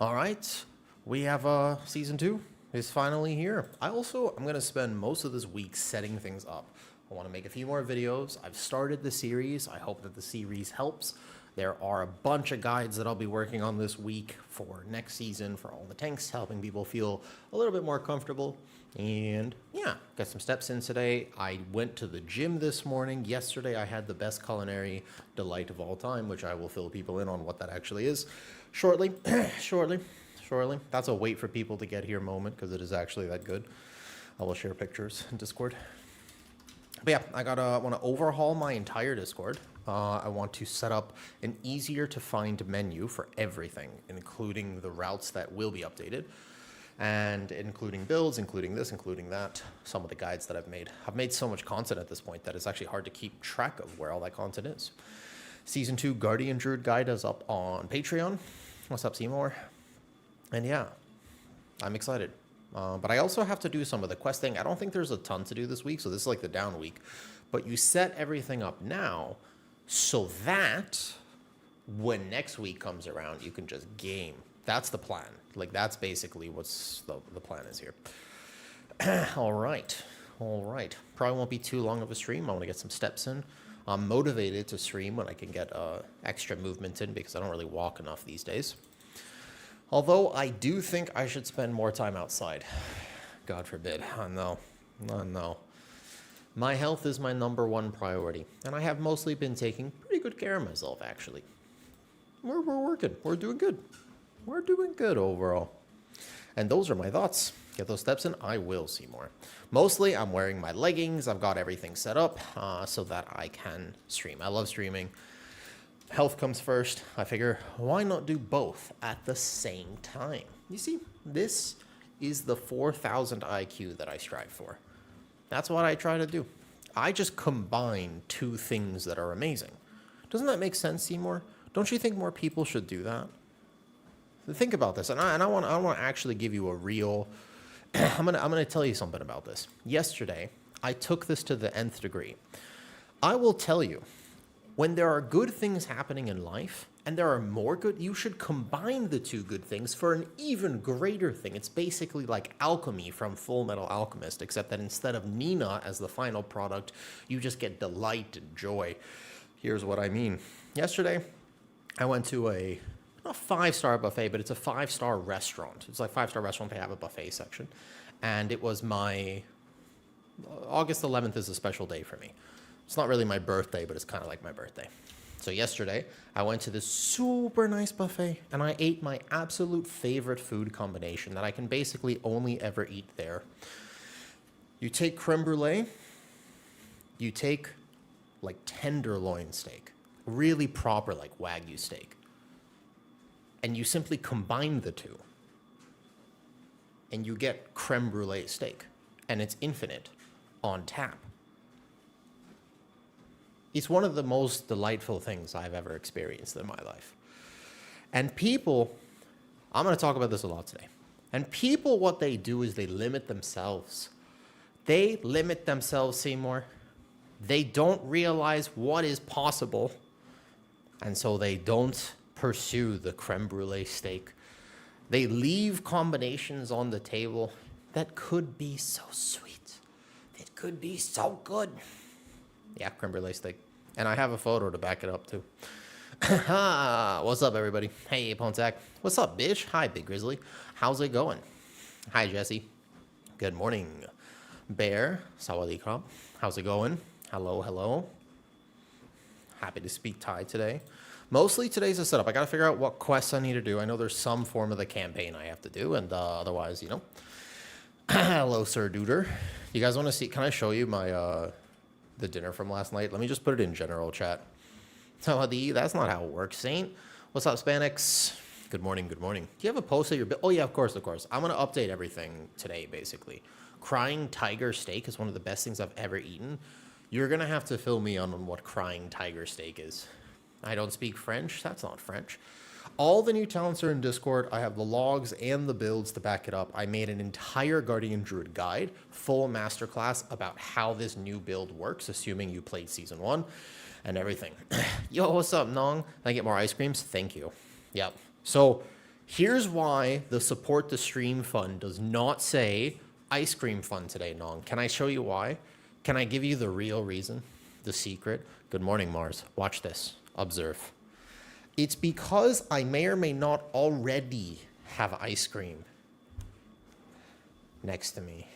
All right, we have season 2 is finally here. I'm going to spend most of this week setting things up. I want to make a few more videos. I've started the series. I hope that the series helps. There are a bunch of guides that I'll be working on this week for next season for all the tanks, helping people feel a little bit more comfortable. And yeah, got some steps in today. I went to the gym this morning. Yesterday I had the best culinary delight of all time, which I will fill people in on what that actually is shortly. shortly. That's a wait for people to get here moment because it is actually that good. I will share pictures in Discord. But yeah, I want to overhaul my entire Discord. I want to set up an easier to find menu for everything, including the routes that will be updated, and including builds, including this, including that, some of the guides that I've made. I've made so much content at this point that it's actually hard to keep track of where all that content is. Season 2 Guardian Druid Guide is up on Patreon. What's up, Seymour? And yeah, I'm excited. But I also have to do some of the questing. I don't think there's a ton to do this week, so this is like the down week. But you set everything up now so that when next week comes around, you can just game. That's the plan. Like, that's basically what's the plan is here. All right. Probably won't be too long of a stream. I want to get some steps in. I'm motivated to stream when I can get extra movement in because I don't really walk enough these days. Although I do think I should spend more time outside. God forbid. I know. My health is my #1 priority, and I have mostly been taking pretty good care of myself, actually. We're working. We're doing good. We're doing good overall. And those are my thoughts. Get those steps in. I will see more. Mostly, I'm wearing my leggings. I've got everything set up so that I can stream. I love streaming. Health comes first. I figure, why not do both at the same time? You see, this is the 4,000 IQ that I strive for. That's what I try to do. I just combine two things that are amazing. Doesn't that make sense, Seymour? Don't you think more people should do that? Think about this, and I want to actually give you a real. I'm gonna tell you something about this. Yesterday, I took this to the nth degree. I will tell you, when there are good things happening in life, and there are more good, you should combine the two good things for an even greater thing. It's basically like alchemy from Full Metal Alchemist, except that instead of Nina as the final product, you just get delight and joy. Here's what I mean. Yesterday, I went to a not 5-star buffet, but it's a 5-star restaurant. It's like 5-star restaurant, they have a buffet section. And it was my, August 11th is a special day for me. It's not really my birthday, but it's kind of like my birthday. So yesterday, I went to this super nice buffet, and I ate my absolute favorite food combination that I can basically only ever eat there. You take creme brulee, you take like tenderloin steak, really proper like Wagyu steak, and you simply combine the two, and you get creme brulee steak, and it's infinite on tap. It's one of the most delightful things I've ever experienced in my life. And people, I'm going to talk about this a lot today. And people, what they do is they limit themselves. They limit themselves, Seymour. They don't realize what is possible. And so they don't pursue the creme brulee steak. They leave combinations on the table that could be so sweet. It could be so good. Yeah, creme brulee steak. And I have a photo to back it up, too. What's up, everybody? Hey, Pontac. What's up, bitch? Hi, Big Grizzly. How's it going? Hi, Jesse. Good morning. Bear. Sawadee. How's it going? Hello. Happy to speak Thai today. Mostly today's a setup. I got to figure out what quests I need to do. I know there's some form of the campaign I have to do, and otherwise, you know. Hello, Sir Duder. You guys want to see? Can I show you my the dinner from last night? Let me just put it in general chat. That's not how it works, Saint. What's up, Spanix? Good morning. Do you have a post of your... Oh, yeah, of course. I'm going to update everything today, basically. Crying Tiger Steak is one of the best things I've ever eaten. You're going to have to fill me on what Crying Tiger Steak is. I don't speak French. That's not French. All the new talents are in Discord. I have the logs and the builds to back it up. I made an entire Guardian Druid guide, full masterclass about how this new build works, assuming you played Season 1 and everything. Yo, what's up, Nong? Can I get more ice creams? Thank you. Yep. So Here's why the support the stream fund does not say ice cream fund today, Nong. Can I show you why? Can I give you the real reason? The secret? Good morning, Mars. Watch this. Observe. It's because I may or may not already have ice cream next to me.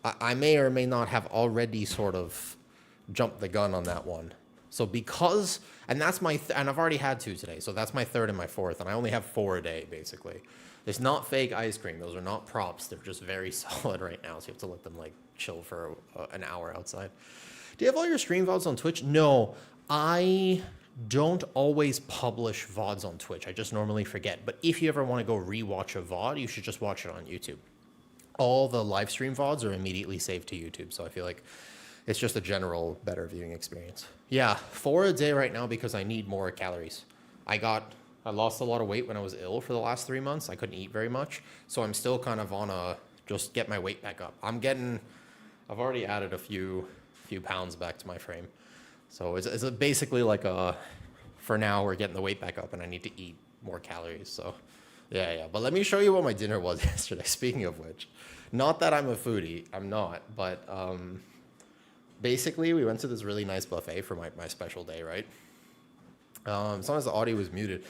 I may or may not have already sort of jumped the gun on that one. So because, and that's my, and I've already had 2 today, so that's my 3rd and my 4th, and I only have 4 a day, basically. It's not fake ice cream. Those are not props. They're just very solid right now, so you have to let them, like, chill for an hour outside. Do you have all your stream VODs on Twitch? No, I don't always publish VODs on Twitch. I just normally forget. But if you ever want to go rewatch a VOD, you should just watch it on YouTube. All the live stream VODs are immediately saved to YouTube, so I feel like it's just a general better viewing experience. Yeah, 4 a day right now because I need more calories. I lost a lot of weight when I was ill for the last 3 months. I couldn't eat very much, so I'm still kind of on a just get my weight back up. I've already added a few pounds back to my frame, so it's basically like for now we're getting the weight back up, and I need to eat more calories. So yeah. But let me show you what my dinner was yesterday. Speaking of which, not that I'm a foodie, I'm not, but basically, we went to this really nice buffet for my special day, right? As long as the audio was muted.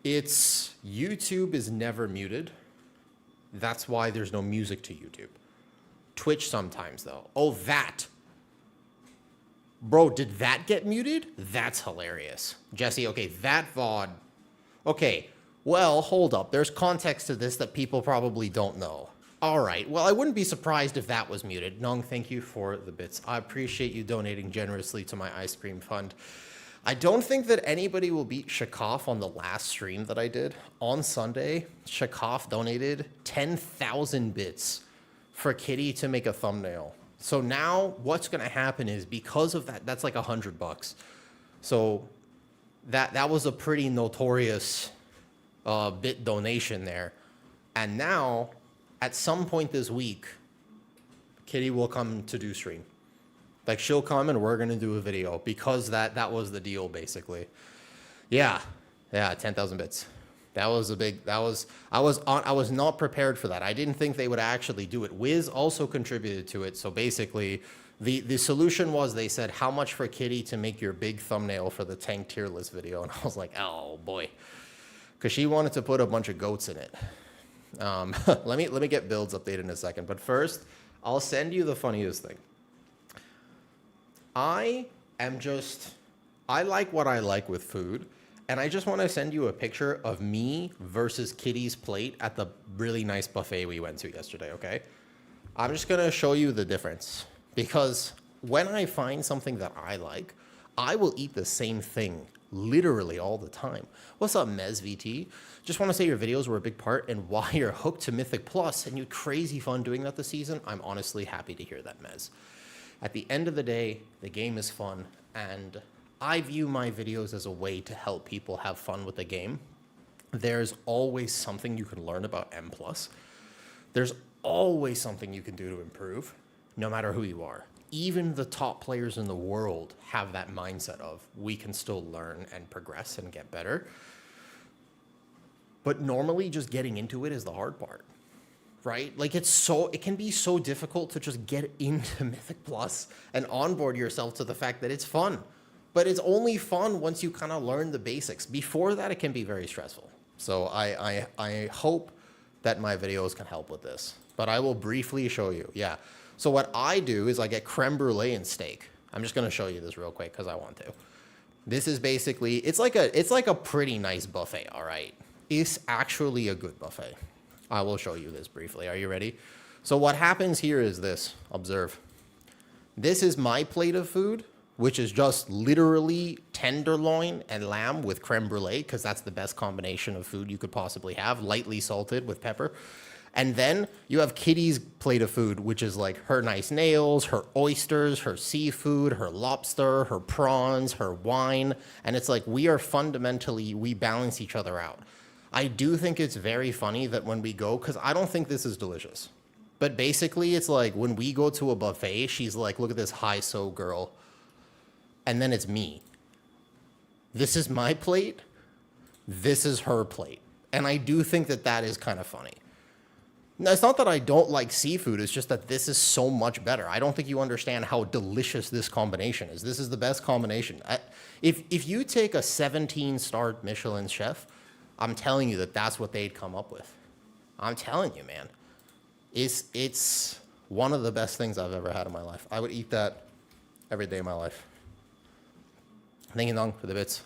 YouTube is never muted. That's why there's no music to YouTube. Twitch sometimes, though. Oh, that. Bro, did that get muted? That's hilarious. Jesse, okay, that VOD. Okay, well, hold up. There's context to this that people probably don't know. All right. Well, I wouldn't be surprised if that was muted. Nong, thank you for the bits. I appreciate you donating generously to my ice cream fund. I don't think that anybody will beat Shakaf on the last stream that I did. On Sunday, Shakaf donated 10,000 bits for Kitty to make a thumbnail. So now what's going to happen is because of that, that's like $100. So that was a pretty notorious bit donation there. And now, at some point this week, Kitty will come to do stream. Like, she'll come and we're going to do a video because that was the deal, basically. Yeah, 10,000 bits. That was a big, I was not prepared for that. I didn't think they would actually do it. Wiz also contributed to it. So basically, the solution was they said, how much for Kitty to make your big thumbnail for the tank tier list video? And I was like, oh boy. Because she wanted to put a bunch of goats in it. Let me get builds updated in a second. But first, I'll send you the funniest thing. I like what I like with food, and I just want to send you a picture of me versus Kitty's plate at the really nice buffet we went to yesterday, okay? I'm just going to show you the difference, because when I find something that I like, I will eat the same thing literally all the time. What's up, MezVT? Just want to say your videos were a big part in why you're hooked to Mythic Plus, and you had crazy fun doing that this season. I'm honestly happy to hear that, Mez. At the end of the day, the game is fun, and I view my videos as a way to help people have fun with the game. There's always something you can learn about M+. There's always something you can do to improve, no matter who you are. Even the top players in the world have that mindset of, we can still learn and progress and get better. But normally just getting into it is the hard part. Right? Like, it can be so difficult to just get into Mythic Plus and onboard yourself to the fact that it's fun. But it's only fun once you kind of learn the basics. Before that, it can be very stressful. So I hope that my videos can help with this. But I will briefly show you. Yeah. So what I do is I get creme brulee and steak. I'm just going to show you this real quick because I want to. This is basically, it's like a pretty nice buffet, all right? It's actually a good buffet. I will show you this briefly. Are you ready? So what happens here is this. Observe. This is my plate of food, which is just literally tenderloin and lamb with creme brulee, because that's the best combination of food you could possibly have, lightly salted with pepper. And then you have Kitty's plate of food, which is like her nice nails, her oysters, her seafood, her lobster, her prawns, her wine. And it's like we balance each other out. I do think it's very funny that when we go, because I don't think this is delicious, but basically it's like when we go to a buffet, she's like, look at this high-so girl. And then it's me. This is my plate. This is her plate. And I do think that that is kind of funny. Now, it's not that I don't like seafood, it's just that this is so much better. I don't think you understand how delicious this combination is. This is the best combination. If you take a 17-star Michelin chef, I'm telling you that that's what they'd come up with. I'm telling you, man. It's one of the best things I've ever had in my life. I would eat that every day of my life. Thank you, Nong, for the bits.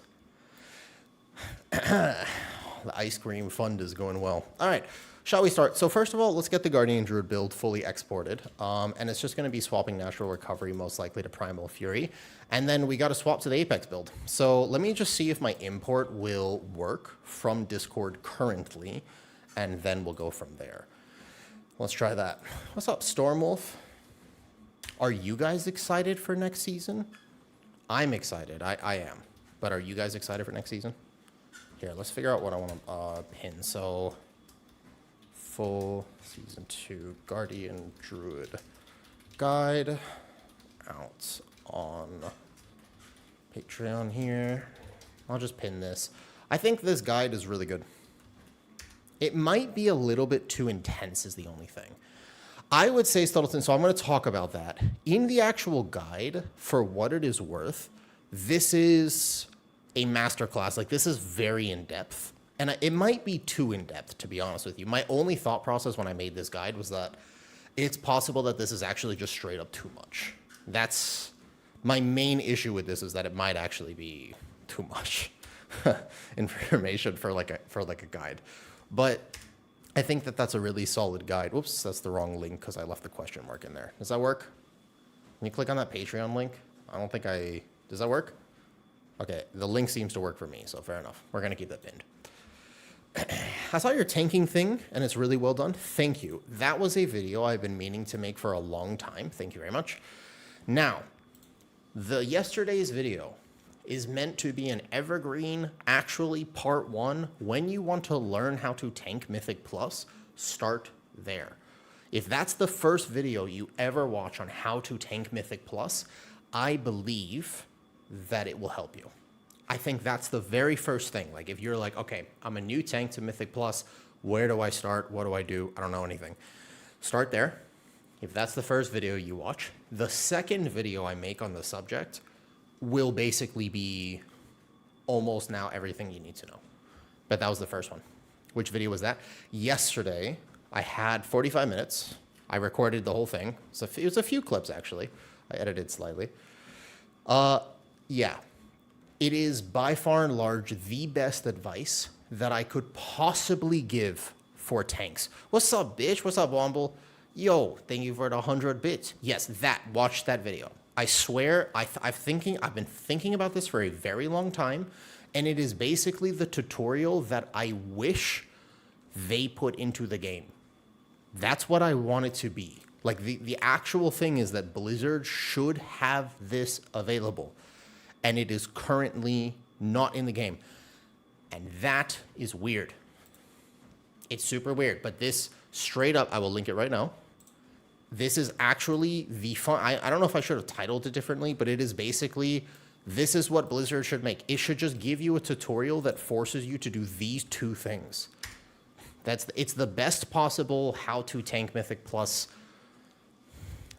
The ice cream fund is going well. All right, shall we start? So first of all, let's get the Guardian Druid build fully exported. And it's just going to be swapping Natural Recovery, most likely to Primal Fury. And then we got to swap to the Apex build. So let me just see if my import will work from Discord currently, and then we'll go from there. Let's try that. What's up, Stormwolf? Are you guys excited for next season? I'm excited. I am. But are you guys excited for next season? Here, let's figure out what I want to pin. So, full season 2 Guardian Druid guide out on Patreon here. I'll just pin this. I think this guide is really good. It might be a little bit too intense is the only thing. I would say, Stuttleton, so I'm going to talk about that. In the actual guide, for what it is worth, this is a masterclass. Like, this is very in-depth. And it might be too in-depth, to be honest with you. My only thought process when I made this guide was that it's possible that this is actually just straight up too much. That's my main issue with this, is that it might actually be too much information for like a guide. But I think that that's a really solid guide. Whoops, that's the wrong link because I left the question mark in there. Does that work? Can you click on that Patreon link? I don't think does that work? Okay, the link seems to work for me, so fair enough. We're going to keep that pinned. I saw your tanking thing, and it's really well done. Thank you. That was a video I've been meaning to make for a long time. Thank you very much. Now, yesterday's video is meant to be an evergreen, actually part 1. When you want to learn how to tank Mythic Plus, start there. If that's the first video you ever watch on how to tank Mythic Plus, I believe that it will help you. I think that's the very first thing. Like, if you're like, okay, I'm a new tank to Mythic Plus, where do I start? What do I do? I don't know anything. Start there. If that's the first video you watch, the second video I make on the subject will basically be almost now everything you need to know. But that was the first one. Which video was that? Yesterday, I had 45 minutes. I recorded the whole thing. So it was a few clips, actually. I edited slightly. Yeah. It is by far and large the best advice that I could possibly give for tanks. What's up, bitch? What's up, Womble? Yo, thank you for the 100 bits. Yes, watch that video. I swear, I've been thinking about this for a very long time, and it is basically the tutorial that I wish they put into the game. That's what I want it to be. Like, the actual thing is that Blizzard should have this available, and it is currently not in the game. And that is weird. It's super weird, but this straight up, I will link it right now. This is actually the fun. I don't know if I should have titled it differently, but it is basically, this is what Blizzard should make. It should just give you a tutorial that forces you to do these two things. It's the best possible how to tank Mythic Plus.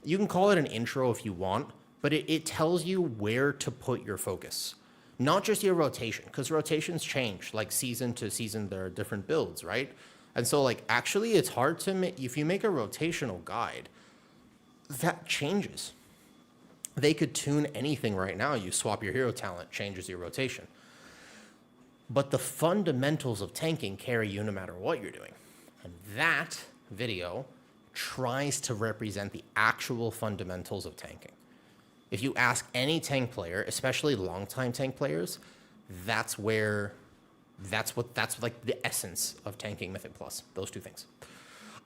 You can call it an intro if you want, but it tells you where to put your focus. Not just your rotation, because rotations change. Like, season to season, there are different builds, right? And so, like, actually, it's hard to make, if you make a rotational guide, that changes. They could tune anything right now. You swap your hero talent, changes your rotation. But the fundamentals of tanking carry you no matter what you're doing. And that video tries to represent the actual fundamentals of tanking. If you ask any tank player, especially longtime tank players, that's like the essence of tanking Mythic Plus, those two things.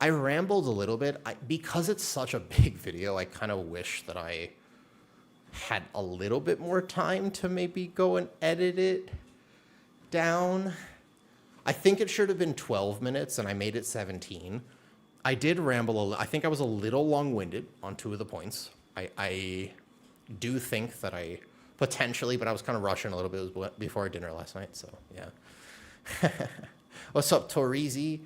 I rambled a little bit. Because it's such a big video, I kind of wish that I had a little bit more time to maybe go and edit it down. I think it should have been 12 minutes, and I made it 17. I did ramble I think I was a little long-winded on 2 of the points. I do think that I potentially, but I was kind of rushing a little bit. It was before dinner last night, so yeah. What's up, Torizi?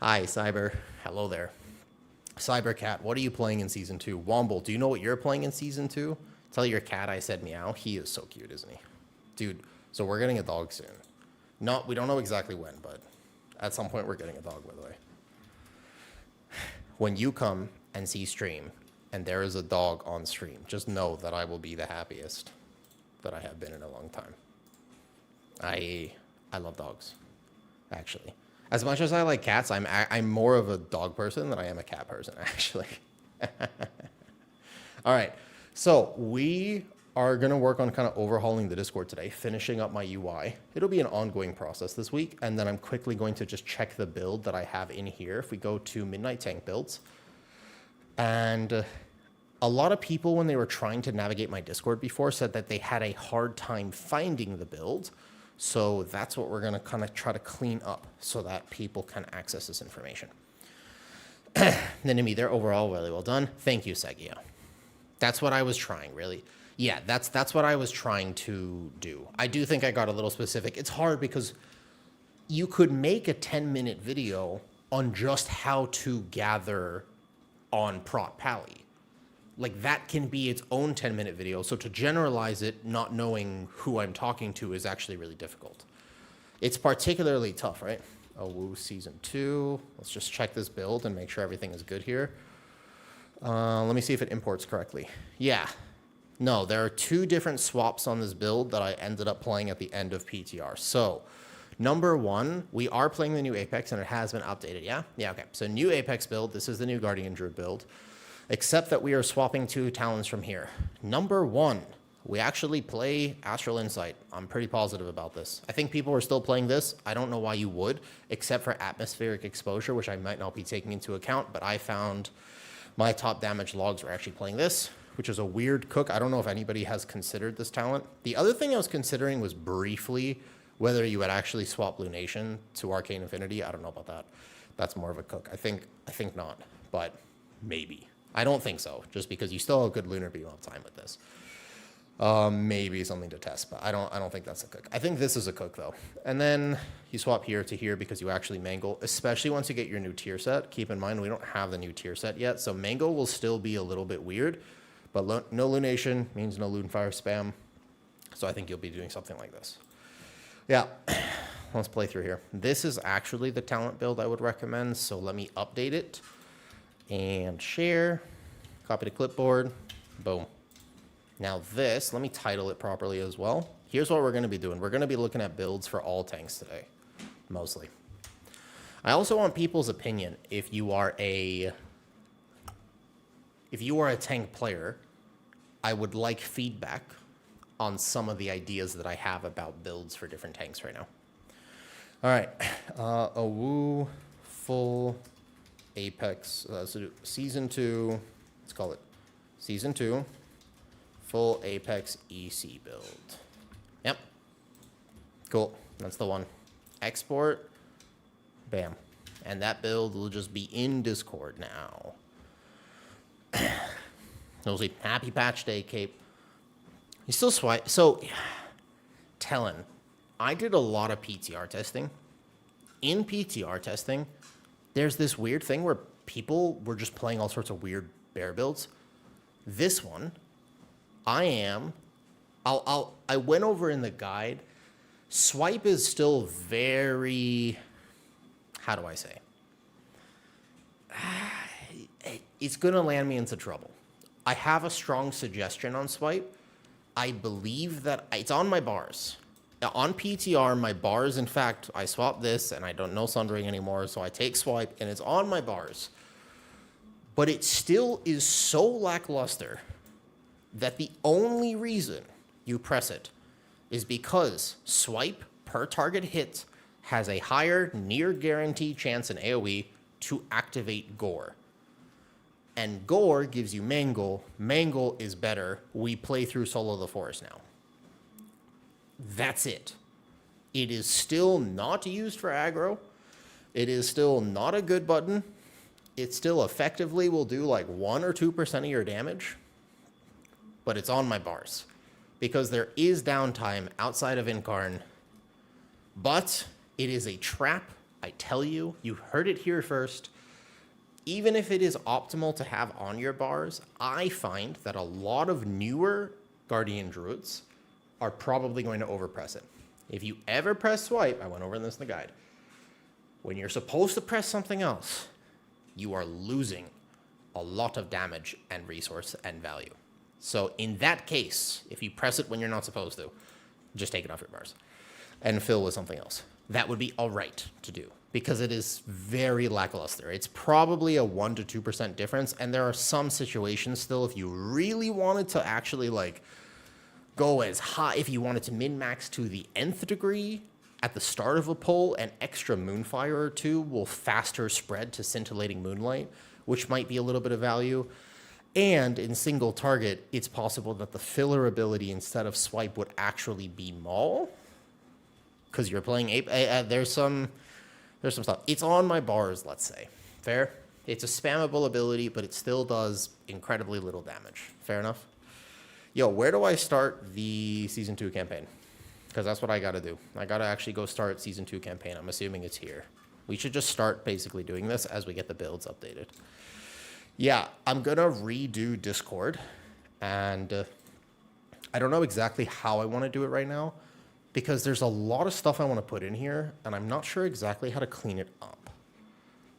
Hi, Cyber. Hello there. Cybercat, what are you playing in Season 2? Womble, do you know what you're playing in Season 2? Tell your cat I said meow. He is so cute, isn't he? Dude, so we're getting a dog soon. We don't know exactly when, but at some point we're getting a dog, by the way. When you come and see stream, and there is a dog on stream, just know that I will be the happiest that I have been in a long time. I love dogs, actually. As much as I like cats, I'm more of a dog person than I am a cat person, actually. All right, so we are going to work on kind of overhauling the Discord today, finishing up my UI. It'll be an ongoing process this week, and then I'm quickly going to just check the build that I have in here. If we go to Midnight Tank builds, and a lot of people, when they were trying to navigate my Discord before, said that they had a hard time finding the build. So that's what we're going to kind of try to clean up so that people can access this information. Ninimi, they're overall really well done. Thank you, Segio. That's what I was trying, really. Yeah, that's what I was trying to do. I do think I got a little specific. It's hard because you could make a 10-minute video on just how to gather on Prot Pally. Like, that can be its own 10-minute video. So to generalize it, not knowing who I'm talking to is actually really difficult. It's particularly tough, right? Oh, woo, Season 2. Let's just check this build and make sure everything is good here. Let me see if it imports correctly. Yeah. No, there are 2 different swaps on this build that I ended up playing at the end of PTR. So, number 1, we are playing the new Apex, and it has been updated, yeah? Yeah, okay. So, new Apex build. This is the new Guardian Druid build. Except that we are swapping 2 talents from here. Number 1, we actually play Astral Insight. I'm pretty positive about this. I think people are still playing this. I don't know why you would, except for atmospheric exposure, which I might not be taking into account, but I found my top damage logs were actually playing this, which is a weird cook. I don't know if anybody has considered this talent. The other thing I was considering was briefly whether you would actually swap Lunation to Arcane Infinity. I don't know about that. That's more of a cook. I think not, but maybe. I don't think so, just because you still have a good lunar beam uptime with this. Maybe something to test, but I don't think that's a cook. I think this is a cook, though. And then you swap here to here because you actually mangle, especially once you get your new tier set. Keep in mind, we don't have the new tier set yet, so mangle will still be a little bit weird, but no lunation means no Lunefire spam, so I think you'll be doing something like this. Yeah, let's play through here. This is actually the talent build I would recommend, so let me update it. And share, copy to clipboard, boom. Now this, let me title it properly as well. Here's what we're going to be doing. We're going to be looking at builds for all tanks today, mostly. I also want people's opinion. If you are a tank player, I would like feedback on some of the ideas that I have about builds for different tanks right now. All right, a woo full Apex, so Season 2, let's call it Season 2, full Apex EC build. Yep. Cool, that's the one. Export, bam. And that build will just be in Discord now. We'll see. Happy patch day, Cape. You still swipe. So, Talon, I did a lot of PTR testing. In PTR testing, there's this weird thing where people were just playing all sorts of weird bear builds. This one, I went over in the guide. Swipe is still very, how do I say? It's going to land me into trouble. I have a strong suggestion on swipe. I believe that it's on my bars. On PTR, my bars, in fact, I swap this and I don't know Sundering anymore, so I take swipe and it's on my bars. But it still is so lackluster that the only reason you press it is because swipe per target hit has a higher near guaranteed chance in AoE to activate Gore. And Gore gives you Mangle. Mangle is better. We play through Solo the Forest now. That's it. It is still not used for aggro. It is still not a good button. It still effectively will do like 1 or 2% of your damage. But it's on my bars. Because there is downtime outside of Incarn. But it is a trap I tell you, you heard it here first. Even if it is optimal to have on your bars, I find that a lot of newer Guardian Druids are probably going to overpress it. If you ever press swipe, I went over this in the guide, when you're supposed to press something else, you are losing a lot of damage and resource and value. So in that case, if you press it when you're not supposed to, just take it off your bars and fill with something else. That would be all right to do because it is very lackluster. It's probably a 1 to 2% difference. And there are some situations still, if you really wanted to actually like go as high, if you wanted to min-max to the nth degree at the start of a pull, an extra Moonfire or two will faster spread to Scintillating Moonlight, which might be a little bit of value. And in single target, it's possible that the filler ability instead of swipe would actually be maul. Because you're playing ape. There's some stuff. It's on my bars, let's say. Fair? It's a spammable ability, but it still does incredibly little damage. Fair enough? Yo, where do I start the Season 2 campaign? Because that's what I got to do. I got to actually go start Season 2 campaign. I'm assuming it's here. We should just start basically doing this as we get the builds updated. Yeah, I'm going to redo Discord. And I don't know exactly how I want to do it right now, because there's a lot of stuff I want to put in here, and I'm not sure exactly how to clean it up.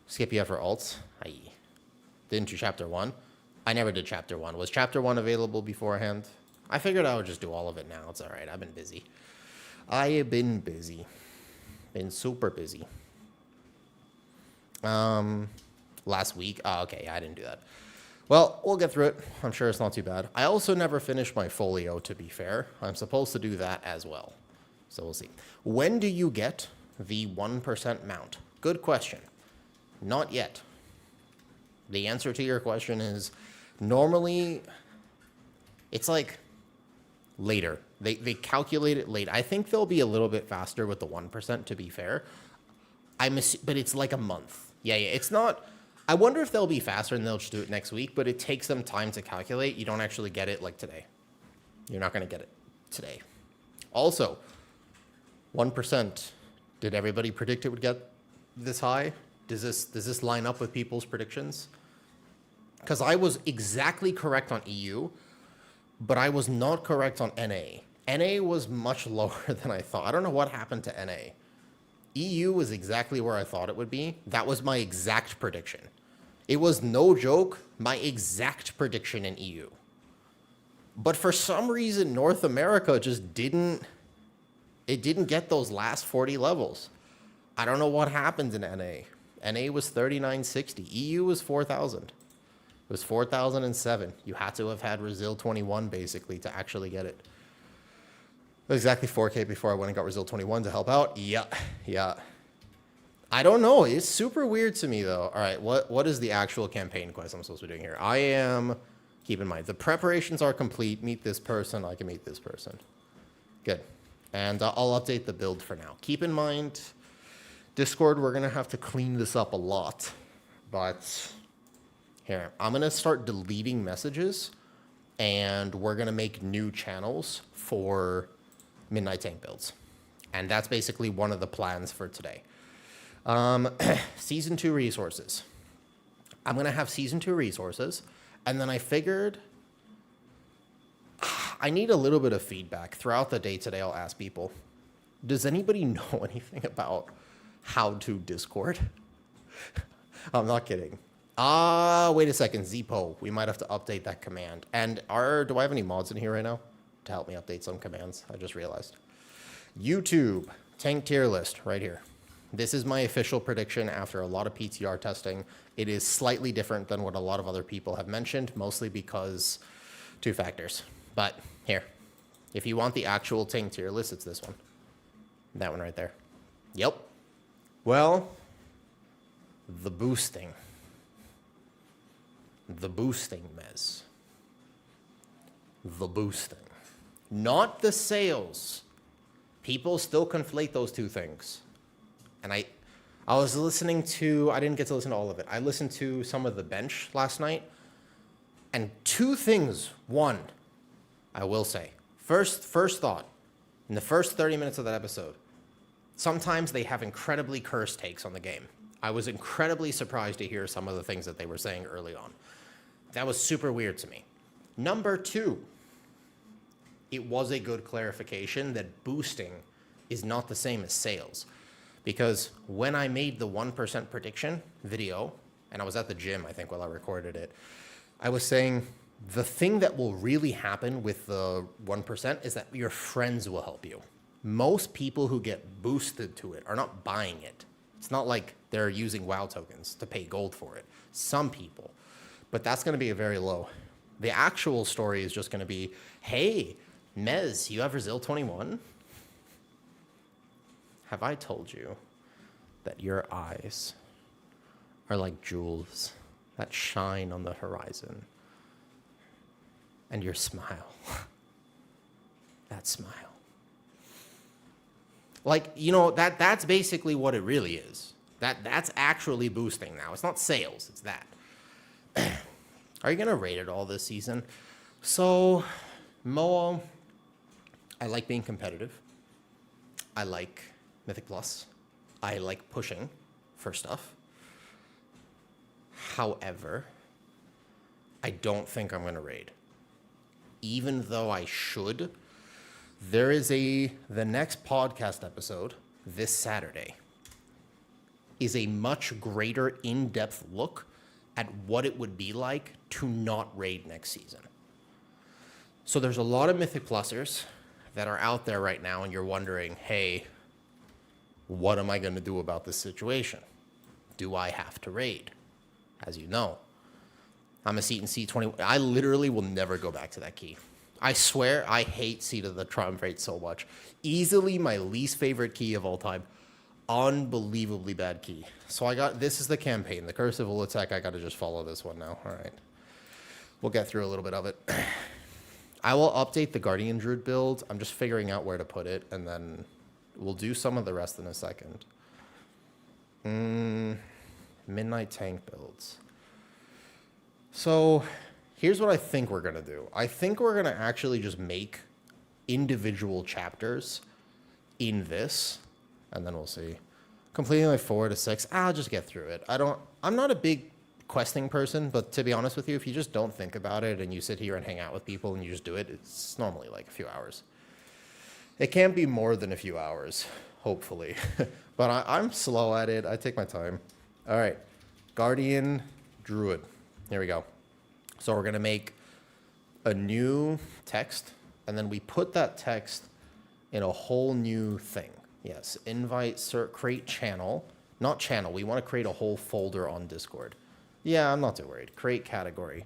Skip EF for alts. Didn't do Chapter 1. I never did Chapter 1. Was Chapter 1 available beforehand? I figured I would just do all of it now. It's all right. I've been busy. I have been busy. Been super busy. Last week. Oh, okay. I didn't do that. Well, we'll get through it. I'm sure it's not too bad. I also never finished my folio, to be fair. I'm supposed to do that as well. So we'll see. When do you get the 1% mount? Good question. Not yet. The answer to your question is normally it's like later. They calculate it late. I think they'll be a little bit faster with the 1%, to be fair. But it's like a month. Yeah, it's not. I wonder if they'll be faster and they'll just do it next week, but it takes them time to calculate. You don't actually get it like today. You're not going to get it today. Also, 1%. Did everybody predict it would get this high? Does this line up with people's predictions? Because I was exactly correct on EU, but I was not correct on NA. NA was much lower than I thought. I don't know what happened to NA. EU was exactly where I thought it would be. That was my exact prediction. It was no joke, my exact prediction in EU. But for some reason, North America just didn't get those last 40 levels. I don't know what happened in NA. NA was 3960. EU was 4,000. It was 4,007. You had to have had Resil 21 basically to actually get it. Exactly 4K before I went and got Resil 21 to help out. Yeah. I don't know. It's super weird to me though. All right, what is the actual campaign quest I'm supposed to be doing here? I am, keep in mind, the preparations are complete. Meet this person. I can meet this person. Good. And I'll update the build for now. Keep in mind, Discord, we're going to have to clean this up a lot. But here, I'm going to start deleting messages. And we're going to make new channels for Midnight Tank builds. And that's basically one of the plans for today. Season 2 resources. I'm going to have Season 2 resources. And then I figured I need a little bit of feedback. Throughout the day today, I'll ask people, does anybody know anything about how to Discord? I'm not kidding. Wait a second, Zpo. We might have to update that command. And do I have any mods in here right now to help me update some commands? I just realized. YouTube, tank tier list, right here. This is my official prediction after a lot of PTR testing. It is slightly different than what a lot of other people have mentioned, mostly because 2 factors. But here, if you want the actual tank tier list, it's this one. That one right there. Yep. Well, the boosting. The boosting, Mez. The boosting. Not the sales. People still conflate those two things. And I was listening to, I didn't get to listen to all of it. I listened to some of the bench last night. And 2 things. One, I will say. First thought, in the first 30 minutes of that episode, Sometimes they have incredibly cursed takes on the game. I was incredibly surprised to hear some of the things that they were saying early on. That was super weird to me. Number two, it was a good clarification that boosting is not the same as sales. Because when I made the 1% prediction video, and I was at the gym, I think, while I recorded it, I was saying the thing that will really happen with the 1% is that your friends will help you. Most people who get boosted to it are not buying it. It's not like they're using WoW tokens to pay gold for it. Some people. But that's going to be a very low. The actual story is just going to be, hey, Mez, you have Brazil 21? Have I told you that your eyes are like jewels that shine on the horizon? And your smile, that smile. Like, you know, that's basically what it really is. That's actually boosting now. It's not sales, it's that. Are you going to rate it all this season? So, Moa, I like being competitive. I like Mythic Plus. I like pushing for stuff. However, I don't think I'm going to raid. Even though I should, there is the next podcast episode this Saturday is a much greater in-depth look at what it would be like to not raid next season. So there's a lot of Mythic Plusers that are out there right now, and you're wondering, hey, what am I going to do about this situation? Do I have to raid? As you know, I'm a Seat in C20. I literally will never go back to that key. I swear I hate Seat of the Triumvirate so much. Easily my least favorite key of all time. Unbelievably bad key. So this is the campaign. The Curse of Ulatek, I got to just follow this one now. All right. We'll get through a little bit of it. I will update the Guardian Druid build. I'm just figuring out where to put it, and then we'll do some of the rest in a second. Midnight Tank builds. So here's what I think we're going to do. I think we're going to actually just make individual chapters in this, and then we'll see. Completing like 4 to 6, I'll just get through it. I'm not a big questing person, but to be honest with you, if you just don't think about it and you sit here and hang out with people and you just do it, it's normally like a few hours. It can't be more than a few hours, hopefully. But I'm slow at it. I take my time. All right. Guardian Druid. Here we go. So we're going to make a new text, and then we put that text in a whole new thing. Yes, create channel. Not channel. We want to create a whole folder on Discord. Yeah, I'm not too worried. Create category.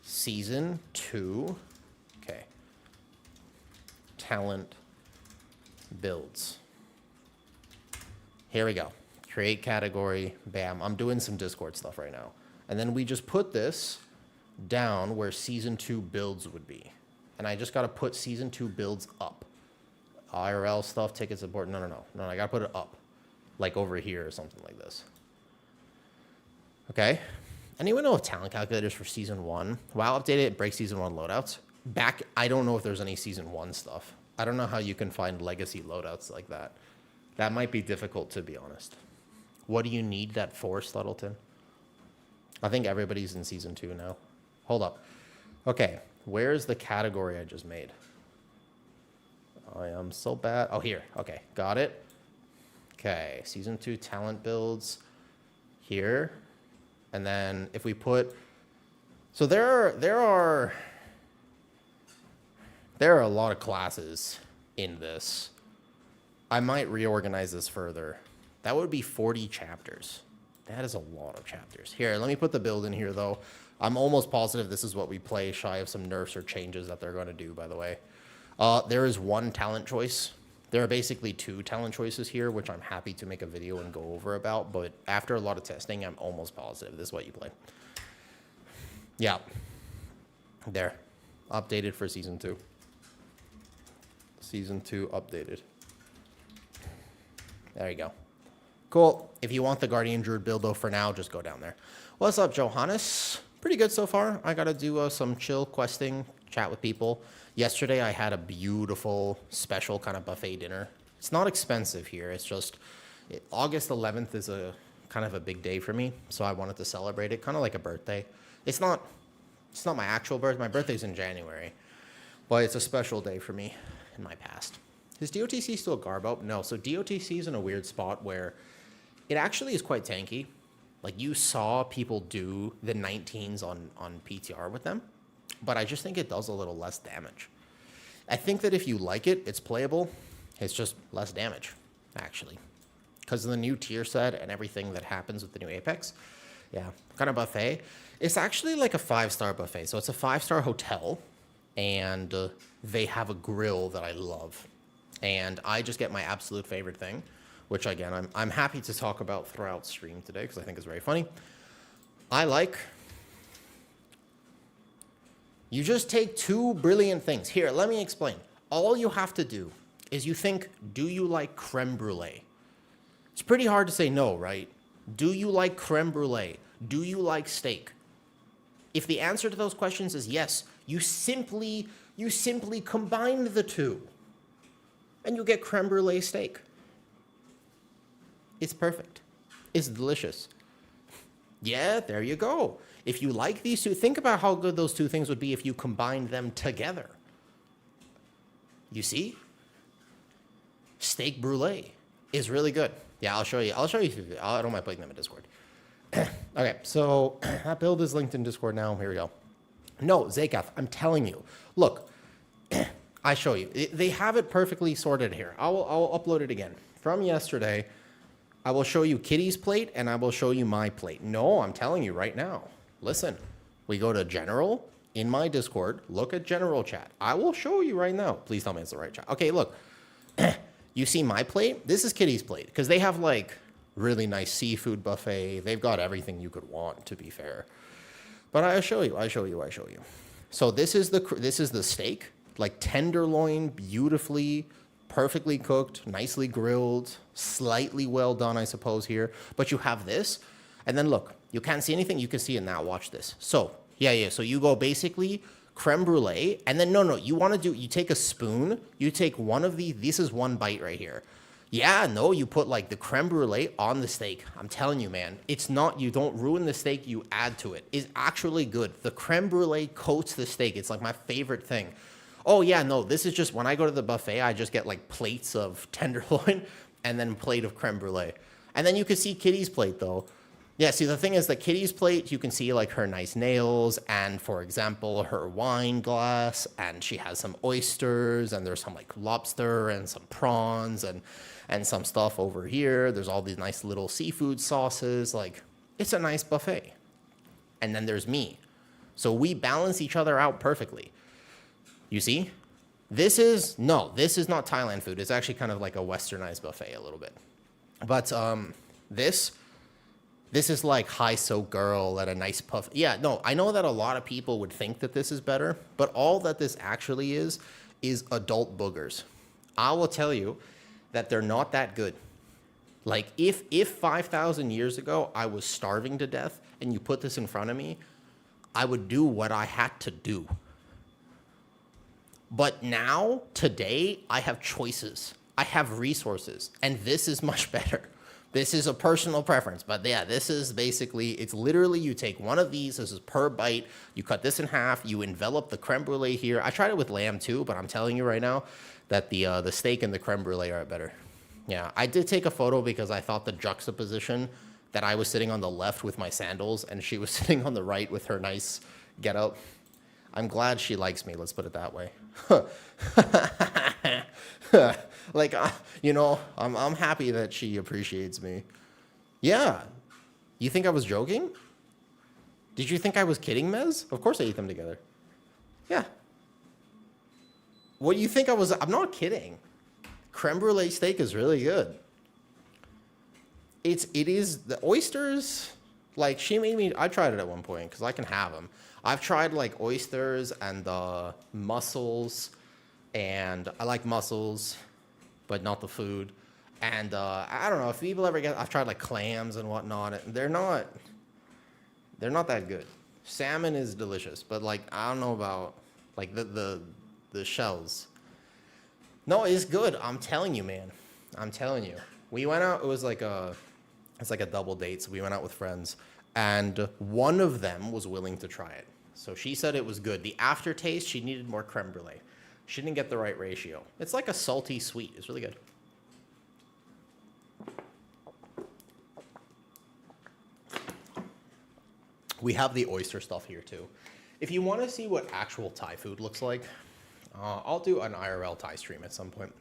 Season 2. Okay. Talent builds. Here we go. Create category. Bam. I'm doing some Discord stuff right now. And then we just put this down where Season 2 builds would be. And I just got to put Season 2 builds up. IRL stuff, ticket support. No, I got to put it up. Like over here or something like this. Okay. Anyone know of talent calculators for Season 1? WoW updated it, breaks Season 1 loadouts. I don't know if there's any Season 1 stuff. I don't know how you can find legacy loadouts like that. That might be difficult, to be honest. What do you need that for, Sluttleton? I think everybody's in Season 2 now. Hold up. Okay, where's the category I just made? I am so bad. Oh, here. Okay, got it. Okay, Season 2 talent builds here. And then if we put... So there are a lot of classes in this. I might reorganize this further. That would be 40 chapters. That is a lot of chapters. Here, let me put the build in here, though. I'm almost positive this is what we play, shy of some nerfs or changes that they're going to do, by the way. There is one talent choice. There are basically 2 talent choices here, which I'm happy to make a video and go over about. But after a lot of testing, I'm almost positive this is what you play. Yeah. There. Updated for Season 2. Season 2 updated. There you go. Cool. If you want the Guardian Druid build, though, for now, just go down there. What's up, Johannes? Pretty good so far. I got to do some chill questing, chat with people. Yesterday, I had a beautiful, special kind of buffet dinner. It's not expensive here. It's just August 11th is a kind of a big day for me, so I wanted to celebrate it, kind of like a birthday. It's not my actual birthday. My birthday's in January, but it's a special day for me in my past. Is DOTC still a garb up? No. So DOTC is in a weird spot where it actually is quite tanky. Like, you saw people do the 19s on PTR with them, but I just think it does a little less damage. I think that if you like it, it's playable. It's just less damage, actually. Because of the new tier set and everything that happens with the new Apex. Yeah, kind of buffet. It's actually like a 5-star buffet. So it's a 5-star hotel, and they have a grill that I love. And I just get my absolute favorite thing, which, again, I'm happy to talk about throughout stream today because I think it's very funny. You just take two brilliant things. Here, let me explain. All you have to do is you think, do you like creme brulee? It's pretty hard to say no, right? Do you like creme brulee? Do you like steak? If the answer to those questions is yes, you simply combine the two, and you get creme brulee steak. It's perfect. It's delicious. Yeah, there you go. If you like these two, think about how good those two things would be if you combined them together. You see? Steak brulee is really good. Yeah, I'll show you. I don't mind putting them in Discord. Okay, so that build is linked in Discord now. Here we go. No, Zakath, I'm telling you. Look, I show you. They have it perfectly sorted here. I'll upload it again. From yesterday, I will show you Kitty's plate, and I will show you my plate. No, I'm telling you right now. Listen, we go to General in my Discord. Look at General chat. I will show you right now. Please tell me it's the right chat. Okay, look. You see my plate? This is Kitty's plate, because they have, like, really nice seafood buffet. They've got everything you could want, to be fair. But I show you. So this is the steak, like tenderloin, beautifully, perfectly cooked, nicely grilled, slightly well done, I suppose, here. But you have this, and then look, you can't see anything. You can see it now. Watch this. So, yeah. So you go basically creme brulee, and then you take a spoon, you take one of these. This is one bite right here. Yeah, no, you put like the creme brulee on the steak. I'm telling you, man, it's not, you don't ruin the steak, you add to it. It's actually good. The creme brulee coats the steak. It's like my favorite thing. Oh yeah, no, this is just, when I go to the buffet, I just get like plates of tenderloin and then plate of creme brulee. And then you can see Kitty's plate though. Yeah, see, the thing is that Kitty's plate, you can see like her nice nails and, for example, her wine glass, and she has some oysters, and there's some like lobster and some prawns and some stuff over here. There's all these nice little seafood sauces. Like, it's a nice buffet. And then there's me. So we balance each other out perfectly. You see? This is not Thailand food. It's actually kind of like a westernized buffet a little bit. But this is like high so girl at a nice puff. Yeah, no, I know that a lot of people would think that this is better, but all that this actually is adult boogers. I will tell you that they're not that good. Like, if 5,000 years ago I was starving to death and you put this in front of me, I would do what I had to do. But now, today, I have choices. I have resources, and this is much better. This is a personal preference, but yeah, this is basically, it's literally you take one of these, this is per bite, you cut this in half, you envelop the creme brulee here. I tried it with lamb too, but I'm telling you right now that the steak and the creme brulee are better. Yeah, I did take a photo because I thought the juxtaposition that I was sitting on the left with my sandals and she was sitting on the right with her nice getup. I'm glad she likes me, let's put it that way. Like, I'm happy that she appreciates me. Yeah. You think I was joking? Did you think I was kidding, Mez? Of course I eat them together. Yeah. What do you think I was? I'm not kidding. Creme brulee steak is really good. It is, the oysters, like, she made me, I tried it at one point because I can have them. I've tried like oysters and mussels, and I like mussels, but not the food. And I don't know if people ever I've tried like clams and whatnot. And they're not that good. Salmon is delicious, but like, I don't know about like the shells. No, it's good. I'm telling you, man. I'm telling you. We went out, it's like a double date, so we went out with friends, and one of them was willing to try it. So she said it was good. The aftertaste, she needed more creme brulee. She didn't get the right ratio. It's like a salty sweet. It's really good. We have the oyster stuff here too. If you want to see what actual Thai food looks like, I'll do an IRL Thai stream at some point.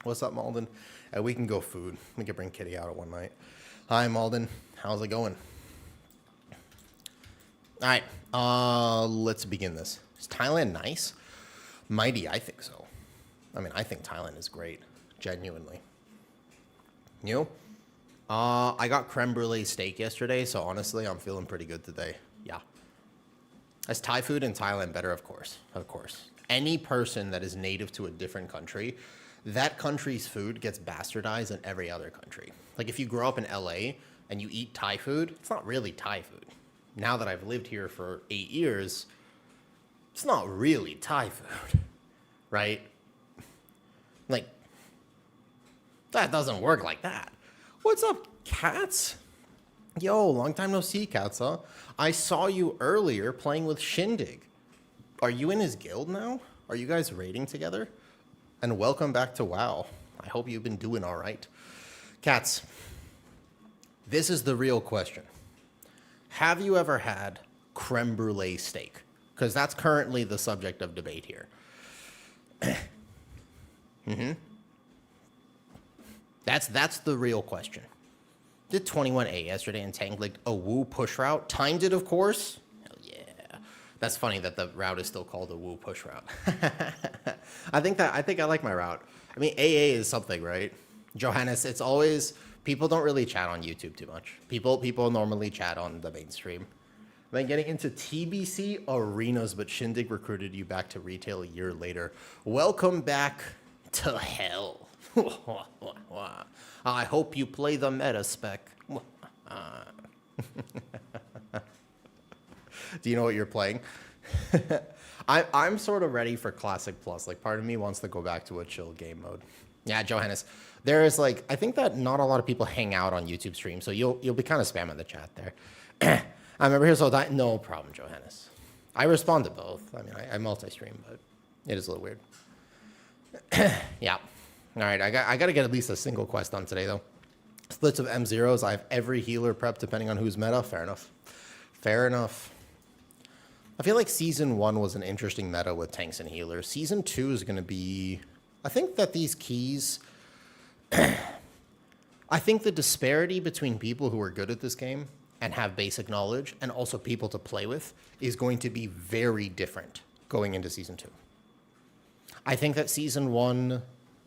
What's up, Malden? We can go food. We can bring Kitty out at one night. Hi, Malden. How's it going? All right, let's begin this. Is Thailand nice? Mighty, I think so. I mean, I think Thailand is great, genuinely. You? I got creme brulee steak yesterday, so honestly, I'm feeling pretty good today. Yeah. Is Thai food in Thailand better? Of course. Of course. Any person that is native to a different country, that country's food gets bastardized in every other country. Like if you grow up in LA and you eat Thai food, it's not really Thai food. Now that I've lived here for 8 years, it's not really Thai food, right? Like, that doesn't work like that. What's up, Cats? Yo, long time no see, Cats, huh? I saw you earlier playing with Shindig. Are you in his guild now? Are you guys raiding together? And welcome back to WoW. I hope you've been doing all right. Cats, this is the real question. Have you ever had creme brulee steak? Because that's currently the subject of debate here. That's the real question. Did 21A yesterday and Tank licked a woo push route? Timed it, of course. Hell yeah. That's funny that the route is still called a woo push route. I think I like my route. I mean, AA is something, right? Johannes, it's always, people don't really chat on YouTube too much. People normally chat on the mainstream. Then getting into TBC arenas, but Shindig recruited you back to retail a year later. Welcome back to hell. I hope you play the meta spec. Do you know what you're playing? I'm sort of ready for Classic Plus. Like, part of me wants to go back to a chill game mode. Yeah, Johannes. There is like, I think that not a lot of people hang out on YouTube streams, so you'll be kind of spamming the chat there. I remember here, so no problem, Johannes. I respond to both. I mean, I multi-stream, but it is a little weird. Yeah. All right, I got to get at least a single quest done today, though. Splits of M0s. I have every healer prep depending on who's meta. Fair enough. Fair enough. I feel like Season 1 was an interesting meta with tanks and healers. Season 2 is going to be... I think that these keys... I think the disparity between people who are good at this game and have basic knowledge and also people to play with is going to be very different going into Season 2. I think that Season 1,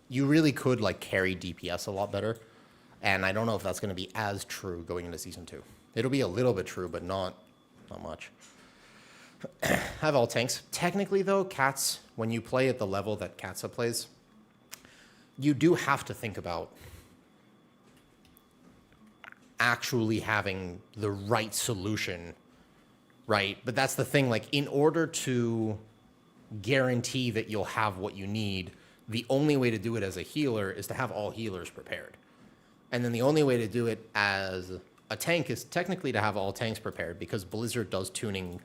you really could like carry DPS a lot better. And I don't know if that's going to be as true going into Season 2. It'll be a little bit true, but not much. I have all tanks. Technically, though, Cats, when you play at the level that Katsa plays, you do have to think about actually having the right solution, right? But that's the thing, like, in order to guarantee that you'll have what you need, the only way to do it as a healer is to have all healers prepared. And then the only way to do it as a tank is technically to have all tanks prepared, because Blizzard does tuning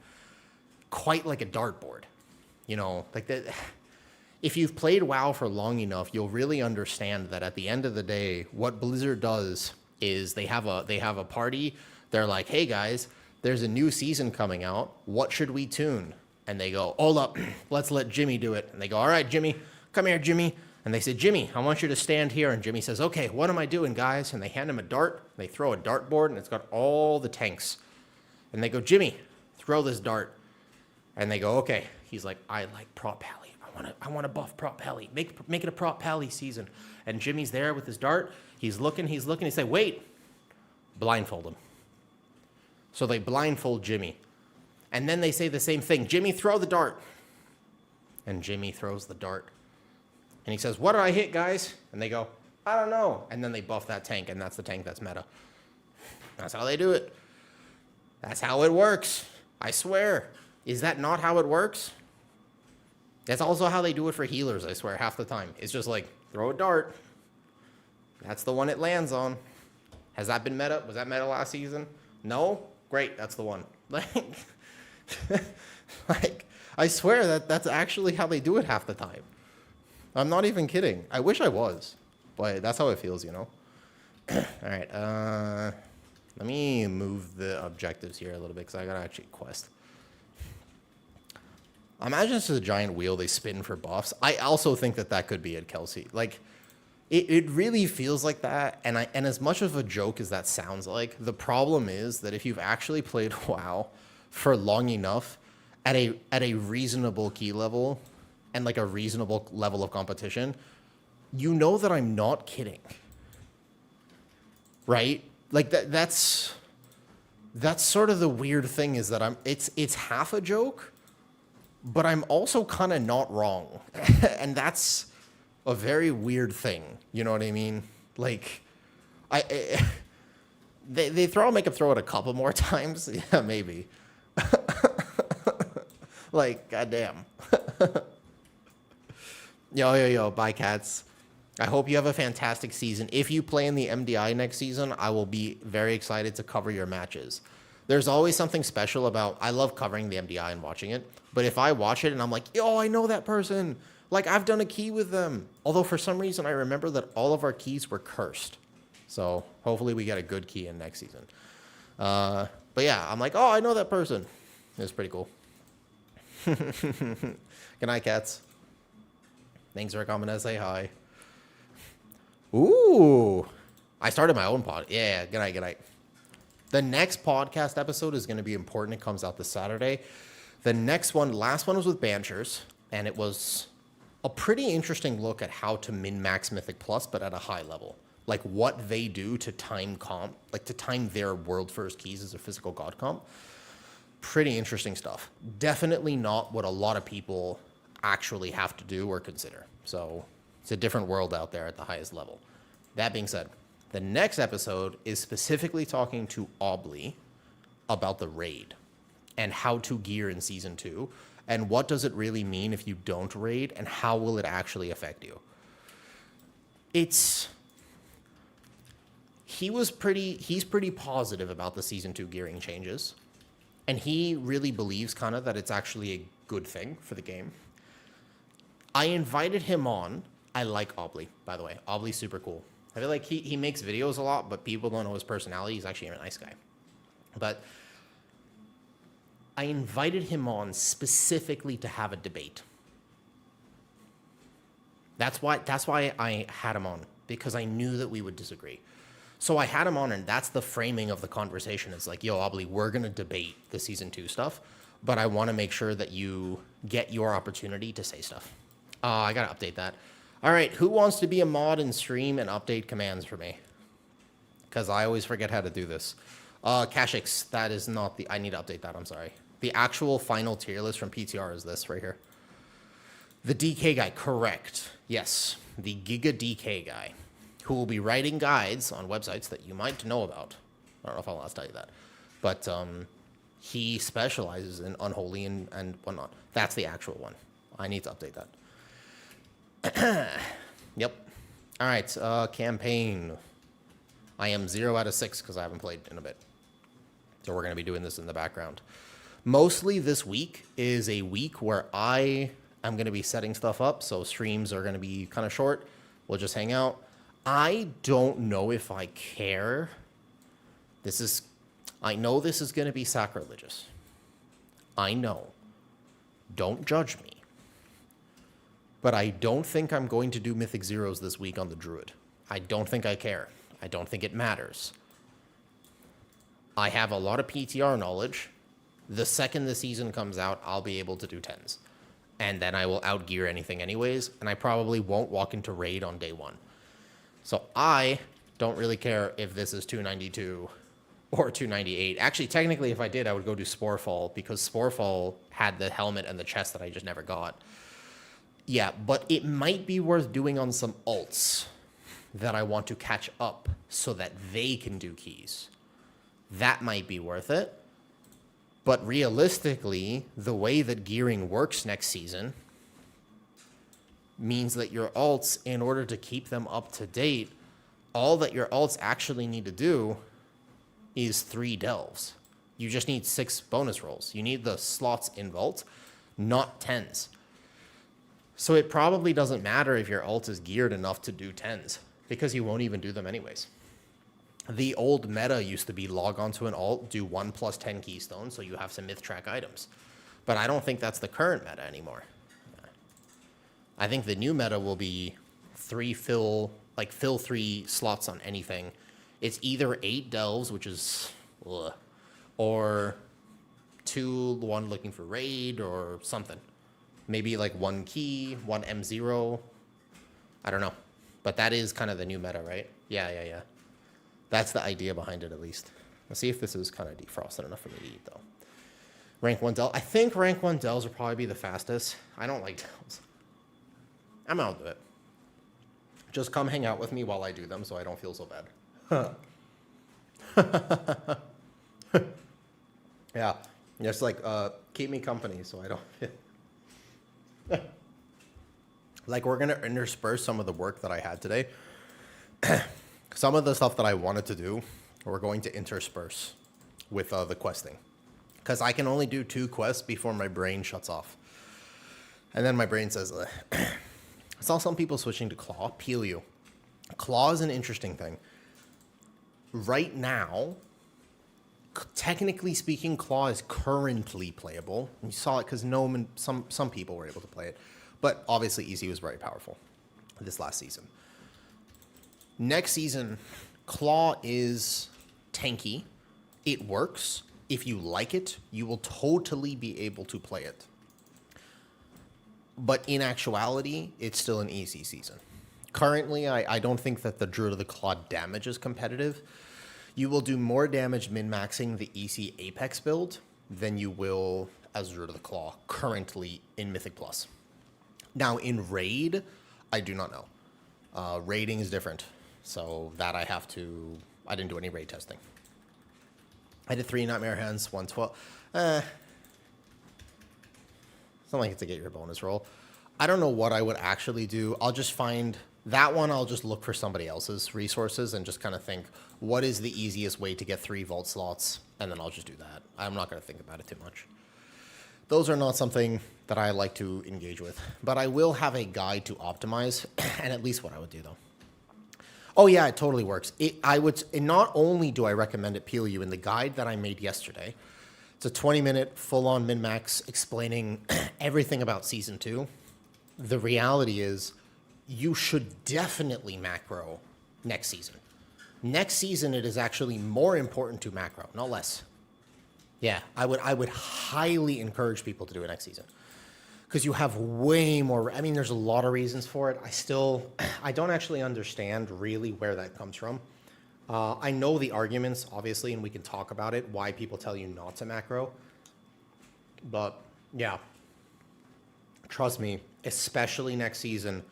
quite like a dartboard. You know, like that. If you've played WoW for long enough, you'll really understand that at the end of the day, what Blizzard does is they have a party. They're like, hey guys, there's a new season coming out. What should we tune? And they go, hold up, let's let Jimmy do it. And they go, all right, Jimmy, come here, Jimmy. And they say, Jimmy, I want you to stand here. And Jimmy says, okay, what am I doing, guys? And they hand him a dart. They throw a dartboard, and it's got all the tanks. And they go, Jimmy, throw this dart. And they go, okay. He's like, I like prop pally. I want to buff prop pally. Make it a prop pally season. And Jimmy's there with his dart. He's looking. He say, wait, blindfold him. So they blindfold Jimmy. And then they say the same thing. Jimmy, throw the dart. And Jimmy throws the dart. And he says, what did I hit, guys? And they go, I don't know. And then they buff that tank, and that's the tank that's meta. That's how they do it. That's how it works. I swear. Is that not how it works? That's also how they do it for healers, I swear, half the time. It's just like, throw a dart. That's the one it lands on. Has that been meta? Was that meta last season? No? Great, that's the one. Like, I swear that's actually how they do it half the time. I'm not even kidding. I wish I was, but that's how it feels, you know? All right, let me move the objectives here a little bit because I gotta actually quest. Imagine it's a giant wheel they spin for buffs. I also think that could be it, Kelsey. Like, it really feels like that, and as much of a joke as that sounds like, the problem is that if you've actually played WoW for long enough at a reasonable key level and like a reasonable level of competition, you know that I'm not kidding. Right? Like that's sort of the weird thing is that it's half a joke, but I'm also kind of not wrong. And that's a very weird thing. You know what I mean? Like they make him throw it a couple more times. Yeah, maybe. Like, goddamn. Yo, bye, cats. I hope you have a fantastic season. If you play in the MDI next season, I will be very excited to cover your matches. There's always something special about, I love covering the MDI and watching it, but if I watch it and I'm like, yo, I know that person, like I've done a key with them. Although for some reason I remember that all of our keys were cursed. So hopefully we get a good key in next season. But yeah, I'm like, oh, I know that person. It's pretty cool. Good night, cats. Thanks for coming to say hi. Ooh, I started my own pod. Yeah, good night. The next podcast episode is going to be important. It comes out this Saturday. The last one was with Banchers, and it was a pretty interesting look at how to min-max Mythic Plus, but at a high level. Like what they do to time comp, like to time their world first keys as a physical god comp. Pretty interesting stuff. Definitely not what a lot of people actually have to do or consider. So it's a different world out there at the highest level. That being said, the next episode is specifically talking to Obly about the raid and how to gear in Season 2 and what does it really mean if you don't raid and how will it actually affect you. He's pretty positive about the Season 2 gearing changes, and he really believes kind of that it's actually a good thing for the game. I invited him on. I like Obly, by the way. Obly's super cool. I feel like he makes videos a lot, but people don't know his personality. He's actually a nice guy. But I invited him on specifically to have a debate. That's why I had him on, because I knew that we would disagree. So I had him on, and that's the framing of the conversation. It's like, yo, Obly, we're going to debate the Season 2 stuff, but I want to make sure that you get your opportunity to say stuff. I got to update that. All right, who wants to be a mod and stream and update commands for me? Because I always forget how to do this. Kashix, that is not the... I need to update that, I'm sorry. The actual final tier list from PTR is this right here. The DK guy, correct. Yes, the Giga DK guy, who will be writing guides on websites that you might know about. I don't know if I'll tell you that. But he specializes in Unholy and whatnot. That's the actual one. I need to update that. Yep. All right, campaign. I am 0 out of 6 because I haven't played in a bit. So we're going to be doing this in the background. Mostly this week is a week where I am going to be setting stuff up. So streams are going to be kind of short. We'll just hang out. I don't know if I care. I know this is going to be sacrilegious. I know. Don't judge me. But I don't think I'm going to do Mythic Zeros this week on the Druid. I don't think I care. I don't think it matters. I have a lot of PTR knowledge. The second the season comes out, I'll be able to do 10s. And then I will outgear anything anyways, and I probably won't walk into raid on day 1. So I don't really care if this is 292 or 298. Actually, technically, if I did, I would go do Sporefall, because Sporefall had the helmet and the chest that I just never got. Yeah, but it might be worth doing on some alts that I want to catch up so that they can do keys. That might be worth it. But realistically, the way that gearing works next season means that your alts, in order to keep them up to date, all that your alts actually need to do is 3 delves. You just need 6 bonus rolls. You need the slots in vault, not 10s. So it probably doesn't matter if your alt is geared enough to do 10s, because you won't even do them anyways. The old meta used to be log onto an alt, do 1 plus 10 keystones, so you have some myth track items. But I don't think that's the current meta anymore. I think the new meta will be fill 3 slots on anything. It's either 8 delves, which is, or 2, 1 looking for raid or something. Maybe like 1 key, 1 M0. I don't know. But that is kind of the new meta, right? Yeah. That's the idea behind it, at least. Let's see if this is kind of defrosted enough for me to eat, though. Rank 1 delve. I think rank 1 delves will probably be the fastest. I don't like delves. I'm out of it. Just come hang out with me while I do them so I don't feel so bad. Yeah. Just like, keep me company so I don't... Like, we're going to intersperse some of the work that I had today. Some of the stuff that I wanted to do, we're going to intersperse with the questing. Because I can only do 2 quests before my brain shuts off. And then my brain says, I saw some people switching to Claw. Peel you. Claw is an interesting thing. Right now, technically speaking, Claw is currently playable. You saw it because some people were able to play it. But obviously, Easy was very powerful this last season. Next season, Claw is tanky. It works. If you like it, you will totally be able to play it. But in actuality, it's still an easy season. Currently, I don't think that the Druid of the Claw damage is competitive. You will do more damage min-maxing the EC Apex build than you will as Druid of the Claw currently in Mythic Plus. Now, in Raid, I do not know. Raiding is different. So that I didn't do any raid testing. I did 3 Nightmare Hands, 112. It's not like it's to get your bonus roll. I don't know what I would actually do. I'll just find that one. I'll just look for somebody else's resources and just kind of think, what is the easiest way to get 3 vault slots? And then I'll just do that. I'm not going to think about it too much. Those are not something that I like to engage with. But I will have a guide to optimize, and at least what I would do, though. Oh, yeah, it totally works. Not only do I recommend it peel you in the guide that I made yesterday, it's a 20-minute full-on min-max explaining everything about Season 2. The reality is you should definitely macro next season. Next season, it is actually more important to macro, not less. Yeah, I would highly encourage people to do it next season. Because you have way more, there's a lot of reasons for it. I don't actually understand really where that comes from. I know the arguments, obviously, and we can talk about it, why people tell you not to macro. But, yeah. Trust me, especially next season,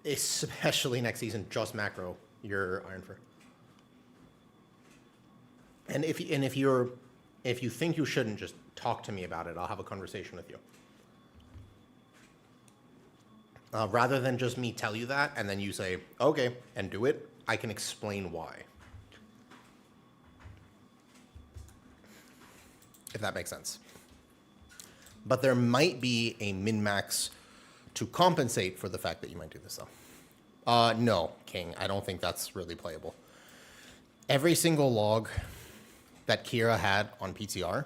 just macro your Iron Fur. And if you think you shouldn't, just talk to me about it. I'll have a conversation with you. Rather than just me tell you that and then you say, okay, and do it, I can explain why. If that makes sense. But there might be a min-max to compensate for the fact that you might do this, though. No, King, I don't think that's really playable. Every single log that Kira had on PTR,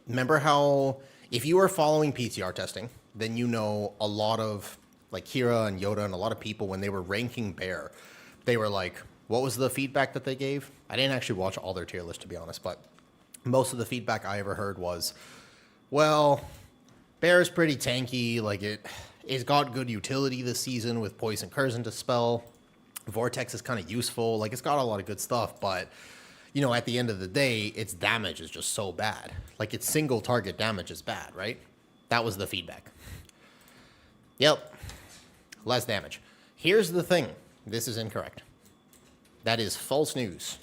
remember how, if you were following PTR testing, then you know a lot of, like Kira and Yoda and a lot of people, when they were ranking Bear, they were like, what was the feedback that they gave? I didn't actually watch all their tier list, to be honest, but most of the feedback I ever heard was, well, Bear's pretty tanky, like it's got good utility this season with Poison Curse to spell. Vortex is kind of useful, like it's got a lot of good stuff, but at the end of the day, its damage is just so bad. Like its single target damage is bad, right? That was the feedback. Yep. Less damage. Here's the thing. This is incorrect. That is false news.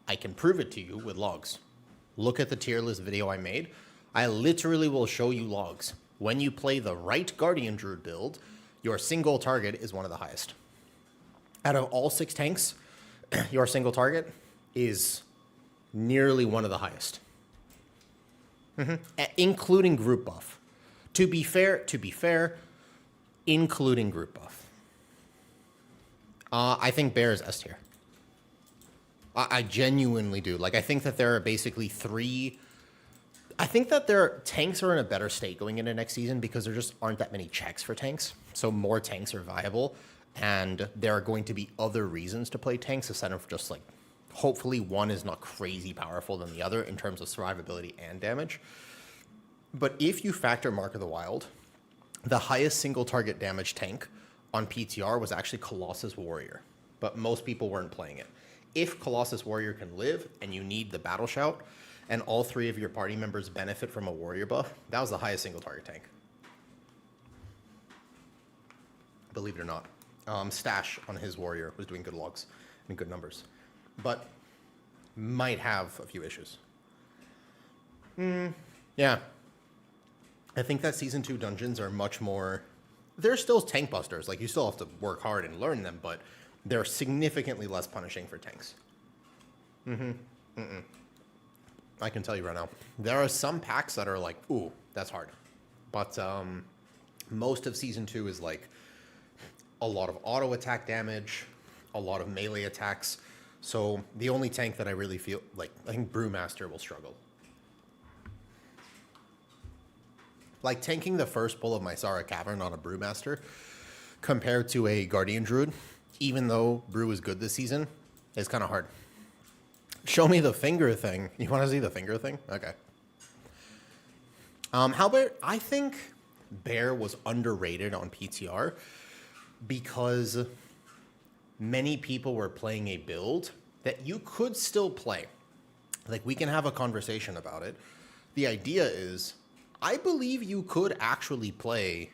I can prove it to you with logs. Look at the tier list video I made. I literally will show you logs. When you play the right Guardian Druid build, your single target is one of the highest. Out of all 6 tanks, your single target is nearly one of the highest, including group buff. To be fair, including group buff. I think Bear is S tier. I genuinely do. Like, I think that there are basically three. I think that their tanks are in a better state going into next season because there just aren't that many checks for tanks. So more tanks are viable, and there are going to be other reasons to play tanks instead of just like, hopefully one is not crazy powerful than the other in terms of survivability and damage. But if you factor Mark of the Wild, the highest single target damage tank on PTR was actually Colossus Warrior, but most people weren't playing it. If Colossus Warrior can live and you need the Battle Shout, and all three of your party members benefit from a Warrior buff, that was the highest single target tank. Believe it or not. Stash on his Warrior was doing good logs and good numbers, but might have a few issues. Yeah. I think that Season 2 dungeons are much more... They're still tank busters. Like, you still have to work hard and learn them, but they're significantly less punishing for tanks. I can tell you right now. There are some packs that are like, ooh, that's hard. But most of Season 2 is like a lot of auto attack damage, a lot of melee attacks. So the only tank that I really feel like, I think Brewmaster will struggle. Like, tanking the first pull of Mysara Cavern on a Brewmaster compared to a Guardian Druid, even though Brew is good this season, is kind of hard. Show me the finger thing. You want to see the finger thing? Okay. How about, I think Bear was underrated on PTR because many people were playing a build that you could still play. Like, we can have a conversation about it. The idea is, I believe you could actually play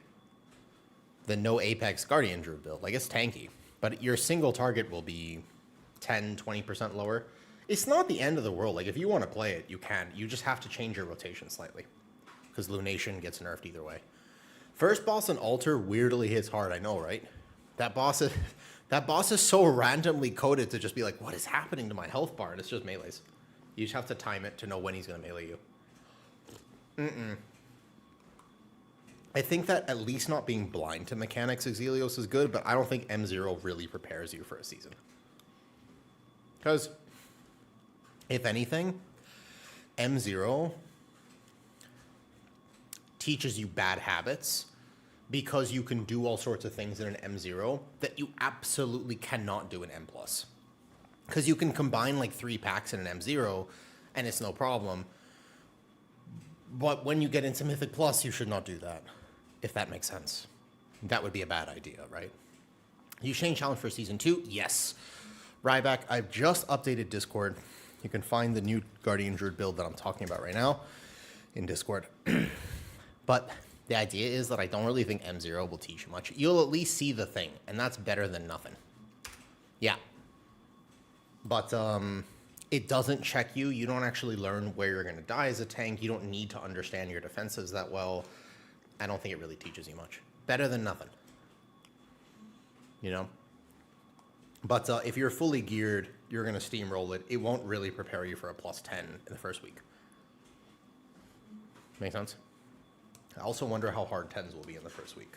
the no Apex Guardian Druid build. Like, it's tanky, but your single target will be 10, 20% lower. It's not the end of the world. Like, if you want to play it, you can. You just have to change your rotation slightly because Lunation gets nerfed either way. First boss on Altar weirdly hits hard. I know, right? That boss is so randomly coded to just be like, what is happening to my health bar? And it's just melees. You just have to time it to know when he's going to melee you. I think that at least not being blind to mechanics Exilios is good, but I don't think M0 really prepares you for a season. Because, if anything, M0 teaches you bad habits because you can do all sorts of things in an M0 that you absolutely cannot do in M+. Because you can combine like 3 packs in an M0 and it's no problem. But when you get into Mythic Plus, you should not do that, if that makes sense. That would be a bad idea, right? You change challenge for Season 2? Yes. Ryback, I've just updated Discord. You can find the new Guardian Druid build that I'm talking about right now in Discord. But the idea is that I don't really think M0 will teach you much. You'll at least see the thing, and that's better than nothing. Yeah. But it doesn't check you. You don't actually learn where you're going to die as a tank. You don't need to understand your defenses that well. I don't think it really teaches you much. Better than nothing. You know? But if you're fully geared, you're going to steamroll it. It won't really prepare you for a +10 in the first week. Make sense? I also wonder how hard 10s will be in the first week.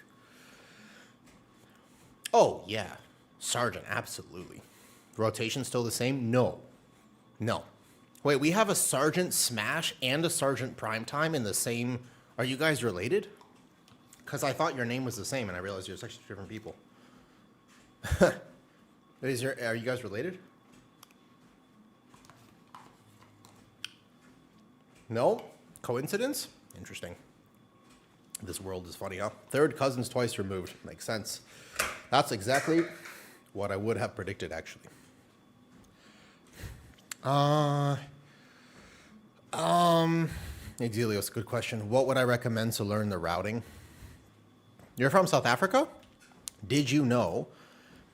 Oh, yeah. Sergeant, absolutely. Rotation still the same? No. No. Wait, we have a Sergeant Smash and a Sergeant Primetime in the same... Are you guys related? Because I thought your name was the same, and I realized you're such different people. Are you guys related? No? Coincidence? Interesting. This world is funny, huh? Third cousins twice removed. Makes sense. That's exactly what I would have predicted, actually. Exilios, good question. What would I recommend to learn the routing? You're from South Africa? Did you know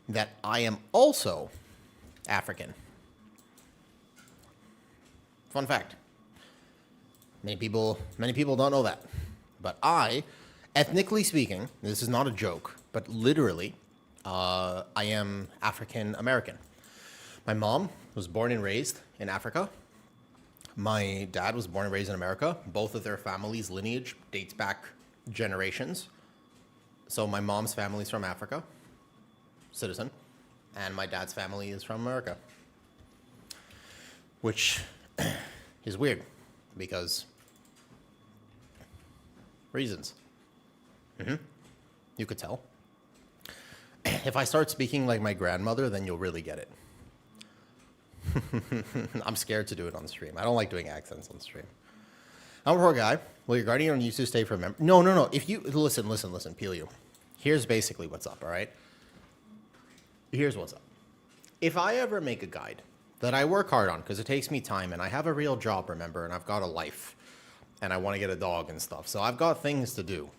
that I am also African? Fun fact. Many people don't know that. But I, ethnically speaking, this is not a joke, but literally, I am African American. My mom was born and raised in Africa. My dad was born and raised in America. Both of their families' lineage dates back generations. So my mom's family is from Africa, citizen, and my dad's family is from America. Which is weird because reasons. You could tell. If I start speaking like my grandmother, then you'll really get it. I'm scared to do it on stream. I don't like doing accents on stream. I'm a poor guy. Well, your guardian used to stay for member. No. If you listen, peel you. Here's basically what's up, all right? Here's what's up. If I ever make a guide that I work hard on, because it takes me time, and I have a real job, remember, and I've got a life, and I want to get a dog and stuff, so I've got things to do.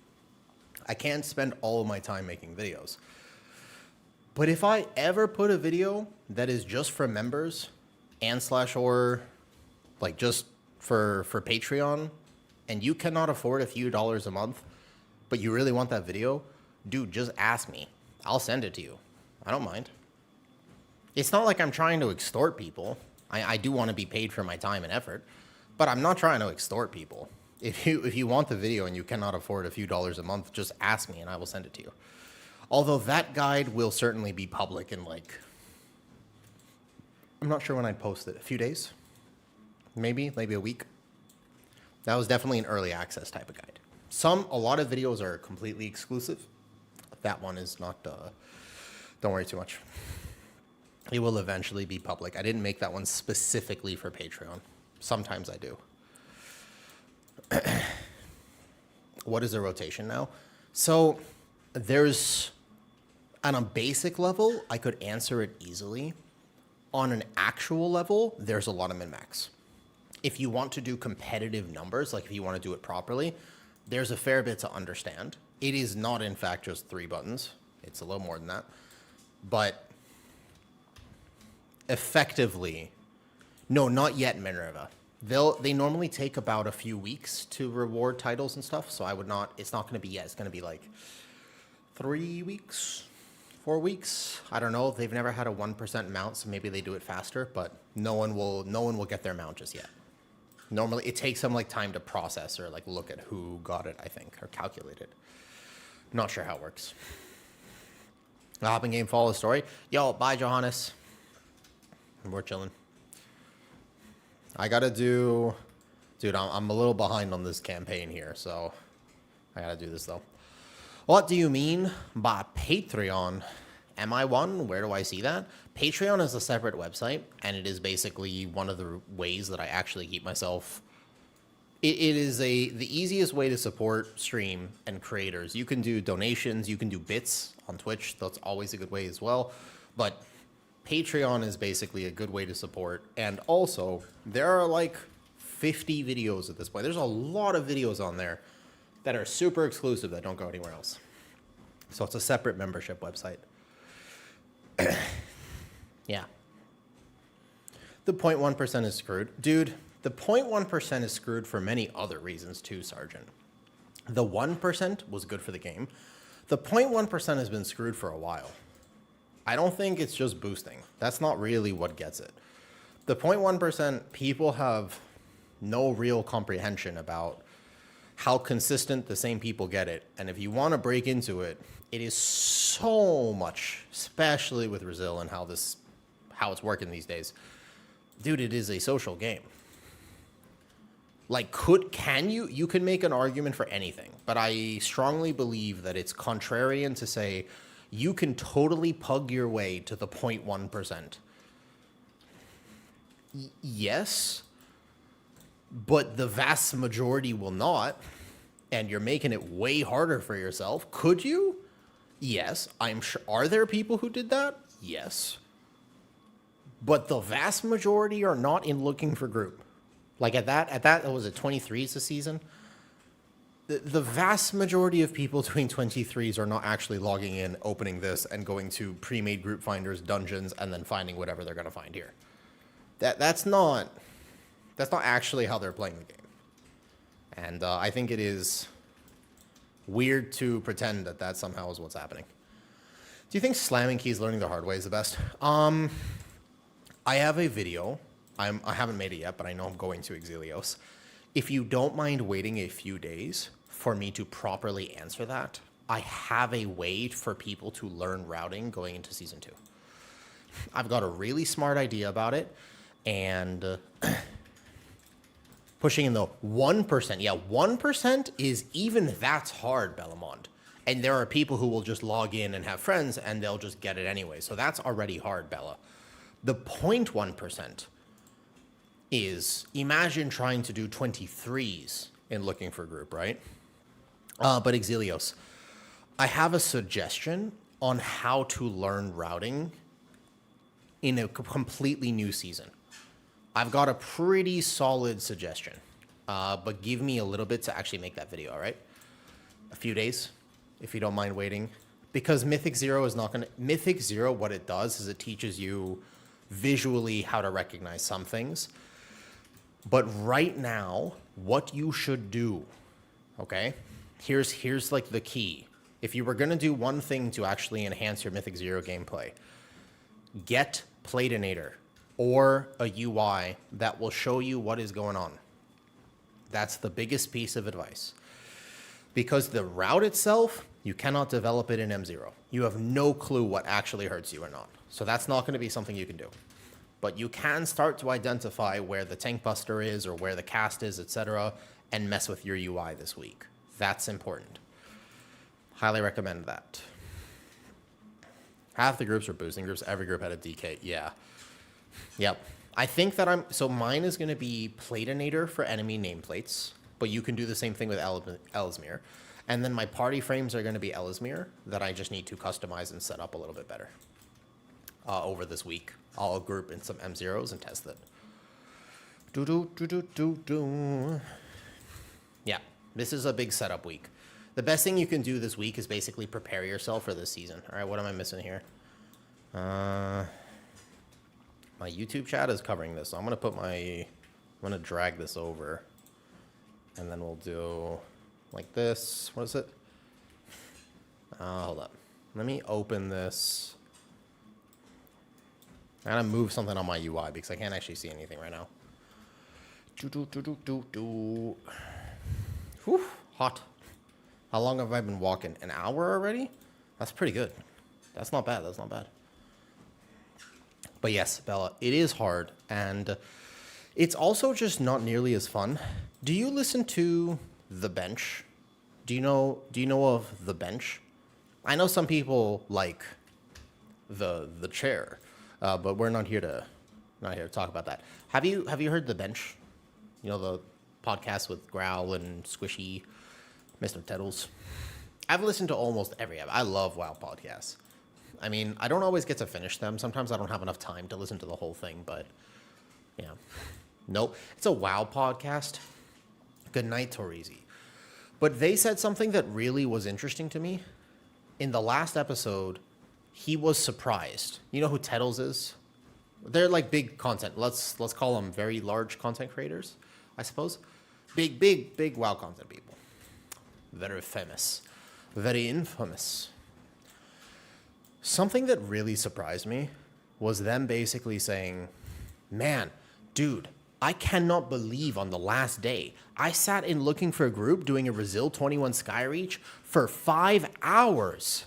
I can't spend all of my time making videos. But if I ever put a video that is just for members and / or like just for Patreon, and you cannot afford a few dollars a month, but you really want that video, dude, just ask me. I'll send it to you. I don't mind. It's not like I'm trying to extort people. I do want to be paid for my time and effort, but I'm not trying to extort people. If you want the video and you cannot afford a few dollars a month, just ask me and I will send it to you. Although that guide will certainly be public in like, I'm not sure when I'd post it, a few days, maybe a week. That was definitely an early access type of guide. A lot of videos are completely exclusive. That one is not, don't worry too much. It will eventually be public. I didn't make that one specifically for Patreon. Sometimes I do. What is the rotation now? So there's, on a basic level, I could answer it easily. On an actual level, there's a lot of min-max. If you want to do competitive numbers, like if you want to do it properly, there's a fair bit to understand. It is not, in fact, just 3 buttons. It's a little more than that. But effectively, no, not yet, Minerva. They normally take about a few weeks to reward titles and stuff, so it's not going to be yet. It's going to be like 3 weeks, 4 weeks. I don't know. They've never had a 1% mount, so maybe they do it faster, but no one will get their mount just yet. Normally, it takes them like time to process or like look at who got it, I think, or calculate it. Not sure how it works. The hopping game follow story. Yo, bye, Johannes. We're chilling. I gotta do, dude, I'm a little behind on this campaign here, so I gotta do this though. What do you mean by Patreon? Am I one? Where do I see that? Patreon is a separate website, and it is basically one of the ways that I actually keep myself. It is the easiest way to support stream and creators. You can do donations, you can do bits on Twitch. That's always a good way as well, but Patreon is basically a good way to support. And also, there are like 50 videos at this point. There's a lot of videos on there that are super exclusive that don't go anywhere else. So it's a separate membership website. Yeah. The 0.1% is screwed. Dude, the 0.1% is screwed for many other reasons too, Sergeant. The 1% was good for the game. The 0.1% has been screwed for a while. I don't think it's just boosting. That's not really what gets it. The 0.1%, people have no real comprehension about how consistent the same people get it. And if you want to break into it, it is so much, especially with Brazil and how it's working these days. Dude, it is a social game. Like, you can make an argument for anything, but I strongly believe that it's contrarian to say, you can totally pug your way to the 0.1%. Yes, but the vast majority will not, and you're making it way harder for yourself. Could you? Yes, I'm sure. Are there people who did that? Yes. But the vast majority are not in looking for group. Like at that, was it 23s this season? The vast majority of people doing 23s are not actually logging in, opening this, and going to pre-made group finders, dungeons, and then finding whatever they're going to find here. That's not actually how they're playing the game. And I think it is weird to pretend that somehow is what's happening. Do you think slamming keys learning the hard way is the best? I have a video. I haven't made it yet, but I know I'm going to Exilios. If you don't mind waiting a few days for me to properly answer that, I have a way for people to learn routing going into Season 2. I've got a really smart idea about it, and pushing in the 1%. Yeah, 1% is even that's hard, Bellamont. And there are people who will just log in and have friends, and they'll just get it anyway. So that's already hard, Bella. The 0.1% is, imagine trying to do 23s in looking for a group, right? But Exilios, I have a suggestion on how to learn routing in a completely new season. I've got a pretty solid suggestion, but give me a little bit to actually make that video, all right? A few days, if you don't mind waiting. Because Mythic Zero is not going to... Mythic Zero, what it does is it teaches you visually how to recognize some things. But right now, what you should do, okay? Here's like the key. If you were going to do one thing to actually enhance your Mythic Zero gameplay, get Platinator or a UI that will show you what is going on. That's the biggest piece of advice. Because the route itself, you cannot develop it in M0. You have no clue what actually hurts you or not. So that's not going to be something you can do. But you can start to identify where the tank buster is or where the cast is, etc., and mess with your UI this week. That's important. Highly recommend that. Half the groups were boosting groups. Every group had a DK. Yeah. Yep. I think that so mine is going to be Platinator for enemy nameplates, but you can do the same thing with Ellesmere. And then my party frames are going to be Ellesmere that I just need to customize and set up a little bit better over this week. I'll group in some M0s and test it. Yeah, this is a big setup week. The best thing you can do this week is basically prepare yourself for this season. All right, what am I missing here? My YouTube chat is covering this, so I'm gonna drag this over, and then we'll do like this. What is it? Hold up. Let me open this. I'm gonna move something on my UI because I can't actually see anything right now. Whew, hot. How long have I been walking? An hour already? That's pretty good. That's not bad. That's not bad. But yes, Bella, it is hard, and it's also just not nearly as fun. Do you listen to The Bench? Do you know of The Bench? I know some people like the chair, but we're not here to talk about that. Have you heard The Bench? You know, the podcast with Growl and Squishy, Mr. Teddles. I've listened to almost every episode. I love WoW podcasts. I mean, I don't always get to finish them. Sometimes I don't have enough time to listen to the whole thing, but yeah. Nope. It's a WoW podcast. Good night, Torizi. But they said something that really was interesting to me. In the last episode, he was surprised. You know who Teddles is? They're like big content. Let's call them very large content creators, I suppose. Big WoW content people. Very famous. Very infamous. Something that really surprised me was them basically saying, man, dude, I cannot believe on the last day, I sat in looking for a group doing a Brazil 21 Skyreach for 5 hours.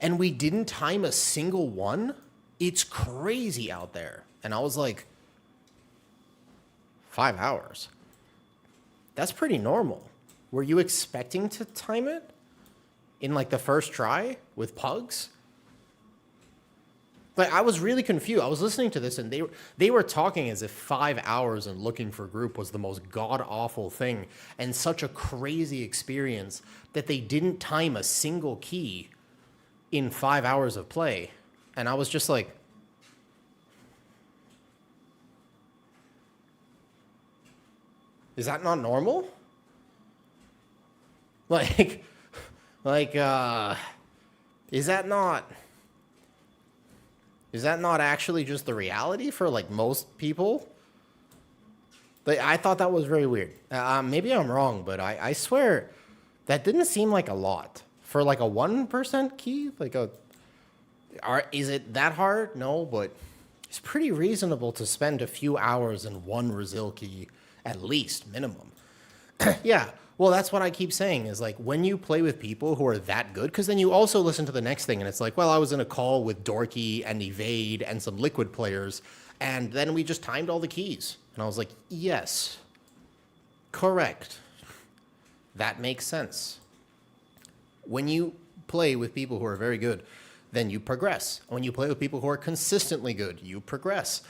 And we didn't time a single one? It's crazy out there. And I was like, 5 hours? That's pretty normal. Were you expecting to time it in like the first try with pugs? Like, I was really confused. I was listening to this and they were talking as if 5 hours and looking for group was the most god-awful thing and such a crazy experience that they didn't time a single key in 5 hours of play. And I was just like, is that not normal? Is that not actually just the reality for like most people? Like, I thought that was very weird. Maybe I'm wrong, but I swear that didn't seem like a lot for like a 1% key. Is it that hard? No, but it's pretty reasonable to spend a few hours in one Brazil key, at least, minimum. Yeah, well, that's what I keep saying is like when you play with people who are that good, because then you also listen to the next thing and it's like, well, I was in a call with Dorky and Evade and some Liquid players, and then we just timed all the keys. And I was like, yes, correct. That makes sense. When you play with people who are very good, then you progress. When you play with people who are consistently good, you progress.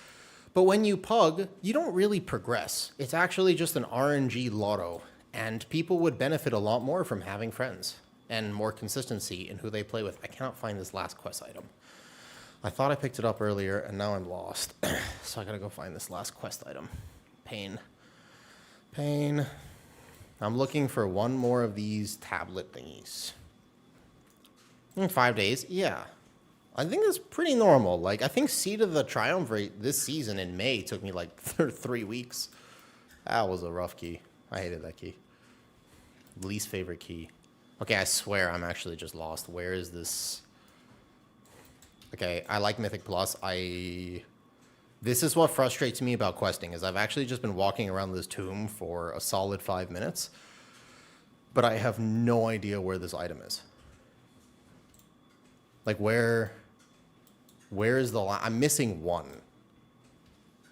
But when you pug, you don't really progress. It's actually just an RNG lotto, and people would benefit a lot more from having friends and more consistency in who they play with. I cannot find this last quest item. I thought I picked it up earlier, and now I'm lost. So I gotta go find this last quest item. Pain. Pain. I'm looking for one more of these tablet thingies. In 5 days? Yeah. I think that's pretty normal. Like, I think Seed of the Triumvirate this season in May took me like 3 weeks. That was a rough key. I hated that key. Least favorite key. Okay, I swear I'm actually just lost. Where is this? Okay, I like Mythic Plus. This is what frustrates me about questing, is I've actually just been walking around this tomb for a solid 5 minutes, but I have no idea where this item is. Like, where is the line? I'm missing one.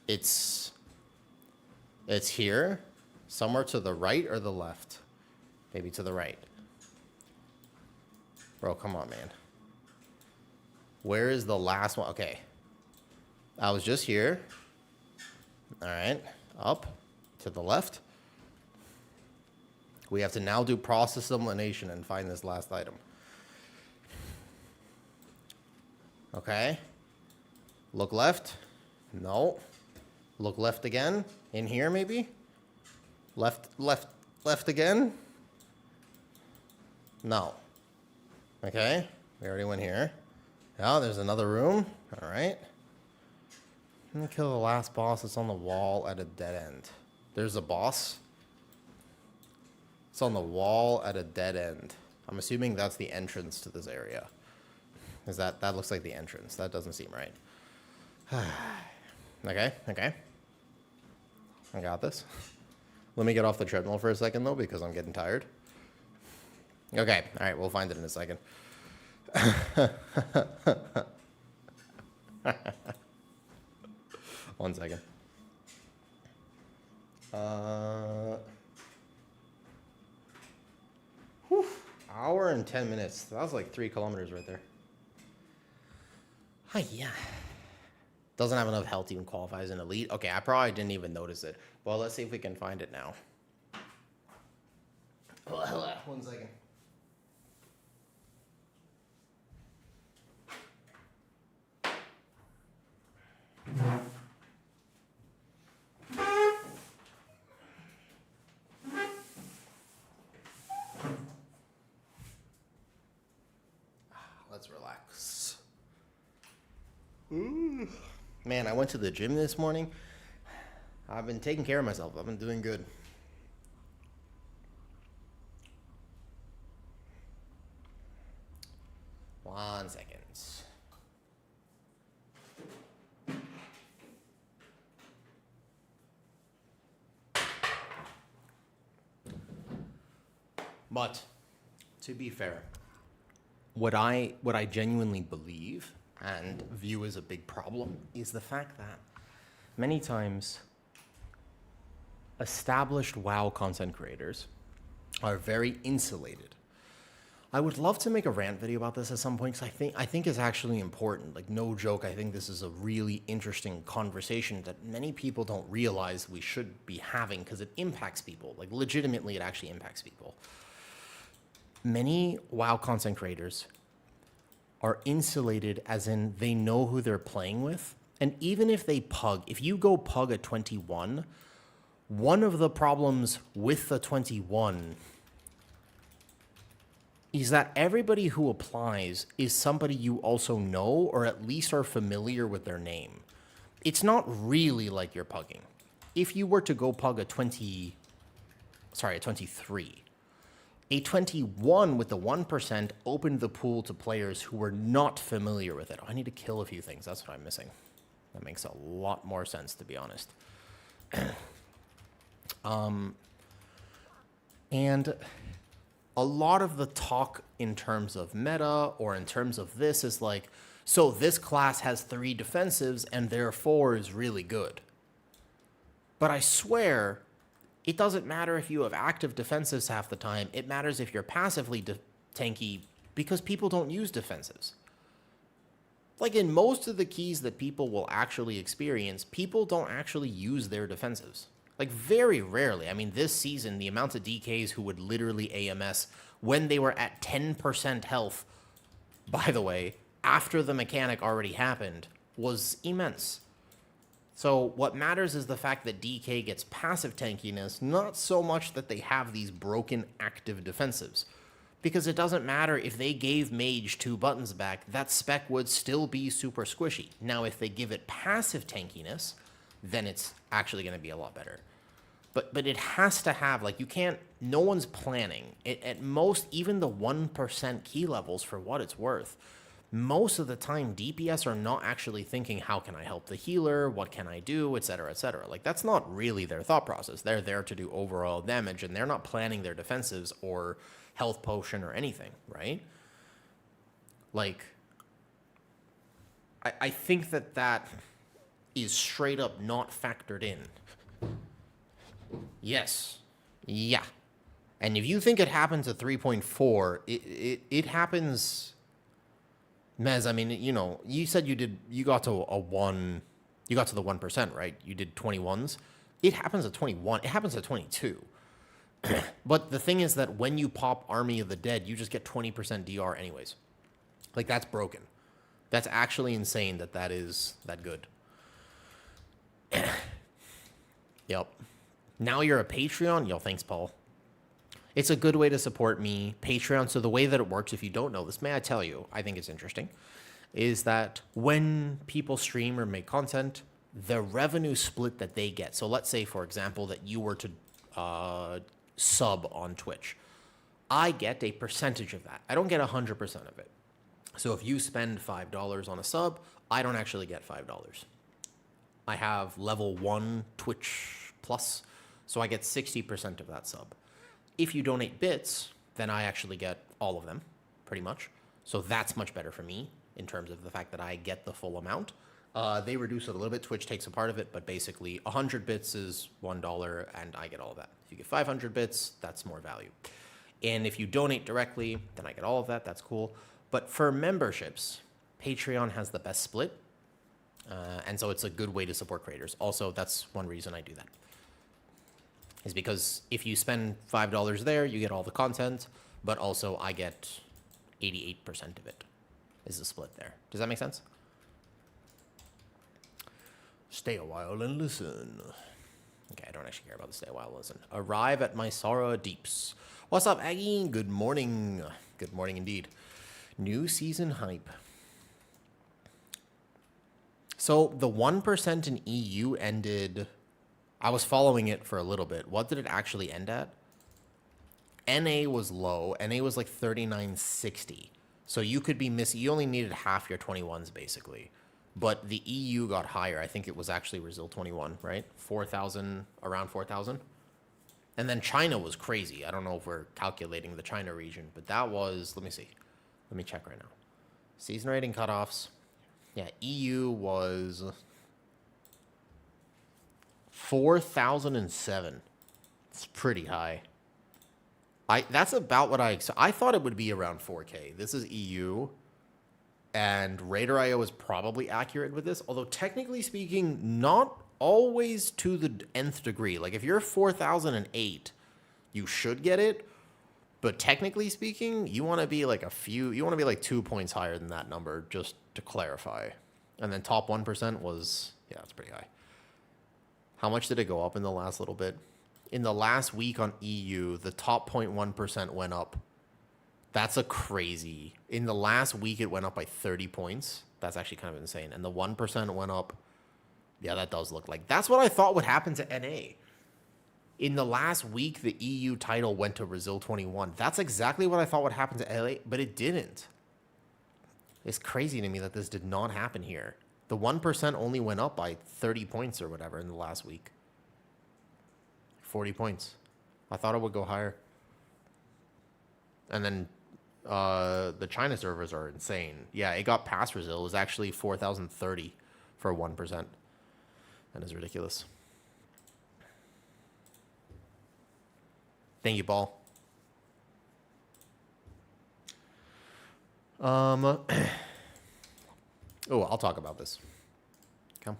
It's here, somewhere to the right or the left. Maybe to the right. Bro, come on, man. Where is the last one? Okay. I was just here. All right. Up to the left. We have to now do process elimination and find this last item. Okay. Look left. No. Look left again. In here, maybe? Left again? No. Okay. We already went here. Oh, there's another room. All right. I'm gonna kill the last boss that's on the wall at a dead end. There's a boss. It's on the wall at a dead end. I'm assuming that's the entrance to this area. Is that looks like the entrance. That doesn't seem right. Okay. I got this. Let me get off the treadmill for a second, though, because I'm getting tired. Okay. All right. We'll find it in a second. One second. Hour and 10 minutes. That was like 3 kilometers right there. Hi, yeah. Doesn't have enough health to even qualify as an elite. Okay, I probably didn't even notice it. Well, let's see if we can find it now. Oh, 1 second. Let's relax. Ooh. Man, I went to the gym this morning. I've been taking care of myself. I've been doing good. One second. But to be fair, what I genuinely believe and view as a big problem is the fact that many times established WoW content creators are very insulated. I would love to make a rant video about this at some point because I think it's actually important. Like, no joke, I think this is a really interesting conversation that many people don't realize we should be having because it impacts people. Like, legitimately, it actually impacts people. Many WoW content creators are insulated as in they know who they're playing with. And even if they pug, if you go pug a 21, one of the problems with the 21 is that everybody who applies is somebody you also know or at least are familiar with their name. It's not really like you're pugging. If you were to go pug a 23, a 21 with the 1% opened the pool to players who were not familiar with it. I need to kill a few things. That's what I'm missing. That makes a lot more sense, to be honest. And a lot of the talk in terms of meta or in terms of this is like, so this class has 3 defensives and therefore is really good. But I swear, it doesn't matter if you have active defensives half the time. It matters if you're passively tanky, because people don't use defensives. Like in most of the keys that people will actually experience, people don't actually use their defensives. Like very rarely. I mean, this season, the amount of DKs who would literally AMS when they were at 10% health, by the way, after the mechanic already happened, was immense. So what matters is the fact that DK gets passive tankiness, not so much that they have these broken active defensives. Because it doesn't matter if they gave Mage 2 buttons back, that spec would still be super squishy. Now, if they give it passive tankiness, then it's actually going to be a lot better. But it has to have, like, you can't, no one's planning. At most, even the 1% key levels, for what it's worth, most of the time, DPS are not actually thinking, how can I help the healer? What can I do? Etc., etc. Like, that's not really their thought process. They're there to do overall damage, and they're not planning their defensives or health potion or anything, right? Like, I think that is straight up not factored in. Yes. Yeah. And if you think it happens at 3.4, it happens... Mez, I mean, you know, you said you got to a 1, you got to the 1%, right? You did 21s. It happens at 21. It happens at 22. But the thing is that when you pop Army of the Dead, you just get 20% DR anyways. Like, that's broken. That's actually insane that is that good. Yep. Now you're a Patreon? Yo, thanks, Paul. It's a good way to support me. Patreon, so the way that it works, if you don't know this, may I tell you, I think it's interesting, is that when people stream or make content, the revenue split that they get. So let's say, for example, that you were to sub on Twitch. I get a percentage of that. I don't get 100% of it. So if you spend $5 on a sub, I don't actually get $5. I have level 1 Twitch Plus, so I get 60% of that sub. If you donate bits, then I actually get all of them, pretty much. So that's much better for me in terms of the fact that I get the full amount. They reduce it a little bit. Twitch takes a part of it, but basically 100 bits is $1, and I get all of that. If you get 500 bits, that's more value. And if you donate directly, then I get all of that. That's cool. But for memberships, Patreon has the best split. And so it's a good way to support creators. Also, that's one reason I do that. Is because if you spend $5 there, you get all the content, but also I get 88% of it is the split there. Does that make sense? Stay a while and listen. Okay, I don't actually care about the stay a while and listen. Arrive at my Sara Deeps. What's up, Aggie? Good morning. Good morning indeed. New season hype. So the 1% in EU ended... I was following it for a little bit. What did it actually end at? NA was low. NA was like 3960. So you could be missing. You only needed half your 21s, basically. But the EU got higher. I think it was actually Brazil 21, right? 4,000, around 4,000. And then China was crazy. I don't know if we're calculating the China region, but that was, let me see. Let me check right now. Season rating cutoffs. Yeah, EU was 4,007. It's pretty high. That's about what I thought it would be around 4K. This is EU, and Raider.io is probably accurate with this, although technically speaking, not always to the nth degree. Like if you're 4,008, you should get it, but technically speaking, you want to be like you want to be like 2 points higher than that number, just to clarify. And then top 1% was, yeah, that's pretty high. How much did it go up in the last little bit? In the last week on EU, the top 0.1% went up. That's a crazy. In the last week, it went up by 30 points. That's actually kind of insane. And the 1% went up. Yeah, that does look like. That's what I thought would happen to NA. In the last week, the EU title went to Brazil 21. That's exactly what I thought would happen to LA, but it didn't. It's crazy to me that this did not happen here. The 1% only went up by 30 points or whatever in the last week. 40 points. I thought it would go higher. And then the China servers are insane. Yeah, it got past Brazil. It was actually 4,030 for 1%. That is ridiculous. Thank you, Paul. Oh, I'll talk about this. Come.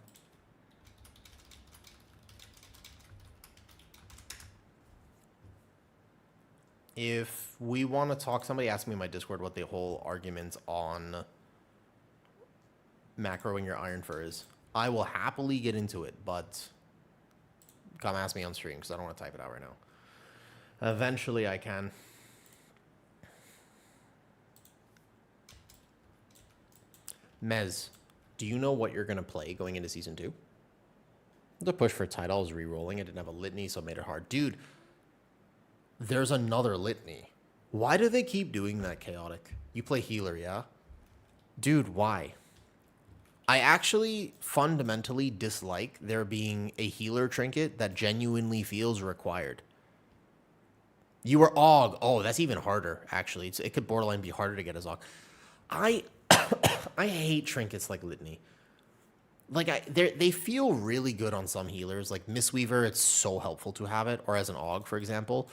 If we want to talk, somebody asked me in my Discord what the whole argument on macroing your iron fur is. I will happily get into it, but come ask me on stream because I don't want to type it out right now. Eventually I can. Mez, do you know what you're going to play going into Season 2? The push for title is re-rolling. It didn't have a litany, so it made it hard. Dude, there's another litany. Why do they keep doing that, Chaotic? You play healer, yeah? Dude, why? I actually fundamentally dislike there being a healer trinket that genuinely feels required. You were Og. Oh, that's even harder, actually. It could borderline be harder to get as Og. I hate trinkets like Litany. Like, they feel really good on some healers. Like Mistweaver, it's so helpful to have it. Or as an Og, for example.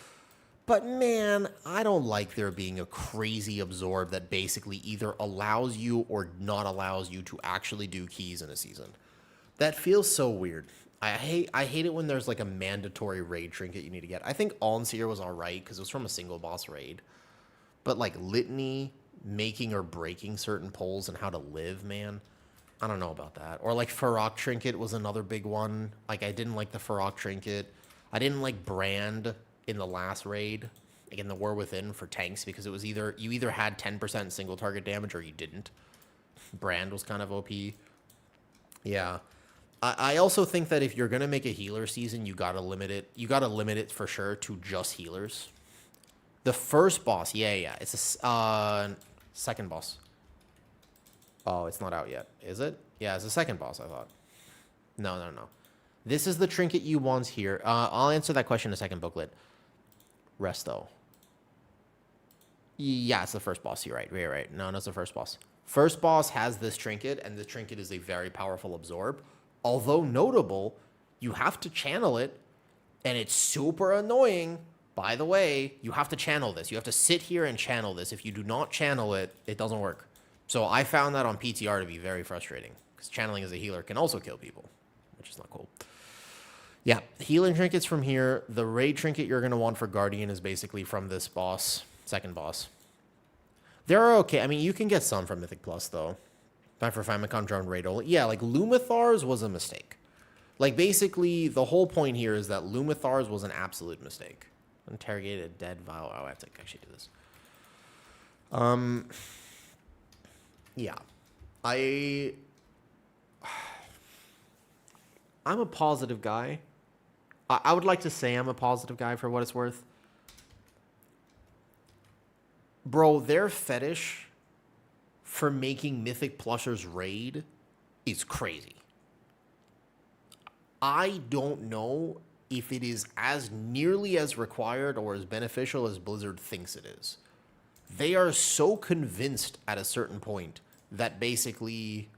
But man, I don't like there being a crazy absorb that basically either allows you or not allows you to actually do keys in a season. That feels so weird. I hate it when there's like a mandatory raid trinket you need to get. I think Alnseer was alright because it was from a single boss raid. But like Litany, making or breaking certain polls and how to live, man. I don't know about that. Or like Farok Trinket was another big one. Like I didn't like the Farok Trinket. I didn't like Brand in the last raid, like in the War Within for tanks, because it was you either had 10% single target damage or you didn't. Brand was kind of OP. Yeah. I also think that if you're going to make a healer season, you got to limit it. You got to limit it for sure to just healers. The first boss, yeah. It's a second boss. Oh, it's not out yet. Is it? Yeah, it's the second boss, I thought. No. This is the trinket you want here. I'll answer that question in a second, Booklet. Resto. Yeah, it's the first boss. You're right. No, it's the first boss. First boss has this trinket, and the trinket is a very powerful absorb. Although notable, you have to channel it, and it's super annoying. By the way, you have to channel this. You have to sit here and channel this. If you do not channel it, it doesn't work. So I found that on PTR to be very frustrating, because channeling as a healer can also kill people, which is not cool. Yeah, healing trinkets from here. The raid trinket you're going to want for Guardian is basically from this boss, second boss. They're okay. I mean, you can get some from Mythic Plus, though. Time for Famicom Drone raid only. Yeah, like Lumithar's was a mistake. Like, basically, the whole point here is that Lumithar's was an absolute mistake. Interrogated dead vial. Oh, I have to actually do this. Yeah. I'm a positive guy. I would like to say I'm a positive guy for what it's worth. Bro, their fetish for making Mythic Plushers raid is crazy. I don't know if it is as nearly as required or as beneficial as Blizzard thinks it is. They are so convinced at a certain point that basically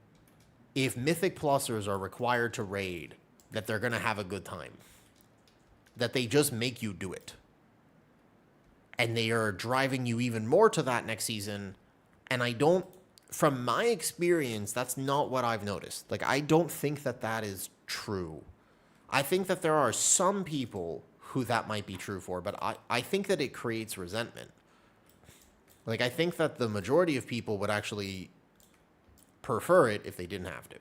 if Mythic Plussers are required to raid, that they're going to have a good time. That they just make you do it. And they are driving you even more to that next season. And from my experience, that's not what I've noticed. Like, I don't think that that is true. I think that there are some people who that might be true for, but I think that it creates resentment. Like, I think that the majority of people would actually prefer it if they didn't have to.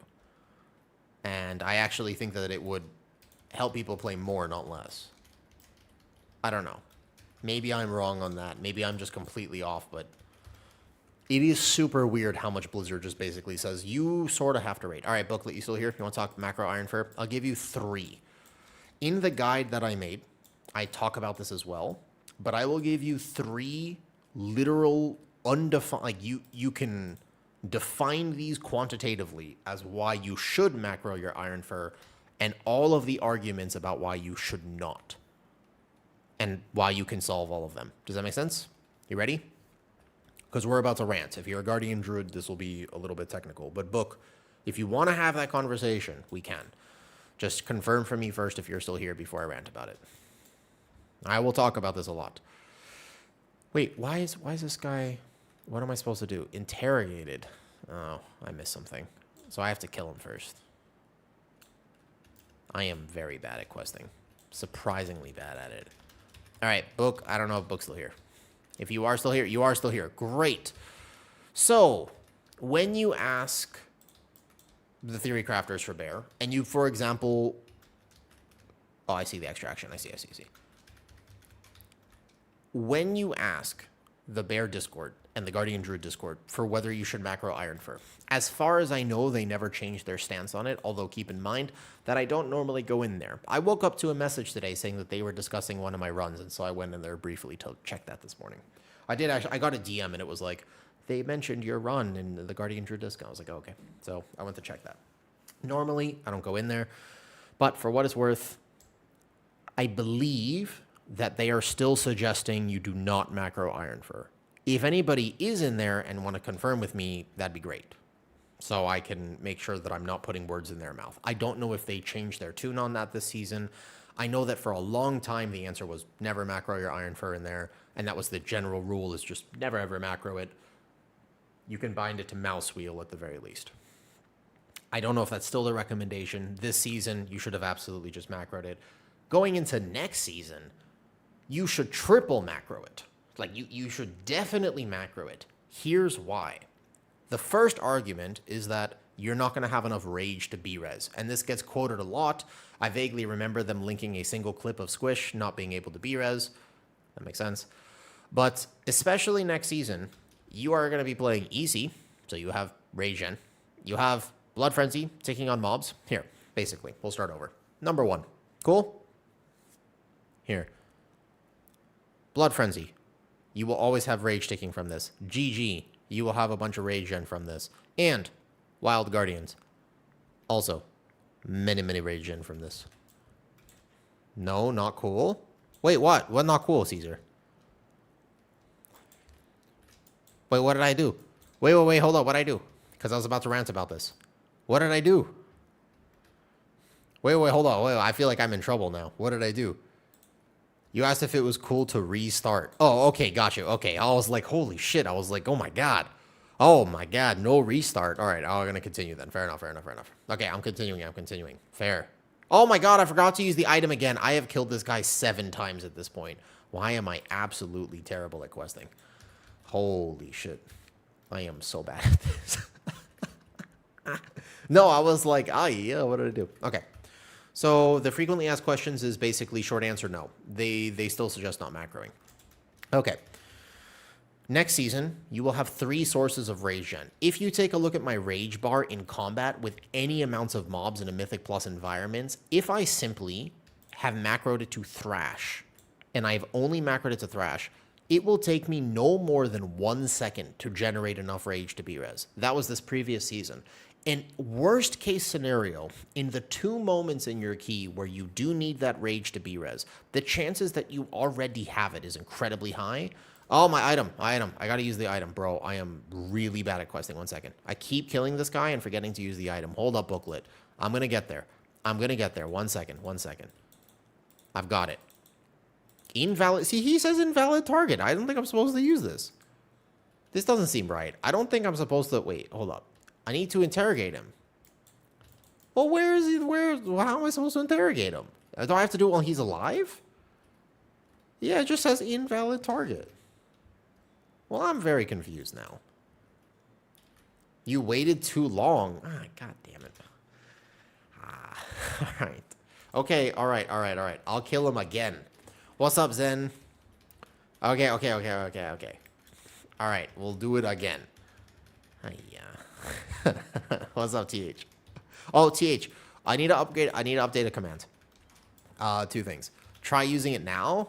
And I actually think that it would help people play more, not less. I don't know. Maybe I'm wrong on that. Maybe I'm just completely off, but it is super weird how much Blizzard just basically says, you sort of have to raid. All right, Booklet, you still here? If you want to talk macro Iron Fur, I'll give you 3. In the guide that I made, I talk about this as well, but I will give you 3 literal, undefined, like you can define these quantitatively as why you should macro your iron fur and all of the arguments about why you should not and why you can solve all of them. Does that make sense? You ready? Because we're about to rant. If you're a Guardian Druid, this will be a little bit technical. But Book, if you want to have that conversation, we can. Just confirm for me first if you're still here before I rant about it. I will talk about this a lot. Wait, why is this guy... What am I supposed to do? Interrogated. Oh, I missed something. So I have to kill him first. I am very bad at questing. Surprisingly bad at it. All right, Book. I don't know if Book's still here. If you are still here, you are still here. Great. So, when you ask the theory crafters for bear, and you, for example... Oh, I see the extraction. I see. When you ask the bear Discord and the Guardian Druid Discord for whether you should macro iron fur, as far as I know, they never changed their stance on it, although keep in mind that I don't normally go in there. I woke up to a message today saying that they were discussing one of my runs, and so I went in there briefly to check that this morning. I did actually, I got a DM and it was like, they mentioned your run in the Guardian Druid Discord. I was like, oh, okay. So I went to check that. Normally, I don't go in there, but for what it's worth, I believe that they are still suggesting you do not macro iron fur. If anybody is in there and want to confirm with me, that'd be great. So I can make sure that I'm not putting words in their mouth. I don't know if they changed their tune on that this season. I know that for a long time, the answer was never macro your iron fur in there. And that was the general rule, is just never ever macro it. You can bind it to mouse wheel at the very least. I don't know if that's still the recommendation. This season, you should have absolutely just macroed it. Going into next season, you should triple macro it. Like, you should definitely macro it. Here's why. The first argument is that you're not going to have enough rage to B-res. And this gets quoted a lot. I vaguely remember them linking a single clip of Squish not being able to B-res. That makes sense. But especially next season, you are going to be playing easy. So you have rage gen. You have Blood Frenzy taking on mobs. Here, basically, we'll start over. Number 1. Cool? Here. Blood Frenzy. You will always have rage taking from this. GG. You will have a bunch of rage gen from this. And Wild Guardians. Also, many rage gen from this. No, not cool. Wait, what? What not cool, Caesar? Wait, what did I do? Wait, hold up. What did I do? Because I was about to rant about this. What did I do? Wait, hold on. Wait, I feel like I'm in trouble now. What did I do? You asked if it was cool to restart. Oh, okay, got you. Okay, I was like, holy shit. I was like, oh my god. Oh my god, no restart. All right, I'm going to continue then. Fair enough. Okay, I'm continuing. Fair. Oh my god, I forgot to use the item again. I have killed this guy 7 times at this point. Why am I absolutely terrible at questing? Holy shit. I am so bad at this. No, I was like, yeah, what did I do? Okay. So the frequently asked questions is basically short answer no. They still suggest not macroing. Okay. Next season, you will have 3 sources of rage gen. If you take a look at my rage bar in combat with any amounts of mobs in a Mythic Plus environments, if I simply have macroed it to Thrash, and I've only macroed it to Thrash, it will take me no more than 1 second to generate enough rage to B-res. That was this previous season. And worst case scenario, in the 2 moments in your key where you do need that rage to B-res, the chances that you already have it is incredibly high. Oh, my item. I gotta use the item, bro. I am really bad at questing. 1 second. I keep killing this guy and forgetting to use the item. Hold up, booklet. I'm gonna get there. 1 second. I've got it. Invalid. See, he says invalid target. I don't think I'm supposed to use this. This doesn't seem right. I don't think I'm supposed to... Wait, hold up. I need to interrogate him. Well, where is he? How am I supposed to interrogate him? Do I have to do it while he's alive? Yeah, it just says invalid target. Well, I'm very confused now. You waited too long. God damn it. All right. Okay, all right. I'll kill him again. What's up, Zen? Okay. All right, we'll do it again. Yeah. What's up, TH? Oh, TH. I need to update a command. 2 things. Try using it now.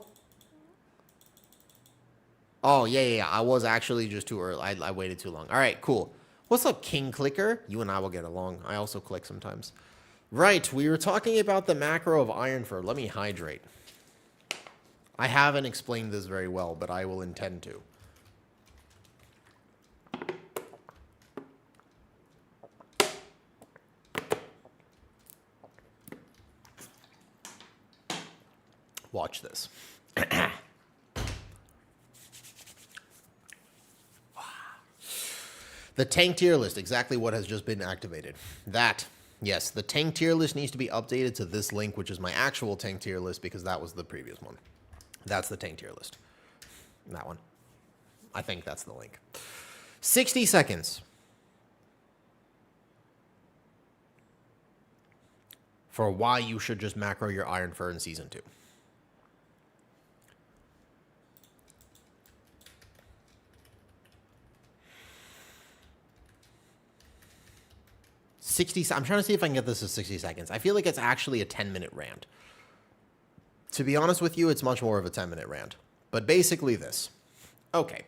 Oh, yeah. I was actually just too early. I waited too long. All right, cool. What's up, King Clicker? You and I will get along. I also click sometimes. Right, we were talking about the macro of iron fur. Let me hydrate. I haven't explained this very well, but I will intend to. Watch this. The tank tier list, exactly what has just been activated. That, yes, the tank tier list needs to be updated to this link, which is my actual tank tier list because that was the previous one. That's the tank tier list. That one. I think that's the link. 60 seconds. For why you should just macro your iron fur in Season 2. 60. I'm trying to see if I can get this to 60 seconds. I feel like it's actually a 10-minute rant. To be honest with you, it's much more of a 10-minute rant. But basically this. Okay.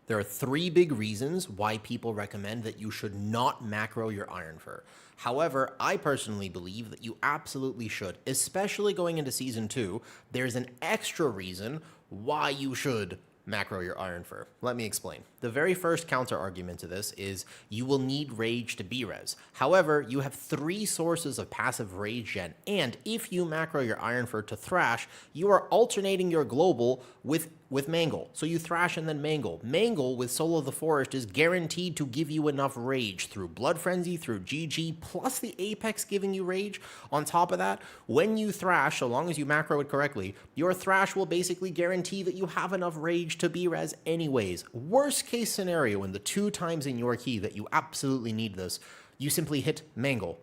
There are 3 big reasons why people recommend that you should not macro your iron fur. However, I personally believe that you absolutely should, especially going into Season 2. There's an extra reason why you should macro your iron fur. Let me explain. The very first counter argument to this is you will need rage to B-res. However, you have 3 sources of passive rage gen, and if you macro your iron fur to thrash, you are alternating your global with mangle. So you thrash and then mangle. Mangle with Soul of the Forest is guaranteed to give you enough rage through Blood Frenzy, through GG, plus the Apex giving you rage. On top of that, when you thrash, so long as you macro it correctly, your thrash will basically guarantee that you have enough rage to B-res anyways. Worst case scenario, in the 2 times in your key that you absolutely need this, you simply hit mangle.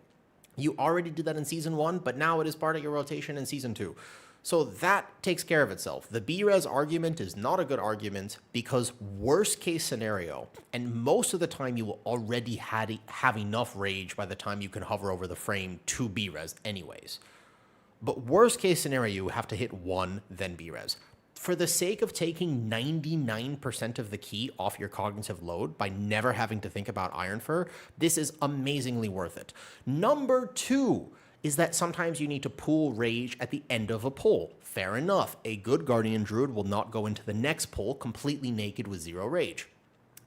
You already did that in Season 1, but now it is part of your rotation in Season 2. So that takes care of itself. The B-res argument is not a good argument because worst case scenario, and most of the time you will already have enough rage by the time you can hover over the frame to B-res anyways. But worst case scenario, you have to hit 1, then B-res. For the sake of taking 99% of the key off your cognitive load by never having to think about iron fur, this is amazingly worth it. Number 2 is that sometimes you need to pool rage at the end of a pull. Fair enough, a good Guardian Druid will not go into the next pull completely naked with 0 rage.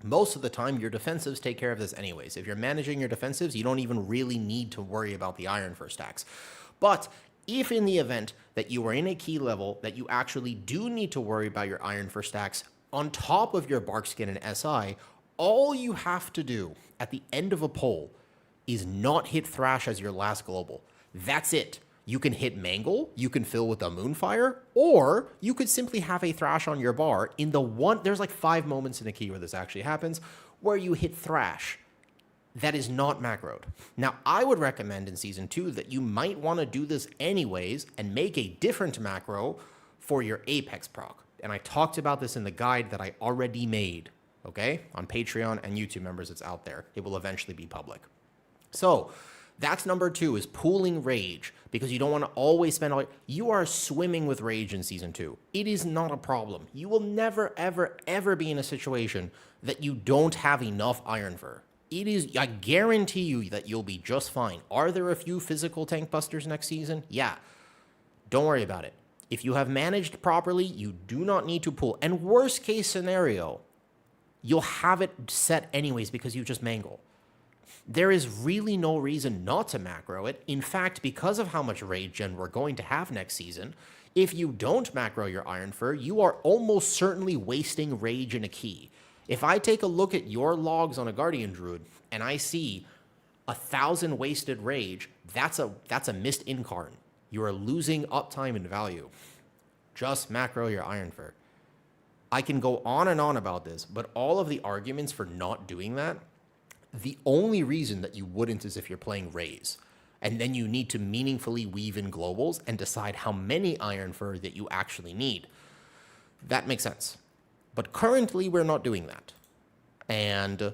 Most of the time, your defensives take care of this anyways. If you're managing your defensives, you don't even really need to worry about the iron fur stacks. But if in the event that you are in a key level that you actually do need to worry about your iron fur stacks on top of your bark skin and SI, all you have to do at the end of a pull is not hit thrash as your last global. That's it. You can hit mangle, you can fill with a moonfire, or you could simply have a thrash on your bar in the one, there's like 5 moments in a key where this actually happens, where you hit thrash. That is not macroed. Now, I would recommend in Season 2 that you might want to do this anyways and make a different macro for your Apex proc. And I talked about this in the guide that I already made, okay? On Patreon and YouTube members, it's out there. It will eventually be public. So that's number 2, is pooling rage, because you don't want to always spend all. You are swimming with rage in Season 2. It is not a problem. You will never, ever, ever be in a situation that you don't have enough iron fur. It is, I guarantee you that you'll be just fine. Are there a few physical tank busters next season? Yeah. Don't worry about it. If you have managed properly, you do not need to pull. And worst case scenario, you'll have it set anyways because you just mangle. There is really no reason not to macro it. In fact, because of how much rage gen we're going to have next season, if you don't macro your iron fur, you are almost certainly wasting rage in a key. If I take a look at your logs on a Guardian Druid and I see 1,000 wasted rage, that's a missed incarn. You are losing uptime and value. Just macro your iron fur. I can go on and on about this, but all of the arguments for not doing that, the only reason that you wouldn't is if you're playing Raze. And then you need to meaningfully weave in globals and decide how many iron fur that you actually need. That makes sense. But currently, we're not doing that. And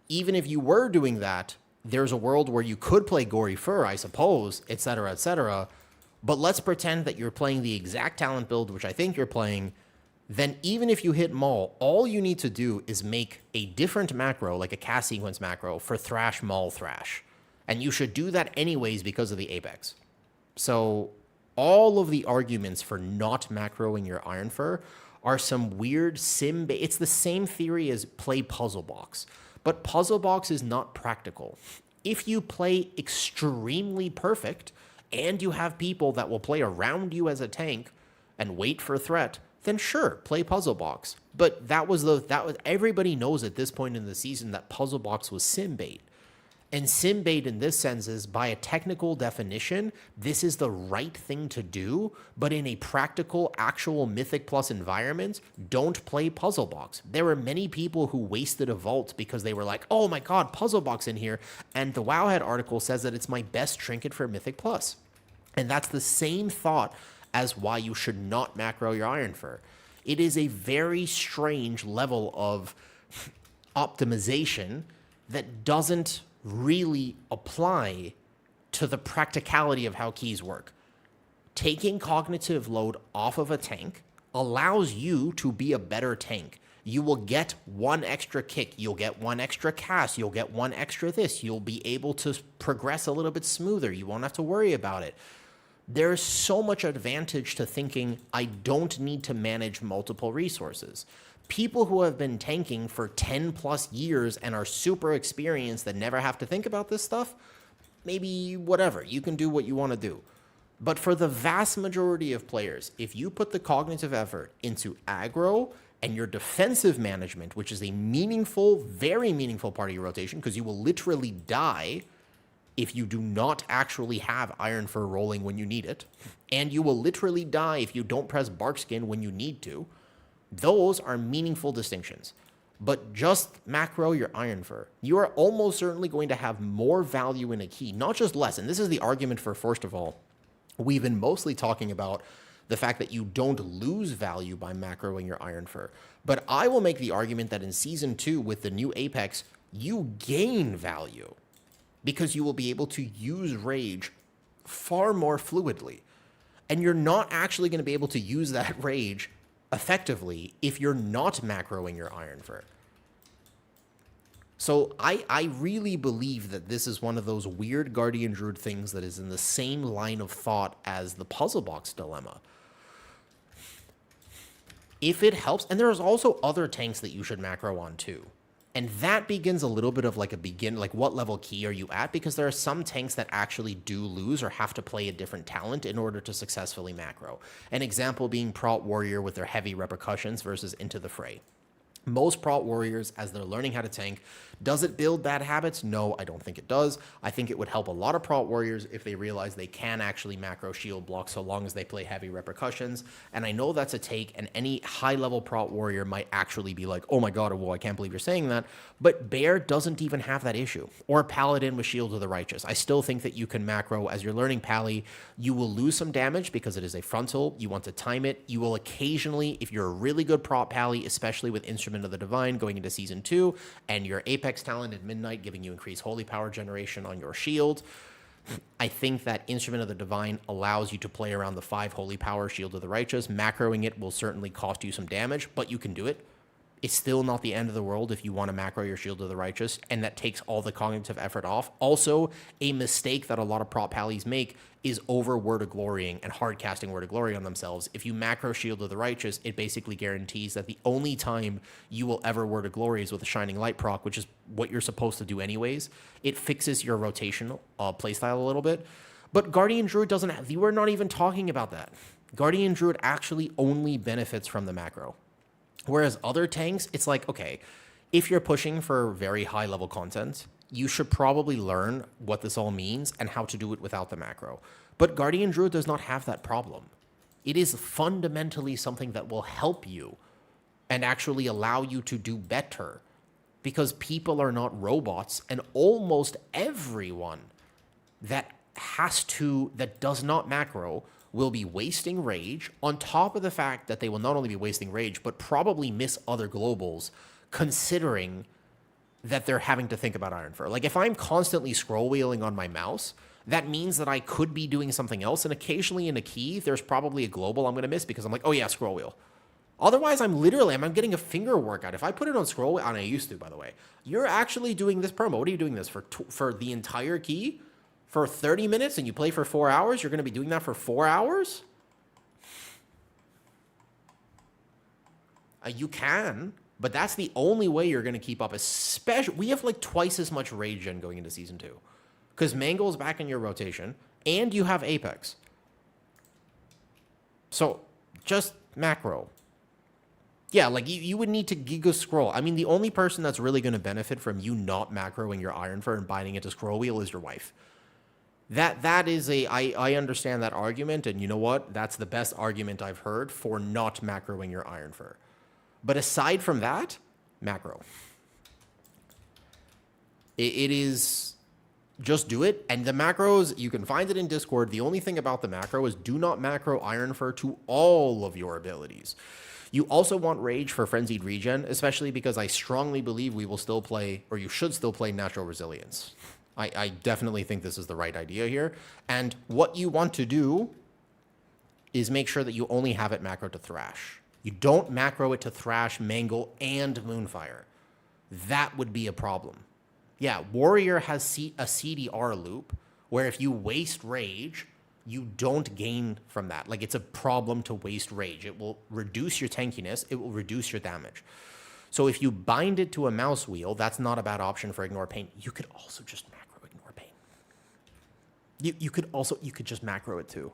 even if you were doing that, there's a world where you could play Gory Fur, I suppose, etc., etc. But let's pretend that you're playing the exact talent build, which I think you're playing, then even if you hit Maul, all you need to do is make a different macro, like a cast sequence macro, for Thrash, Maul, Thrash. And you should do that anyways because of the Apex. So all of the arguments for not macroing your Iron Fur are some weird sim. It's the same theory as play Puzzle Box. But Puzzle Box is not practical. If you play extremely perfect and you have people that will play around you as a tank and wait for a threat, then sure, play Puzzle Box. But everybody knows at this point in the season that Puzzle Box was sim bait. And sim bait in this sense is, by a technical definition, this is the right thing to do, but in a practical, actual Mythic Plus environment, don't play Puzzle Box. There were many people who wasted a vault because they were like, oh my god, Puzzle Box in here, and the Wowhead article says that it's my best trinket for Mythic Plus. And that's the same thought as why you should not macro your Iron Fur. It is a very strange level of optimization that doesn't really apply to the practicality of how keys work. Taking cognitive load off of a tank allows you to be a better tank. You will get one extra kick, you'll get one extra cast, you'll get one extra this, you'll be able to progress a little bit smoother, you won't have to worry about it. There's so much advantage to thinking, I don't need to manage multiple resources. People who have been tanking for 10 plus years and are super experienced that never have to think about this stuff, maybe whatever, you can do what you want to do. But for the vast majority of players, if you put the cognitive effort into aggro and your defensive management, which is a meaningful, very meaningful part of your rotation, because you will literally die if you do not actually have Iron Fur rolling when you need it, and you will literally die if you don't press Barkskin when you need to, those are meaningful distinctions. But just macro your Iron Fur. You are almost certainly going to have more value in a key, not just less. And this is the argument for, first of all, we've been mostly talking about the fact that you don't lose value by macroing your Iron Fur. But I will make the argument that in Season 2 with the new Apex, you gain value because you will be able to use Rage far more fluidly. And you're not actually going to be able to use that Rage effectively if you're not macroing your Iron Fur. So I really believe that this is one of those weird Guardian Druid things that is in the same line of thought as the Puzzle Box dilemma. If it helps, and there's also other tanks that you should macro on too. And that begins a little bit of like like what level key are you at? Because there are some tanks that actually do lose or have to play a different talent in order to successfully macro. An example being Prot Warrior with their heavy repercussions versus Into the Fray. Most Prot Warriors, as they're learning how to tank, does it build bad habits? No, I don't think it does. I think it would help a lot of Prot Warriors if they realize they can actually macro shield block so long as they play heavy repercussions. And I know that's a take, and any high-level Prot Warrior might actually be like, oh my god, whoa, I can't believe you're saying that. But Bear doesn't even have that issue. Or Paladin with Shield of the Righteous. I still think that you can macro as you're learning Pally. You will lose some damage because it is a frontal. You want to time it. You will occasionally, if you're a really good Prot Pally, especially with Instrument of the Divine going into Season 2, and your Apex talent at Midnight giving you increased holy power generation on your shield, I think that Instrument of the Divine allows you to play around the 5 holy power Shield of the Righteous. Macroing it will certainly cost you some damage, but you can do it. It's still not the end of the world if you want to macro your Shield of the Righteous, and that takes all the cognitive effort off. Also, a mistake that a lot of Prot Pallies make is over Word of Glorying and hard casting Word of Glory on themselves. If you macro Shield of the Righteous, it basically guarantees that the only time you will ever Word of Glory is with a Shining Light proc, which is what you're supposed to do anyways. It fixes your rotational playstyle a little bit. But Guardian Druid doesn't have, we're not even talking about that. Guardian Druid actually only benefits from the macro. Whereas other tanks, it's like, okay, if you're pushing for very high level content, you should probably learn what this all means and how to do it without the macro. But Guardian Druid does not have that problem. It is fundamentally something that will help you and actually allow you to do better, because people are not robots, and almost everyone that does not macro will be wasting rage, on top of the fact that they will not only be wasting rage, but probably miss other globals, considering that they're having to think about Iron Fur. Like, if I'm constantly scroll wheeling on my mouse, that means that I could be doing something else, and occasionally in a key, there's probably a global I'm going to miss because I'm like, oh yeah, scroll wheel. Otherwise, I'm getting a finger workout. If I put it on scroll wheel, and I used to, by the way, you're actually doing this promo. What are you doing this for the entire key? For 30 minutes and you play for 4 hours? You're going to be doing that for 4 hours? You can, but that's the only way you're going to keep up. Especially, we have like twice as much rage gen going into season 2. Because Mango's back in your rotation, and you have Apex. So, just macro. Yeah, like you would need to giga scroll. I mean, the only person that's really going to benefit from you not macroing your Ironfur and binding it to scroll wheel is your wife. That is I understand that argument, and you know what? That's the best argument I've heard for not macroing your Ironfur. But aside from that, macro. It is just do it. And the macros, you can find it in Discord. The only thing about the macro is do not macro Ironfur to all of your abilities. You also want Rage for Frenzied Regen, especially because I strongly believe we will still play, or you should still play Natural Resilience. I definitely think this is the right idea here. And what you want to do is make sure that you only have it macro to Thrash. You don't macro it to Thrash, Mangle, and Moonfire. That would be a problem. Yeah, Warrior has a CDR loop where if you waste Rage, you don't gain from that. Like, it's a problem to waste Rage. It will reduce your tankiness. It will reduce your damage. So if you bind it to a mouse wheel, that's not a bad option for Ignore Pain. You could also just macro Ignore Pain. You could just macro it too.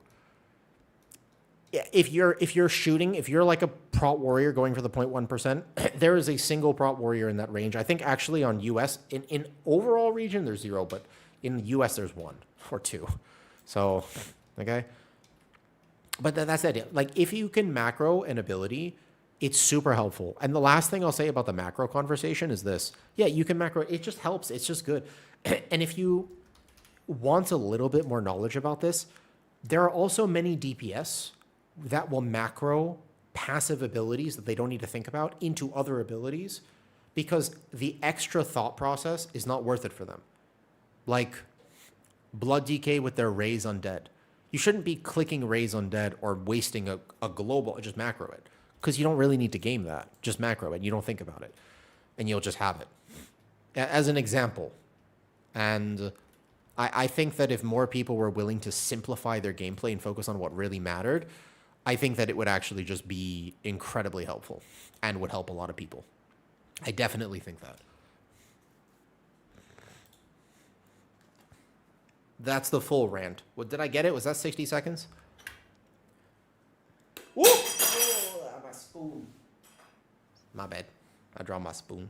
Yeah, if you're shooting, if you're like a prot warrior going for the 0.1%, there is a single prot warrior in that range. I think actually on US, in overall region, there's 0, but in the US, there's 1 or 2. So, okay. But that's the idea. Like, if you can macro an ability, it's super helpful. And the last thing I'll say about the macro conversation is this. Yeah, you can macro. It just helps. It's just good. And if you want a little bit more knowledge about this, there are also many DPS that will macro passive abilities that they don't need to think about into other abilities because the extra thought process is not worth it for them. Like Blood DK with their Raise Undead. You shouldn't be clicking Raise Undead or wasting a global, just macro it. Because you don't really need to game that. Just macro it. You don't think about it. And you'll just have it. As an example. And I think that if more people were willing to simplify their gameplay and focus on what really mattered, I think that it would actually just be incredibly helpful and would help a lot of people. I definitely think that. That's the full rant. What, did I get it? Was that 60 seconds? Woo! Oh, my spoon. My bad. I dropped my spoon.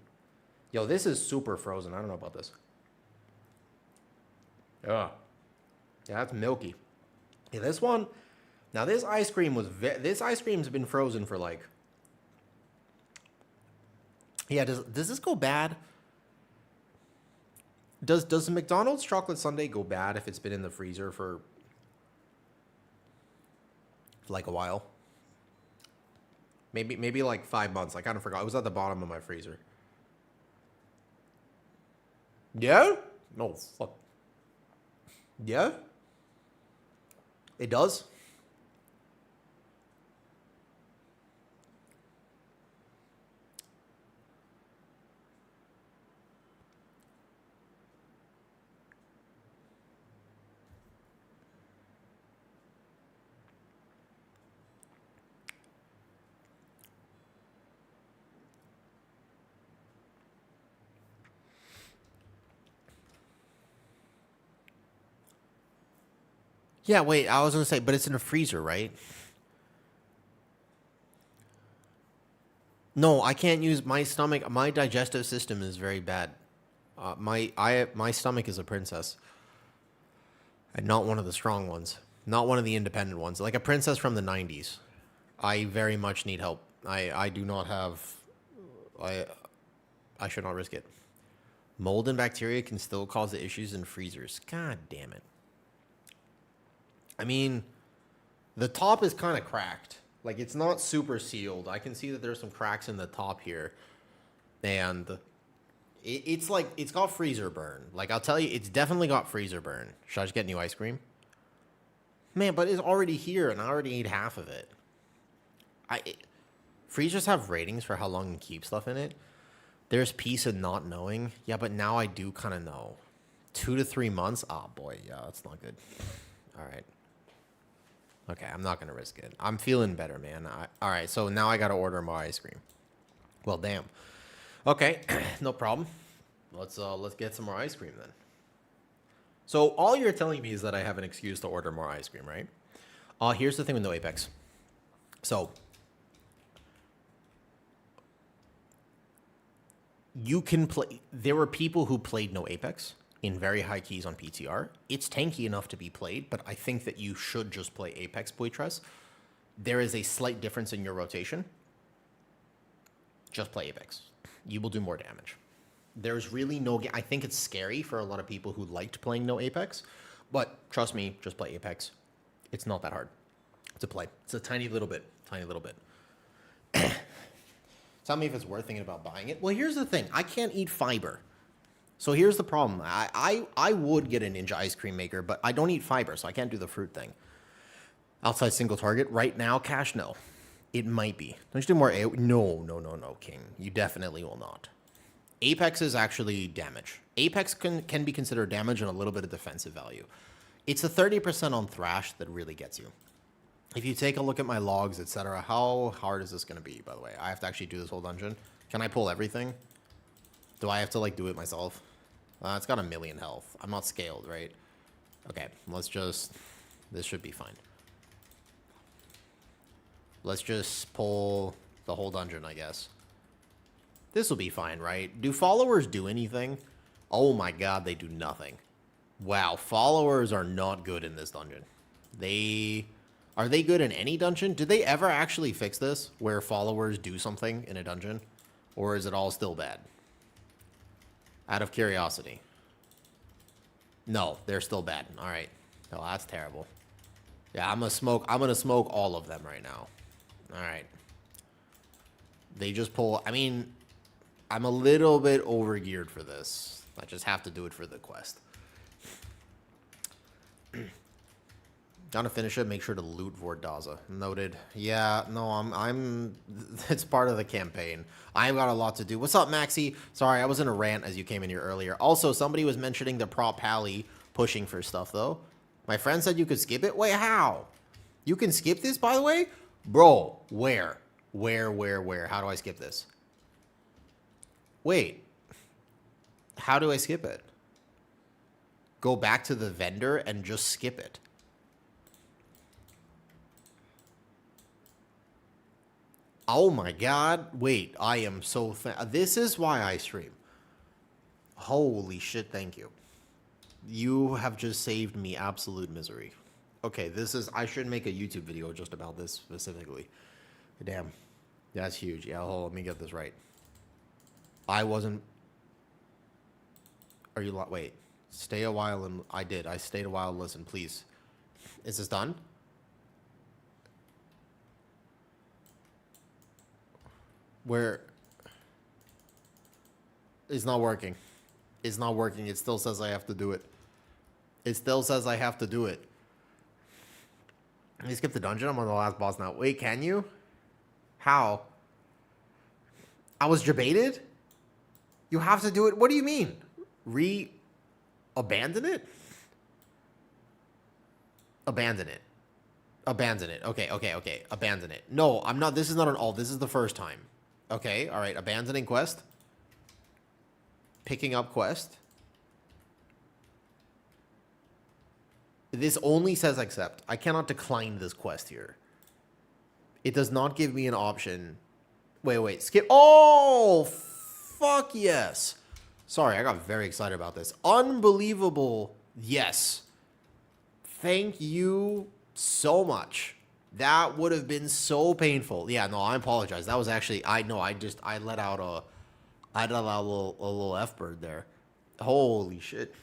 Yo, this is super frozen. I don't know about this. Yeah, that's milky. Yeah, this one. Now this ice cream this ice cream's been frozen for like. Yeah, does this go bad? Does the McDonald's chocolate sundae go bad if it's been in the freezer for like a while? Maybe like 5 months. I kind of forgot. It was at the bottom of my freezer. Yeah? No, fuck. Yeah? It does? Yeah, wait, I was going to say, but it's in a freezer, right? No, I can't use my stomach. My digestive system is very bad. My stomach is a princess. And not one of the strong ones. Not one of the independent ones. Like a princess from the 90s. I very much need help. I do not have... I should not risk it. Mold and bacteria can still cause the issues in freezers. God damn it. I mean, the top is kind of cracked. Like, it's not super sealed. I can see that there's some cracks in the top here. And it's like, it's got freezer burn. Like, I'll tell you, it's definitely got freezer burn. Should I just get new ice cream? Man, but it's already here, and I already ate half of it. Freezers have ratings for how long you keep stuff in it. There's peace in not knowing. Yeah, but now I do kind of know. 2 to 3 months? Oh, boy. Yeah, that's not good. All right. Okay, I'm not going to risk it. I'm feeling better, man. All right, so now I got to order more ice cream. Well, damn. Okay, no problem. Let's get some more ice cream then. So all you're telling me is that I have an excuse to order more ice cream, right? Here's the thing with no Apex. So you can play. There were people who played no Apex in very high keys on PTR. It's tanky enough to be played, but I think that you should just play Apex Buitres. There is a slight difference in your rotation. Just play Apex. You will do more damage. There's really no... I think it's scary for a lot of people who liked playing no Apex, but trust me, just play Apex. It's not that hard to play. It's a tiny little bit. Tell me if it's worth thinking about buying it. Well, here's the thing. I can't eat fiber. So here's the problem. I would get a Ninja ice cream maker, but I don't eat fiber, so I can't do the fruit thing. Outside single target. Right now, cash, no. It might be. Don't you do more... No, King. You definitely will not. Apex is actually damage. Apex can be considered damage and a little bit of defensive value. It's the 30% on Thrash that really gets you. If you take a look at my logs, etc., how hard is this going to be, by the way? I have to actually do this whole dungeon. Can I pull everything? Do I have to, like, do it myself? It's got 1,000,000 health. I'm not scaled, right? Okay, let's just... This should be fine. Let's just pull the whole dungeon, I guess. This will be fine, right? Do followers do anything? Oh my god, they do nothing. Wow, followers are not good in this dungeon. Are they good in any dungeon? Did they ever actually fix this, where followers do something in a dungeon? Or is it all still bad? Out of curiosity. No, they're still bad. All right. Oh, that's terrible. Yeah, I'm gonna smoke all of them right now. All right. They just pull... I mean, I'm a little bit over-geared for this. I just have to do it for the quest. Gotta finish it. Make sure to loot Vordaza. Noted. Yeah, no, I'm... It's part of the campaign. I've got a lot to do. What's up, Maxi? Sorry, I was in a rant as you came in here earlier. Also, somebody was mentioning the prop pally pushing for stuff, though. My friend said you could skip it? Wait, how? You can skip this, by the way? Bro, where? Where? How do I skip this? Wait. How do I skip it? Go back to the vendor and just skip it. Oh my god. Wait, I am so... This is why I stream. Holy shit, thank you. You have just saved me absolute misery. Okay, this is... I should make a YouTube video just about this specifically. Damn. That's huge. Yeah, hold on, let me get this right. I wasn't... Are you... Wait. Stay a while and... I did. I stayed a while. Listen, please. Is this done? Where... It's not working. It's not working. It still says I have to do it. It still says I have to do it. Can you skip the dungeon? I'm on the last boss now. Wait, can you? How? I was debated? You have to do it? What do you mean? Abandon it? Abandon it. Abandon it. Okay. Abandon it. No, I'm not. This is not an all. This is the first time. Okay, all right. Abandoning quest. Picking up quest. This only says accept. I cannot decline this quest here. It does not give me an option. Wait. Skip. Oh, fuck yes. Sorry, I got very excited about this. Unbelievable. Yes. Thank you so much. That would have been so painful. Yeah, no, I apologize. That was actually... I let out a little F-bird there. Holy shit.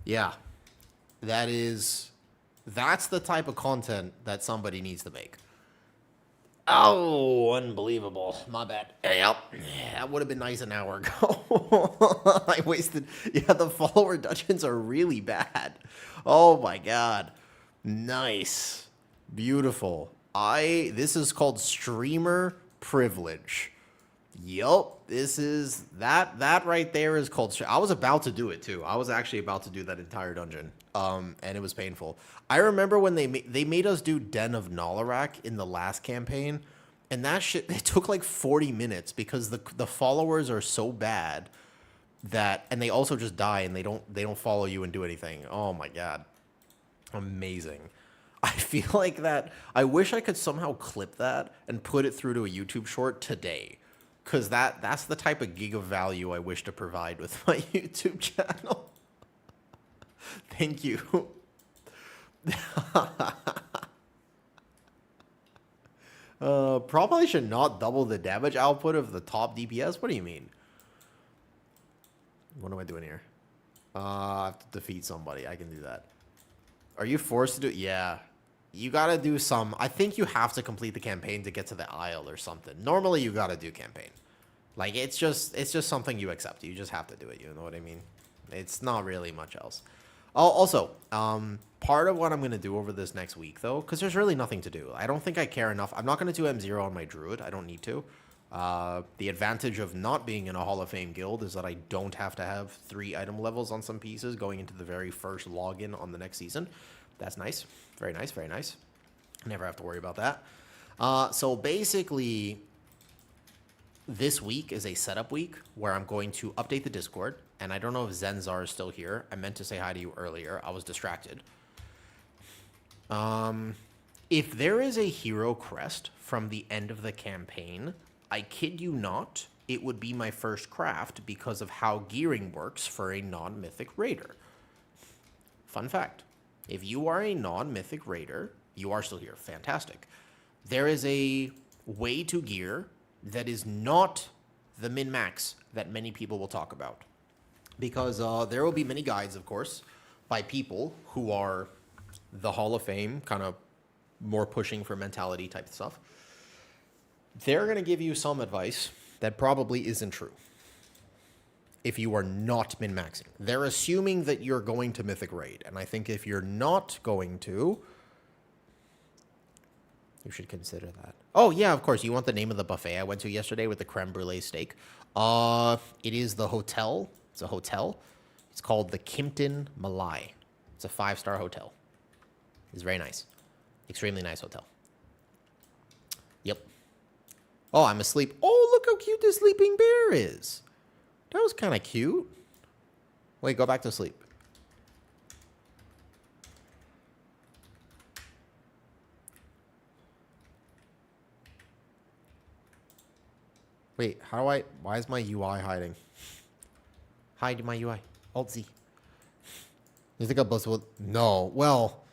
Yeah. That's the type of content that somebody needs to make. Oh, unbelievable. My bad. Yep. That would have been nice an hour ago. I wasted... Yeah, the follower dungeons are really bad. Oh, my God. Nice. Beautiful. This is called streamer privilege. Yup, this is that right there is called. I was about to do it too. I was actually about to do that entire dungeon, and it was painful. I remember when they made us do Den of Nalarak in the last campaign, and that shit it took like 40 minutes because the followers are so bad that, and they also just die and they don't follow you and do anything. Oh my god, amazing. I feel like that. I wish I could somehow clip that and put it through to a YouTube short today. Because that's the type of gig of value I wish to provide with my YouTube channel. Thank you. Probably should not double the damage output of the top DPS. What do you mean? What am I doing here? I have to defeat somebody. I can do that. Are you forced to do? Yeah. You gotta do some. I think you have to complete the campaign to get to the Isle or something. Normally, you gotta do campaign. Like it's just something you accept. You just have to do it. You know what I mean? It's not really much else. Oh, also, part of what I'm gonna do over this next week though, because there's really nothing to do. I don't think I care enough. I'm not gonna do M0 on my Druid. I don't need to. The advantage of not being in a Hall of Fame guild is that I don't have to have 3 item levels on some pieces going into the very first login on the next season. That's nice. Very nice, very nice. Never have to worry about that. So basically, this week is a setup week where I'm going to update the Discord. And I don't know if Zenzar is still here. I meant to say hi to you earlier. I was distracted. If there is a hero crest from the end of the campaign, I kid you not, it would be my first craft because of how gearing works for a non-mythic raider. Fun fact. If you are a non-mythic raider, you are still here. Fantastic. There is a way to gear that is not the min-max that many people will talk about. Because there will be many guides, of course, by people who are the Hall of Fame, kind of more pushing for mentality type stuff. They're going to give you some advice that probably isn't true. If you are not min-maxing. They're assuming that you're going to Mythic Raid. And I think if you're not going to, you should consider that. Oh, yeah, of course. You want the name of the buffet I went to yesterday with the creme brulee steak? It is the hotel. It's a hotel. It's called the Kimpton Malai. It's a 5-star hotel. It's very nice. Extremely nice hotel. Yep. Oh, I'm asleep. Oh, look how cute this sleeping bear is. That was kind of cute. Wait, go back to sleep. Wait, how do I... Why is my UI hiding? Hide my UI. Alt-Z. You think I'm with... No. Well...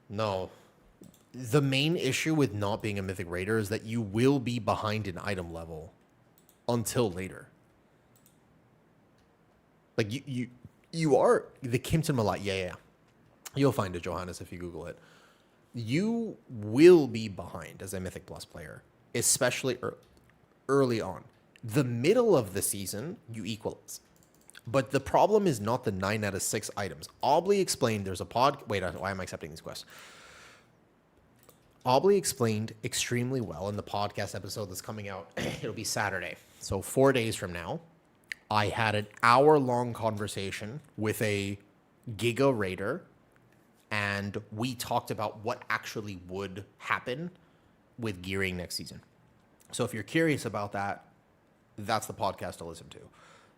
No. The main issue with not being a Mythic Raider is that you will be behind in item level until later. Like, you are... The Kimpton Malai... Yeah. You'll find it, Johannes, if you Google it. You will be behind as a Mythic Plus player, especially early on. The middle of the season, you equalize. But the problem is not the 9 out of 6 items. Aubrey explained there's a Wait, why am I accepting these quests? Aubrey explained extremely well in the podcast episode that's coming out. It'll be Saturday. So 4 days from now, I had an hour-long conversation with a Giga Raider, and we talked about what actually would happen with gearing next season. So if you're curious about that, that's the podcast to listen to.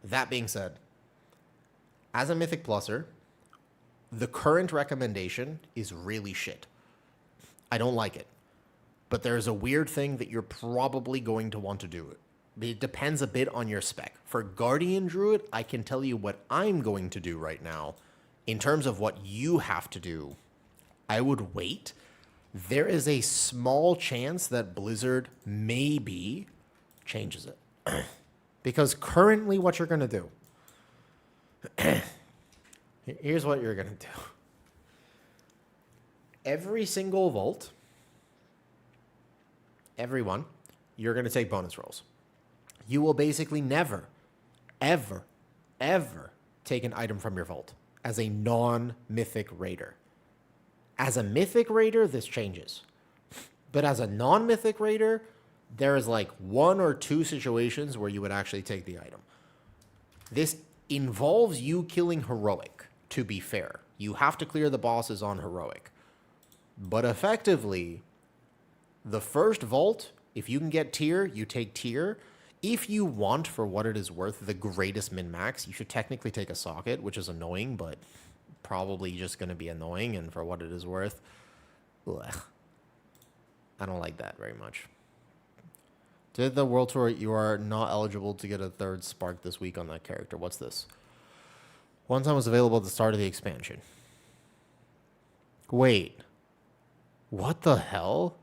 That being said, as a Mythic Pluser, the current recommendation is really shit. I don't like it. But there's a weird thing that you're probably going to want to do it. It depends a bit on your spec. For Guardian Druid, I can tell you what I'm going to do right now. In terms of what you have to do, I would wait. There is a small chance that Blizzard maybe changes it. Because currently what you're going to do. Here's what you're going to do. Every single vault, everyone, you're going to take bonus rolls. You will basically never, ever, ever take an item from your vault as a non-mythic raider. As a mythic raider, this changes. But as a non-mythic raider, there is like 1 or 2 situations where you would actually take the item. This involves you killing heroic, to be fair. You have to clear the bosses on heroic. But effectively, the first vault, if you can get tier, you take tier. If you want, for what it is worth, the greatest min-max, you should technically take a socket, which is annoying, but probably just going to be annoying, and for what it is worth, ugh. I don't like that very much. Did the World Tour, you are not eligible to get a 3rd spark this week on that character. What's this? One time was available at the start of the expansion. Wait. What the hell?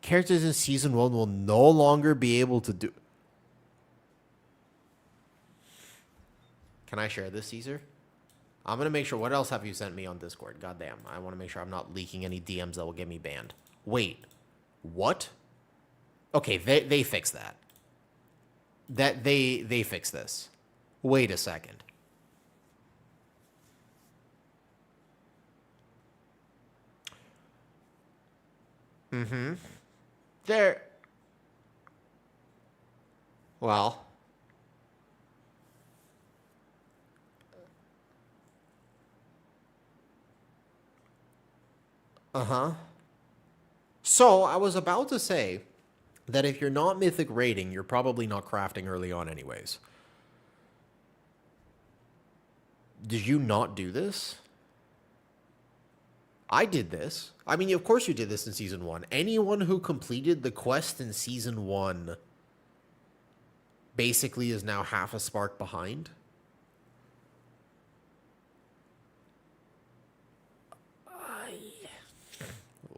Characters in Season 1 will no longer be able to do... Can I share this, Caesar? I'm going to make sure... What else have you sent me on Discord? Goddamn. I want to make sure I'm not leaking any DMs that will get me banned. Wait. What? Okay, they fixed that. They fixed this. Wait a second. Mm-hmm. There. Well. Uh-huh. So, I was about to say that if you're not mythic raiding, you're probably not crafting early on anyways. Did you not do this? I did this. I mean, of course you did this in Season 1. Anyone who completed the quest in Season 1 basically is now half a spark behind.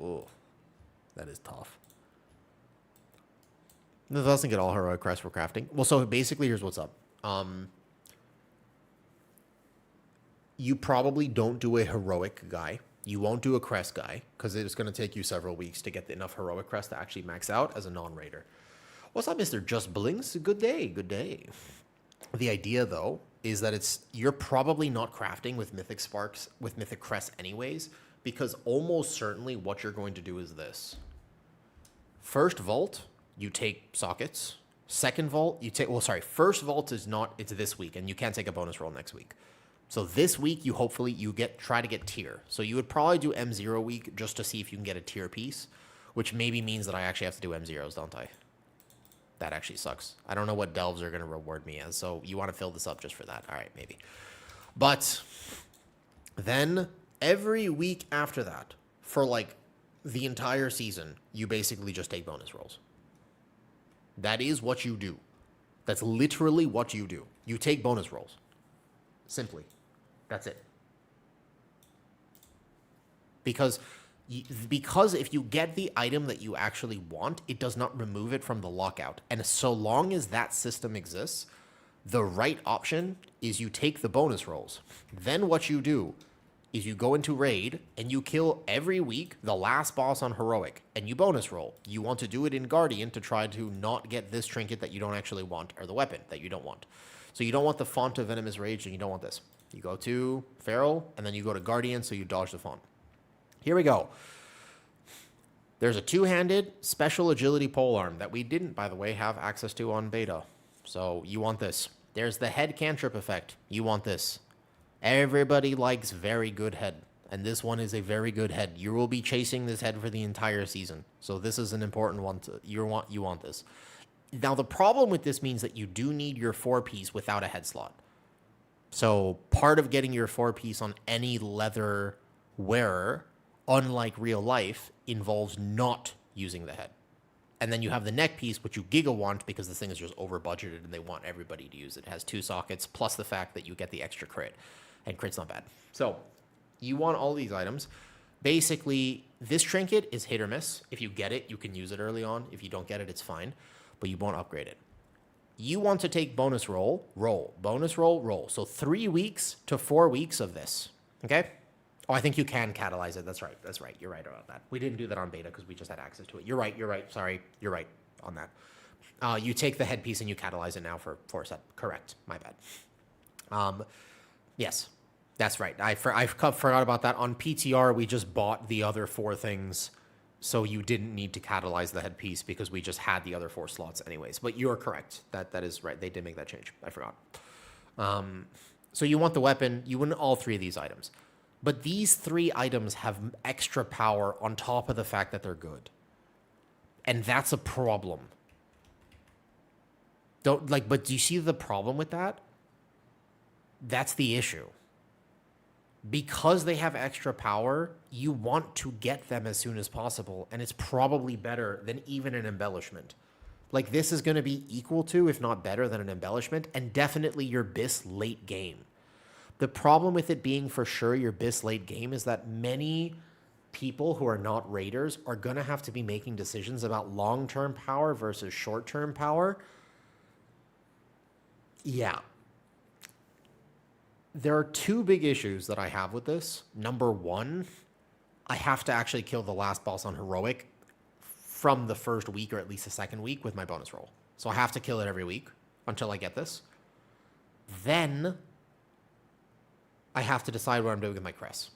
Oh, that is tough. This doesn't get all heroic crests for crafting. Well, so basically, here's what's up. You probably don't do a heroic guy. You won't do a crest guy, because it's going to take you several weeks to get enough heroic crest to actually max out as a non-raider. What's up, Mr. Just Blinks? Good day, good day. The idea, though, is that you're probably not crafting with mythic sparks, with mythic crests anyways, because almost certainly what you're going to do is this. First vault, you take sockets. Second vault, you take... Well, sorry. First vault is not... It's this week, and you can't take a bonus roll next week. So this week, you hopefully... try to get tier. So you would probably do M0 week just to see if you can get a tier piece, which maybe means that I actually have to do M0s, don't I? That actually sucks. I don't know what delves are going to reward me as, so you want to fill this up just for that. All right, maybe. But then every week after that, for like the entire season, you basically just take bonus rolls. That is what you do. That's literally what you do. You take bonus rolls. Simply. That's it. Because if you get the item that you actually want, it does not remove it from the lockout. And so long as that system exists, the right option is you take the bonus rolls. Then what you do is you go into raid and you kill every week the last boss on heroic and you bonus roll. You want to do it in Guardian to try to not get this trinket that you don't actually want, or the weapon that you don't want. So you don't want the font of Venomous Rage, and you don't want this. You go to Feral and then you go to Guardian, so you dodge the font. Here we go. There's a two-handed special agility polearm that we didn't, by the way, have access to on beta. So you want this. There's the head cantrip effect. You want this. Everybody likes very good head, and this one is a very good head. You will be chasing this head for the entire season, so this is an important one. You want this. Now, the problem with this means that you do need your 4-piece without a head slot. So part of getting your 4-piece on any leather wearer, unlike real life, involves not using the head. And then you have the neck piece, which you giga want because this thing is just over budgeted and they want everybody to use it. It has 2 sockets, plus the fact that you get the extra crit. And crit's not bad. So you want all these items. Basically, this trinket is hit or miss. If you get it, you can use it early on. If you don't get it, it's fine. But you won't upgrade it. You want to take bonus roll, bonus roll. So 3 weeks to 4 weeks of this. Okay? Oh, I think you can catalyze it. That's right. You're right about that. We didn't do that on beta because we just had access to it. You're right. Sorry. You're right on that. You take the headpiece and you catalyze it now for 4 set. Correct. My bad. Yes, that's right. I forgot about that. On PTR, we just bought the other 4 things So you didn't need to catalyze the headpiece because we just had the other 4 slots anyways. But you're correct. That is right. They did make that change. I forgot. So you want the weapon. You want all 3 of these items. But these 3 items have extra power on top of the fact that they're good. And that's a problem. But do you see the problem with that? That's the issue. Because they have extra power, you want to get them as soon as possible, and it's probably better than even an embellishment. Like, this is going to be equal to, if not better than an embellishment, and definitely your BIS late game. The problem with it being for sure your BIS late game is that many people who are not raiders are going to have to be making decisions about long-term power versus short-term power. Yeah. There are 2 big issues that I have with this. Number 1, I have to actually kill the last boss on Heroic from the first week or at least the second week with my bonus roll. So I have to kill it every week until I get this. Then I have to decide what I'm doing with my crest.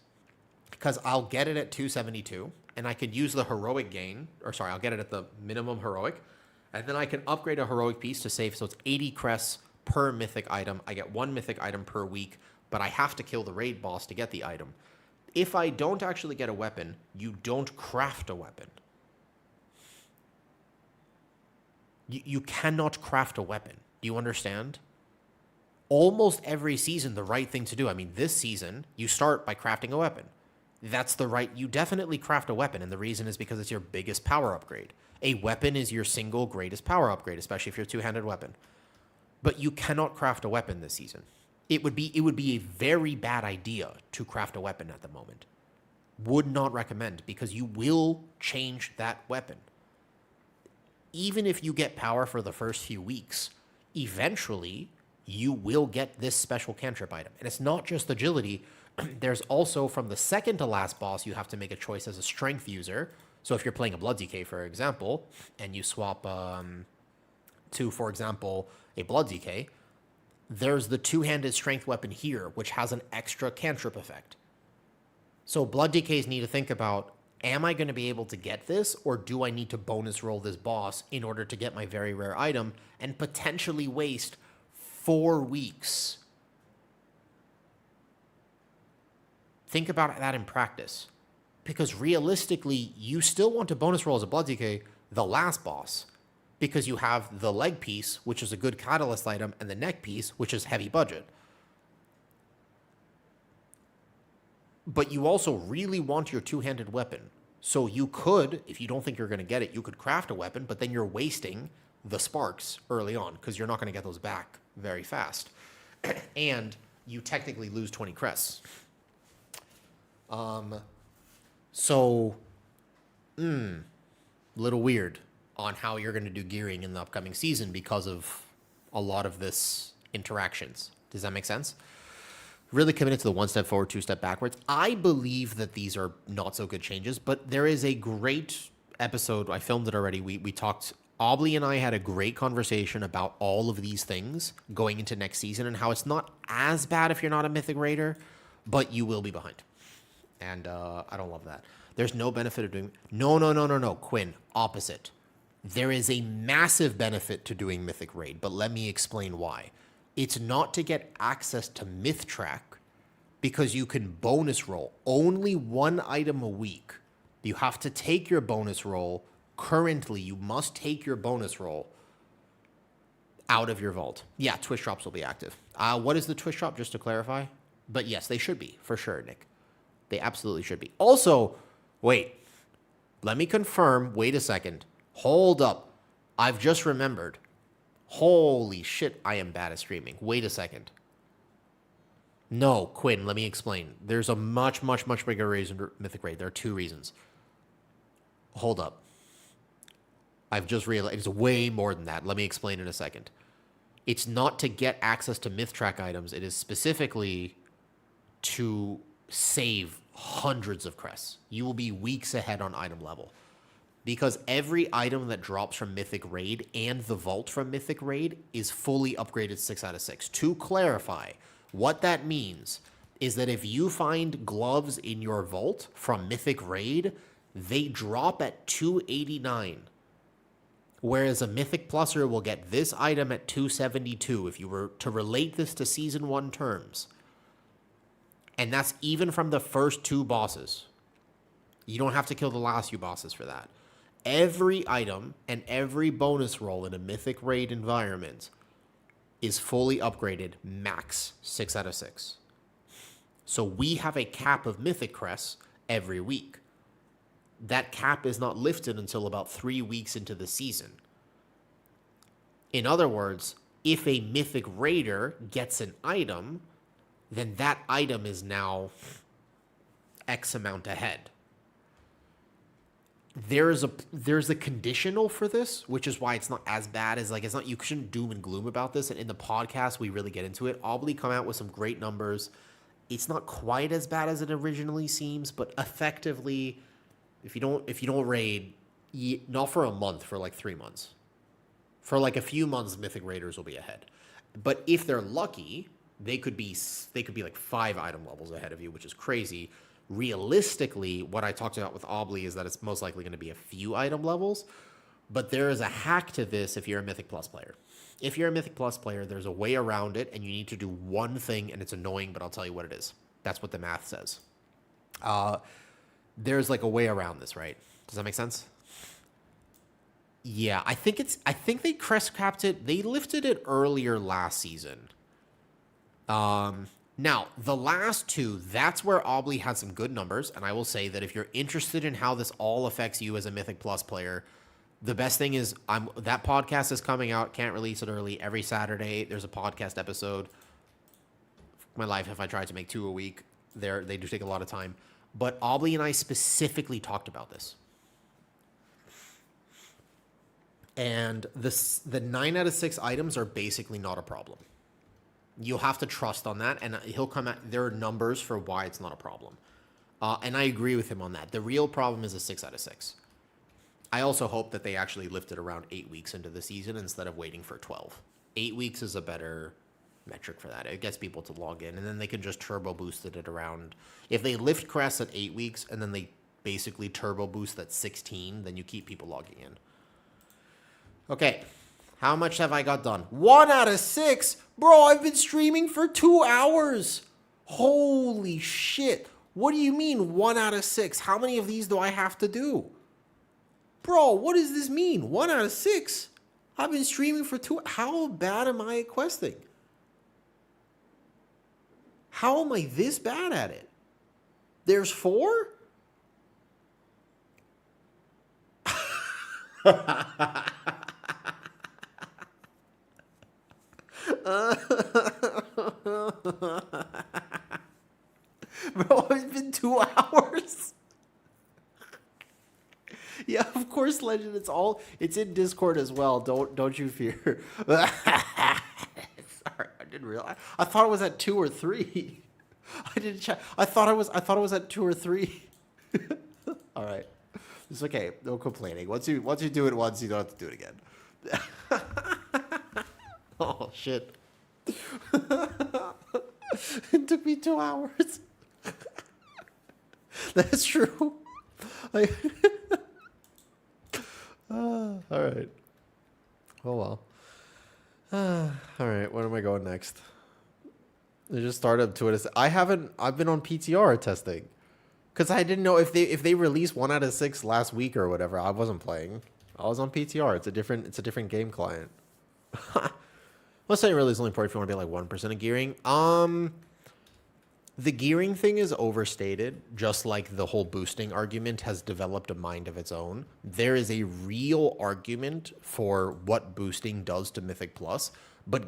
Because I'll get it at 272, and I could use the Heroic gain, I'll get it at the minimum Heroic, and then I can upgrade a Heroic piece to save, so it's 80 crests per mythic item. I get 1 mythic item per week, but I have to kill the raid boss to get the item. If I don't actually get a weapon, you don't craft a weapon. You cannot craft a weapon. Do you understand? Almost every season, the right thing to do. I mean, this season, you start by crafting a weapon. You definitely craft a weapon, and the reason is because it's your biggest power upgrade. A weapon is your single greatest power upgrade, especially if you're a 2-handed weapon. But you cannot craft a weapon this season. It would be a very bad idea to craft a weapon at the moment. Would not recommend, because you will change that weapon. Even if you get power for the first few weeks, eventually you will get this special cantrip item. And it's not just agility. There's also, from the second to last boss, you have to make a choice as a strength user. So if you're playing a Blood DK, for example, and you swap to, for example, a Blood DK, there's the 2-handed strength weapon here, which has an extra cantrip effect. So Blood DKs need to think about, am I going to be able to get this, or do I need to bonus roll this boss in order to get my very rare item and potentially waste 4 weeks? Think about that in practice. Because realistically, you still want to bonus roll as a Blood DK the last boss, because you have the leg piece, which is a good catalyst item, and the neck piece, which is heavy budget. But you also really want your 2-handed weapon. So you could, if you don't think you're going to get it, you could craft a weapon, but then you're wasting the sparks early on, because you're not going to get those back very fast. And you technically lose 20 crests. Little weird on how you're going to do gearing in the upcoming season because of a lot of this interactions. Does that make sense? Really committed to the 1 step forward, 2 step backwards. I believe that these are not so good changes, but there is a great episode. I filmed it already. We talked, Aubrey and I had a great conversation about all of these things going into next season and how it's not as bad if you're not a Mythic Raider, but you will be behind. And I don't love that. There's no benefit of doing... No, Quinn. Opposite. There is a massive benefit to doing Mythic Raid, but let me explain why. It's not to get access to Myth Track, because you can bonus roll only 1 item a week. You have to take your bonus roll. Currently, you must take your bonus roll out of your vault. Yeah, Twitch drops will be active. What is the Twitch drop, just to clarify? But yes, they should be, for sure, Nick. They absolutely should be. Also, wait. Let me confirm. Wait a second. Hold up. I've just remembered. Holy shit, I am bad at streaming. Wait a second. No, Quinn, let me explain. There's a much bigger reason for Mythic Raid. There are 2 reasons. Hold up. I've just realized it's way more than that. Let me explain in a second. It's not to get access to Myth Track items. It is specifically to save hundreds of crests. You will be weeks ahead on item level. Because every item that drops from Mythic Raid and the vault from Mythic Raid is fully upgraded 6 out of 6. To clarify, what that means is that if you find gloves in your vault from Mythic Raid, they drop at 289. Whereas a Mythic Pluser will get this item at 272 if you were to relate this to Season 1 terms. And that's even from the first 2 bosses. You don't have to kill the last few bosses for that. Every item and every bonus roll in a Mythic Raid environment is fully upgraded max 6 out of 6. So we have a cap of Mythic Crests every week. That cap is not lifted until about 3 weeks into the season. In other words, if a Mythic Raider gets an item, then that item is now X amount ahead. There's a conditional for this, which is why it's not as bad as, like, it's not, you shouldn't doom and gloom about this. And in the podcast, we really get into it. Obly come out with some great numbers. It's not quite as bad as it originally seems, but effectively, if you don't raid, not for a month, for like 3 months. For like a few months, Mythic Raiders will be ahead. But if they're lucky, they could be like 5 item levels ahead of you, which is crazy. Realistically, what I talked about with Obly is that it's most likely going to be a few item levels, but there is a hack to this if you're a Mythic Plus player. If you're a Mythic Plus player, there's a way around it, and you need to do one thing, and it's annoying, but I'll tell you what it is. That's what the math says. There's like a way around this, right? Does that make sense? Yeah, I think they crest capped it. They lifted it earlier last season. Now, the last 2, that's where Obly had some good numbers, and I will say that if you're interested in how this all affects you as a Mythic Plus player, the best thing is that podcast is coming out, can't release it early. Every Saturday, there's a podcast episode. My life, if I tried to make 2 a week, they do take a lot of time. But Obly and I specifically talked about this. And the 9 out of 6 items are basically not a problem. You'll have to trust on that, and he'll come at, there are numbers for why it's not a problem. And I agree with him on that. The real problem is a 6 out of 6. I also hope that they actually lift it around 8 weeks into the season instead of waiting for 12. 8 weeks is a better metric for that. It gets people to log in, and then they can just turbo boost it at around, if they lift crests at 8 weeks, and then they basically turbo boost at 16, then you keep people logging in. Okay. How much have I got done? 1 out of 6? Bro, I've been streaming for 2 hours. Holy shit. What do you mean 1 out of 6? How many of these do I have to do? Bro, what does this mean? 1 out of 6? I've been streaming for 2. How bad am I at questing? How am I this bad at it? There's 4? Bro, it's been 2 hours. Yeah, of course, Legend. It's in Discord as well. Don't you fear. Sorry, I didn't realize. I thought it was at 2 or 3. I didn't check. I thought it was at 2 or 3. All right, it's okay. No complaining. Once you do it once, you don't have to do it again. Oh shit. It took me 2 hours. That's true. All right. Oh well. All right. Where am I going next? I just started up to it. I've been on PTR testing because I didn't know if they released 1 out of 6 last week or whatever. I wasn't playing. I was on PTR. It's a different game client. Let's say really is only important if you want to be like 1% of gearing. The gearing thing is overstated, just like the whole boosting argument has developed a mind of its own. There is a real argument for what boosting does to Mythic Plus, but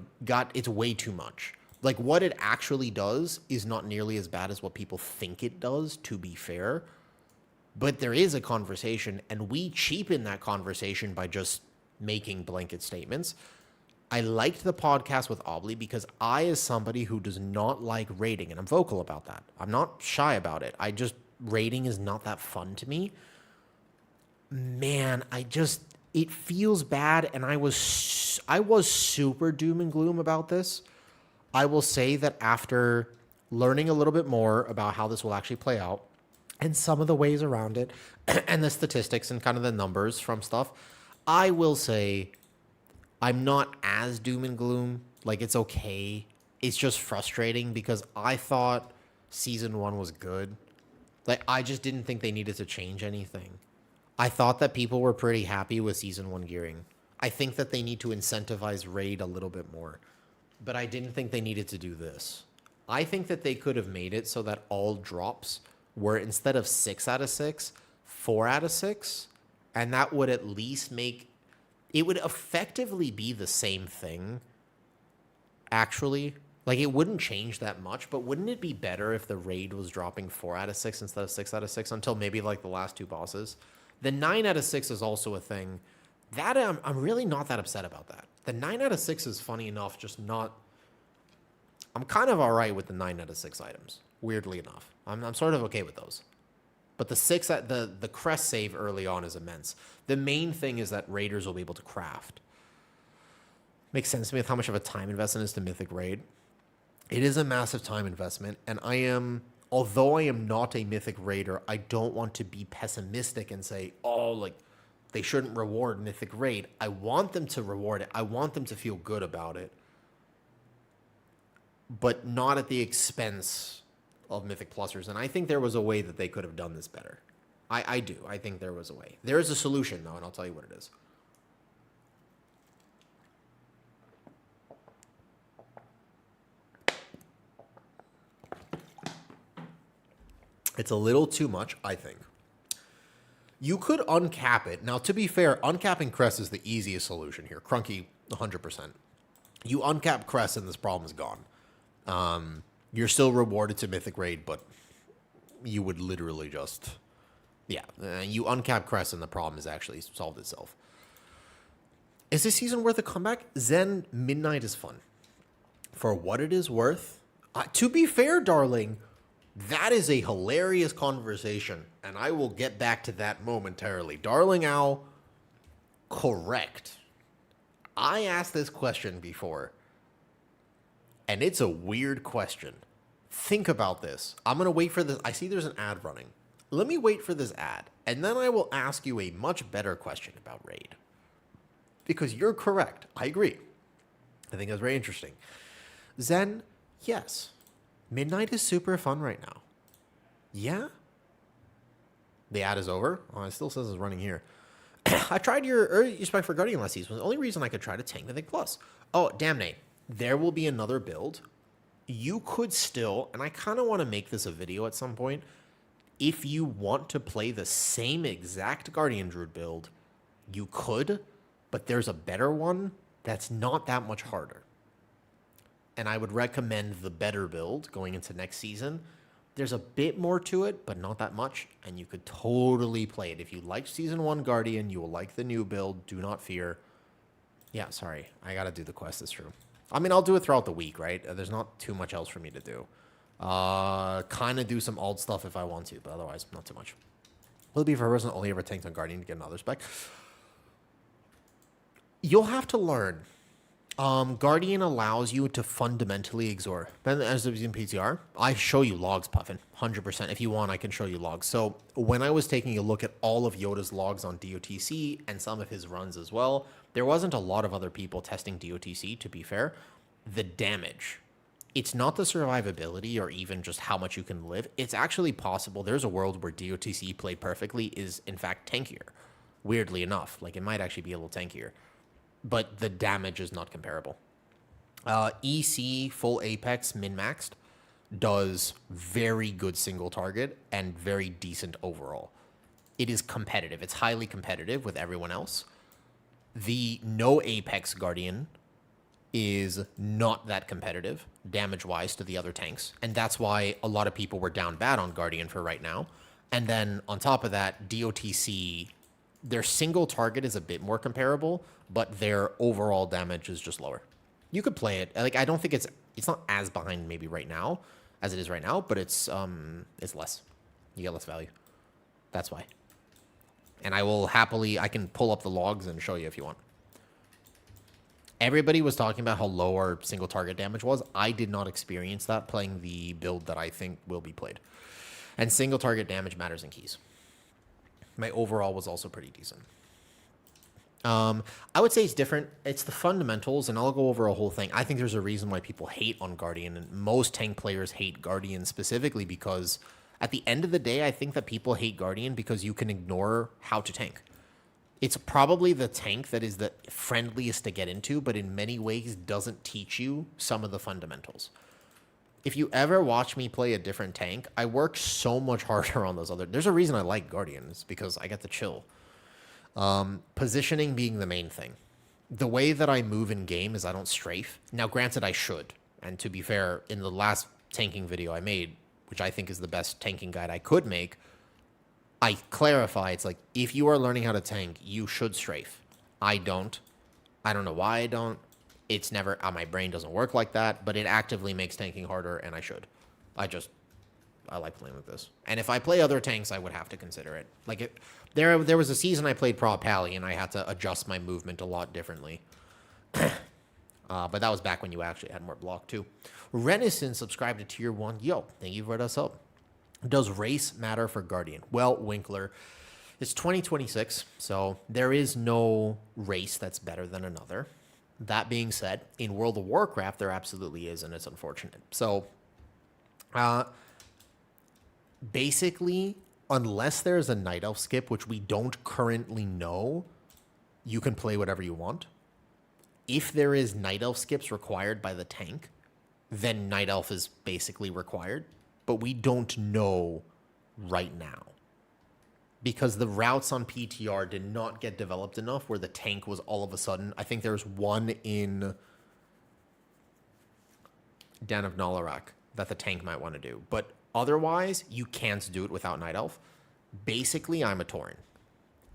it's way too much. Like, what it actually does is not nearly as bad as what people think it does, to be fair. But there is a conversation, and we cheapen that conversation by just making blanket statements. I liked the podcast with Obly because I, as somebody who does not like raiding, and I'm vocal about that. I'm not shy about it. Raiding is not that fun to me. Man, it feels bad, and I was super doom and gloom about this. I will say that after learning a little bit more about how this will actually play out, and some of the ways around it and the statistics and kind of the numbers from stuff, I will say I'm not as doom and gloom. Like, it's okay. It's just frustrating because I thought season 1 was good. Like, I just didn't think they needed to change anything. I thought that people were pretty happy with season 1 gearing. I think that they need to incentivize raid a little bit more, but I didn't think they needed to do this. I think that they could have made it so that all drops were, instead of 6 out of 6, 4 out of 6, and that would at least make it would effectively be the same thing, actually. Like, it wouldn't change that much, but wouldn't it be better if the raid was dropping 4 out of 6 instead of 6 out of 6 until maybe like the last 2 bosses? The 9 out of 6 is also a thing. That I'm really not that upset about that. The 9 out of 6 is funny enough, just not... I'm kind of all right with the 9 out of 6 items, weirdly enough. I'm sort of okay with those. But the 6 at the crest save early on is immense. The main thing is that raiders will be able to craft. Makes sense to me with how much of a time investment is to Mythic Raid. It is a massive time investment, and although I am not a Mythic Raider, I don't want to be pessimistic and say, oh, like, they shouldn't reward Mythic Raid. I want them to reward it. I want them to feel good about it, but not at the expense of Mythic Plusers. And I think there was a way that they could have done this better. I do. I think there was a way. There is a solution, though, and I'll tell you what it is. It's a little too much, I think. You could uncap it. Now, to be fair, uncapping Crest is the easiest solution here. Crunky, 100%. You uncap Crest and this problem is gone. You're still rewarded to Mythic Raid, but you would literally just... Yeah, you uncap Crest and the problem has actually solved itself. Is this season worth a comeback? Zen Midnight is fun. For what it is worth, to be fair, darling... That is a hilarious conversation, and I will get back to that momentarily. Darling Owl, correct. I asked this question before, and it's a weird question. Think about this. I'm going to wait for this. I see there's an ad running. Let me wait for this ad, and then I will ask you a much better question about Raid. Because you're correct. I agree. I think that's very interesting. Zen, yes. Midnight is super fun right now. Yeah? The ad is over? Oh, it still says it's running here. I tried your Spec for Guardian last season. The only reason I could try to tank Mythic Plus. Oh, damn Nate. There will be another build. You could still, and I kind of want to make this a video at some point, if you want to play the same exact Guardian Druid build, you could, but there's a better one that's not that much harder. And I would recommend the better build going into next season. There's a bit more to it, but not that much, and you could totally play it. If you liked Season 1 Guardian, you will like the new build. Do not fear. Yeah, sorry. I gotta do the quest, it's true. I mean, I'll do it throughout the week, right? There's not too much else for me to do. Kind of do some alt stuff if I want to, but otherwise, not too much. Will it be for a person only ever tanked on Guardian to get another spec? You'll have to learn. Guardian allows you to fundamentally exor. Then as in PTR, I show you logs, Puffin, 100%. If you want, I can show you logs. So when I was taking a look at all of Yoda's logs on DOTC and some of his runs as well, there wasn't a lot of other people testing DOTC, to be fair. The damage, it's not the survivability or even just how much you can live. It's actually possible. There's a world where DOTC played perfectly is, in fact, tankier. Weirdly enough, like it might actually be a little tankier. But the damage is not comparable. EC full Apex min-maxed does very good single target and very decent overall. It is competitive. It's highly competitive with everyone else. The no Apex Guardian is not that competitive damage-wise to the other tanks. And that's why a lot of people were down bad on Guardian for right now. And then on top of that, DOTC... Their single target is a bit more comparable, but their overall damage is just lower. You could play it. Like I don't think it's not as behind maybe right now as it is right now, but it's less. You get less value. That's why. And I can pull up the logs and show you if you want. Everybody was talking about how low our single target damage was. I did not experience that playing the build that I think will be played. And single target damage matters in keys. My overall was also pretty decent. I would say it's different. It's the fundamentals, and I'll go over a whole thing. I think there's a reason why people hate on Guardian, and most tank players hate Guardian specifically because at the end of the day, I think that people hate Guardian because you can ignore how to tank. It's probably the tank that is the friendliest to get into, but in many ways doesn't teach you some of the fundamentals. If you ever watch me play a different tank, I work so much harder on those other. There's a reason I like Guardians because I get to chill. Positioning being the main thing. The way that I move in game is I don't strafe. Now, granted, I should. And to be fair, in the last tanking video I made, which I think is the best tanking guide I could make, I clarify, it's like, if you are learning how to tank, you should strafe. I don't. I don't know why I don't. It's never, my brain doesn't work like that, but it actively makes tanking harder, and I should. I like playing with this. And if I play other tanks, I would have to consider it. Like, there was a season I played Pro Pally, and I had to adjust my movement a lot differently. But that was back when you actually had more block, too. Renaissance subscribed to Tier 1. Yo, thank you for that up. Does race matter for Guardian? Well, Winkler, it's 2026, so there is no race that's better than another. That being said, in World of Warcraft, there absolutely is, and it's unfortunate. So, basically, unless there's a Night Elf skip, which we don't currently know, you can play whatever you want. If there is Night Elf skips required by the tank, then Night Elf is basically required. But we don't know right now. Because the routes on PTR did not get developed enough where the tank was all of a sudden... I think there's one in Den of Nalarak that the tank might want to do. But otherwise, you can't do it without Night Elf. Basically, I'm a Tauren.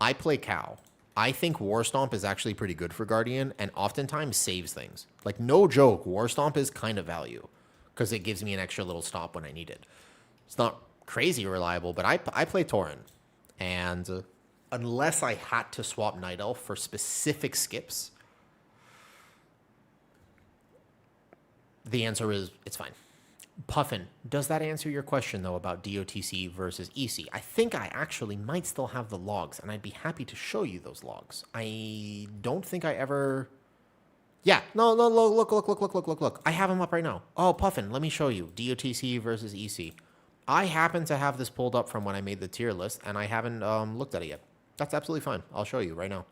I play Cow. I think War Stomp is actually pretty good for Guardian and oftentimes saves things. Like, no joke, War Stomp is kind of value because it gives me an extra little stop when I need it. It's not crazy reliable, but I play Tauren. And unless I had to swap Night Elf for specific skips, the answer is it's fine. Puffin, does that answer your question, though, about DOTC versus EC? I think I actually might still have the logs, and I'd be happy to show you those logs. I don't think I ever... Yeah, no, look. I have them up right now. Oh, Puffin, let me show you. DOTC versus EC. I happen to have this pulled up from when I made the tier list, and I haven't looked at it yet. That's absolutely fine. I'll show you right now.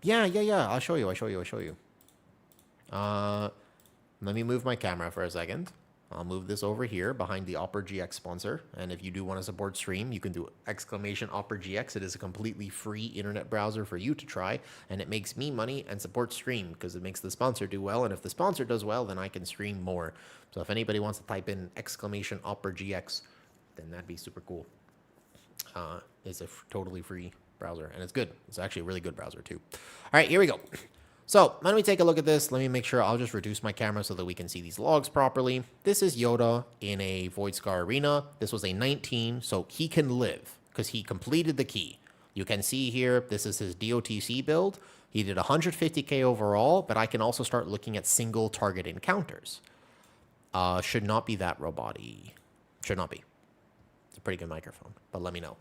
Yeah. I'll show you. Let me move my camera for a second. I'll move this over here behind the Opera GX sponsor. And if you do want to support stream, you can do !Opera GX. It is a completely free internet browser for you to try. And it makes me money and supports stream because it makes the sponsor do well. And if the sponsor does well, then I can stream more. So if anybody wants to type in !Opera GX, then that'd be super cool. It's a totally free browser. And it's good. It's actually a really good browser too. All right, here we go. So let me take a look at this. Let me make sure I'll just reduce my camera so that we can see these logs properly. This is Yoda in a Void Scar Arena. This was a 19, so he can live because he completed the key. You can see here, this is his DOTC build. He did 150k overall, but I can also start looking at single target encounters. Should not be that robot-y. Should not be. It's a pretty good microphone, but let me know.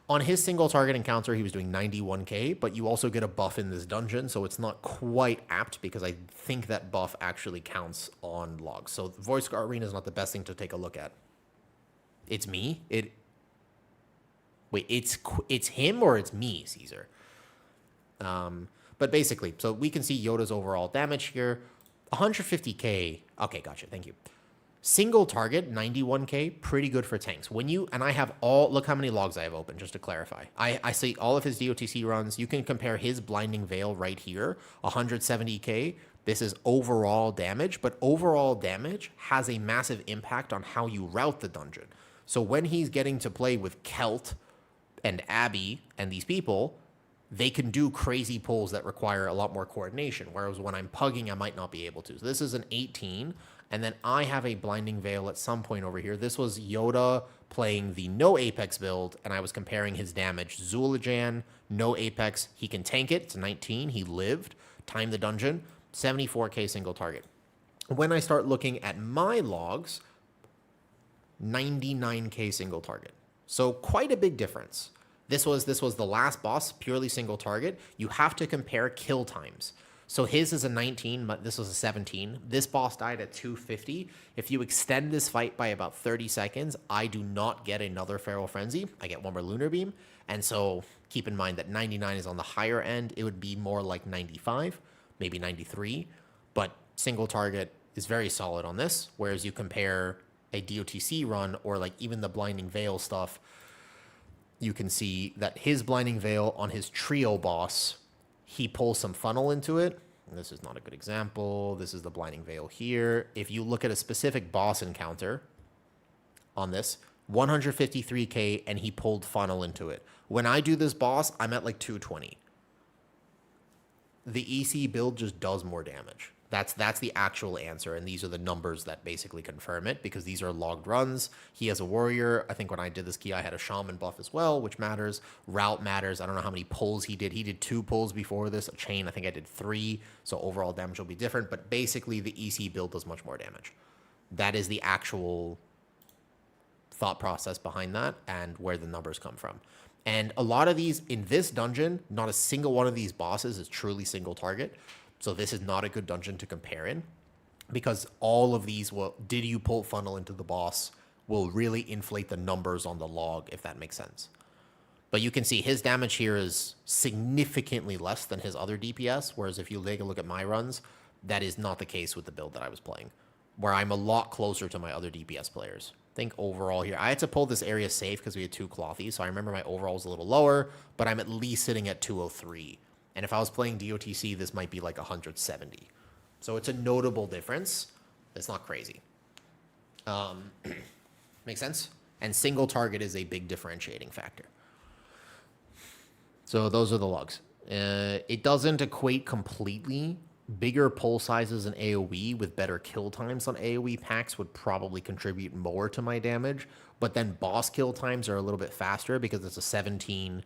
On his single target encounter, he was doing 91k, but you also get a buff in this dungeon, so it's not quite apt because I think that buff actually counts on logs. So Void Scar Arena is not the best thing to take a look at. It's me? Wait, it's him or it's me, Caesar? But basically, so we can see Yoda's overall damage here. 150k. Okay, gotcha. Thank you. Single target, 91k, pretty good for tanks. And I have look how many logs I have open, just to clarify. I see all of his DOTC runs. You can compare his Blinding Veil right here, 170k. This is overall damage, but overall damage has a massive impact on how you route the dungeon. So when he's getting to play with Kelt and Abby and these people, they can do crazy pulls that require a lot more coordination, whereas when I'm pugging, I might not be able to. So this is an 18. And then I have a Blinding Veil at some point over here. This was Yoda playing the no Apex build, and I was comparing his damage. Zulajan, no Apex. He can tank it. It's 19. He lived. Time the dungeon. 74k single target. When I start looking at my logs, 99k single target. So quite a big difference. This was the last boss, purely single target. You have to compare kill times. So his is a 19, but this was a 17. This boss died at 250. If you extend this fight by about 30 seconds, I do not get another Feral Frenzy. I get one more Lunar Beam. And so keep in mind that 99 is on the higher end. It would be more like 95, maybe 93. But single target is very solid on this. Whereas you compare a DOTC run or like even the Blinding Veil stuff, you can see that his Blinding Veil on his trio boss, he pulls some funnel into it. And this is not a good example. This is the Blinding Veil here. If you look at a specific boss encounter on this, 153k, and he pulled funnel into it. When I do this boss, I'm at like 220. The EC build just does more damage. That's the actual answer, and these are the numbers that basically confirm it, because these are logged runs. He has a warrior. I think when I did this key, I had a shaman buff as well, which matters. Route matters. I don't know how many pulls he did. He did 2 pulls before this. A chain, I think I did 3, so overall damage will be different, but basically the EC build does much more damage. That is the actual thought process behind that and where the numbers come from. And a lot of these, in this dungeon, not a single one of these bosses is truly single target. So this is not a good dungeon to compare in, because all of these will, did you pull funnel into the boss, will really inflate the numbers on the log, if that makes sense. But you can see his damage here is significantly less than his other DPS, whereas if you take a look at my runs, that is not the case with the build that I was playing, where I'm a lot closer to my other DPS players. I think overall here, I had to pull this area safe because we had 2 clothies, so I remember my overall was a little lower, but I'm at least sitting at 203. And if I was playing DOTC, this might be like 170. So it's a notable difference. It's not crazy. Make sense? And single target is a big differentiating factor. So those are the logs. It doesn't equate completely. Bigger pull sizes in AoE with better kill times on AoE packs would probably contribute more to my damage. But then boss kill times are a little bit faster because it's a 17,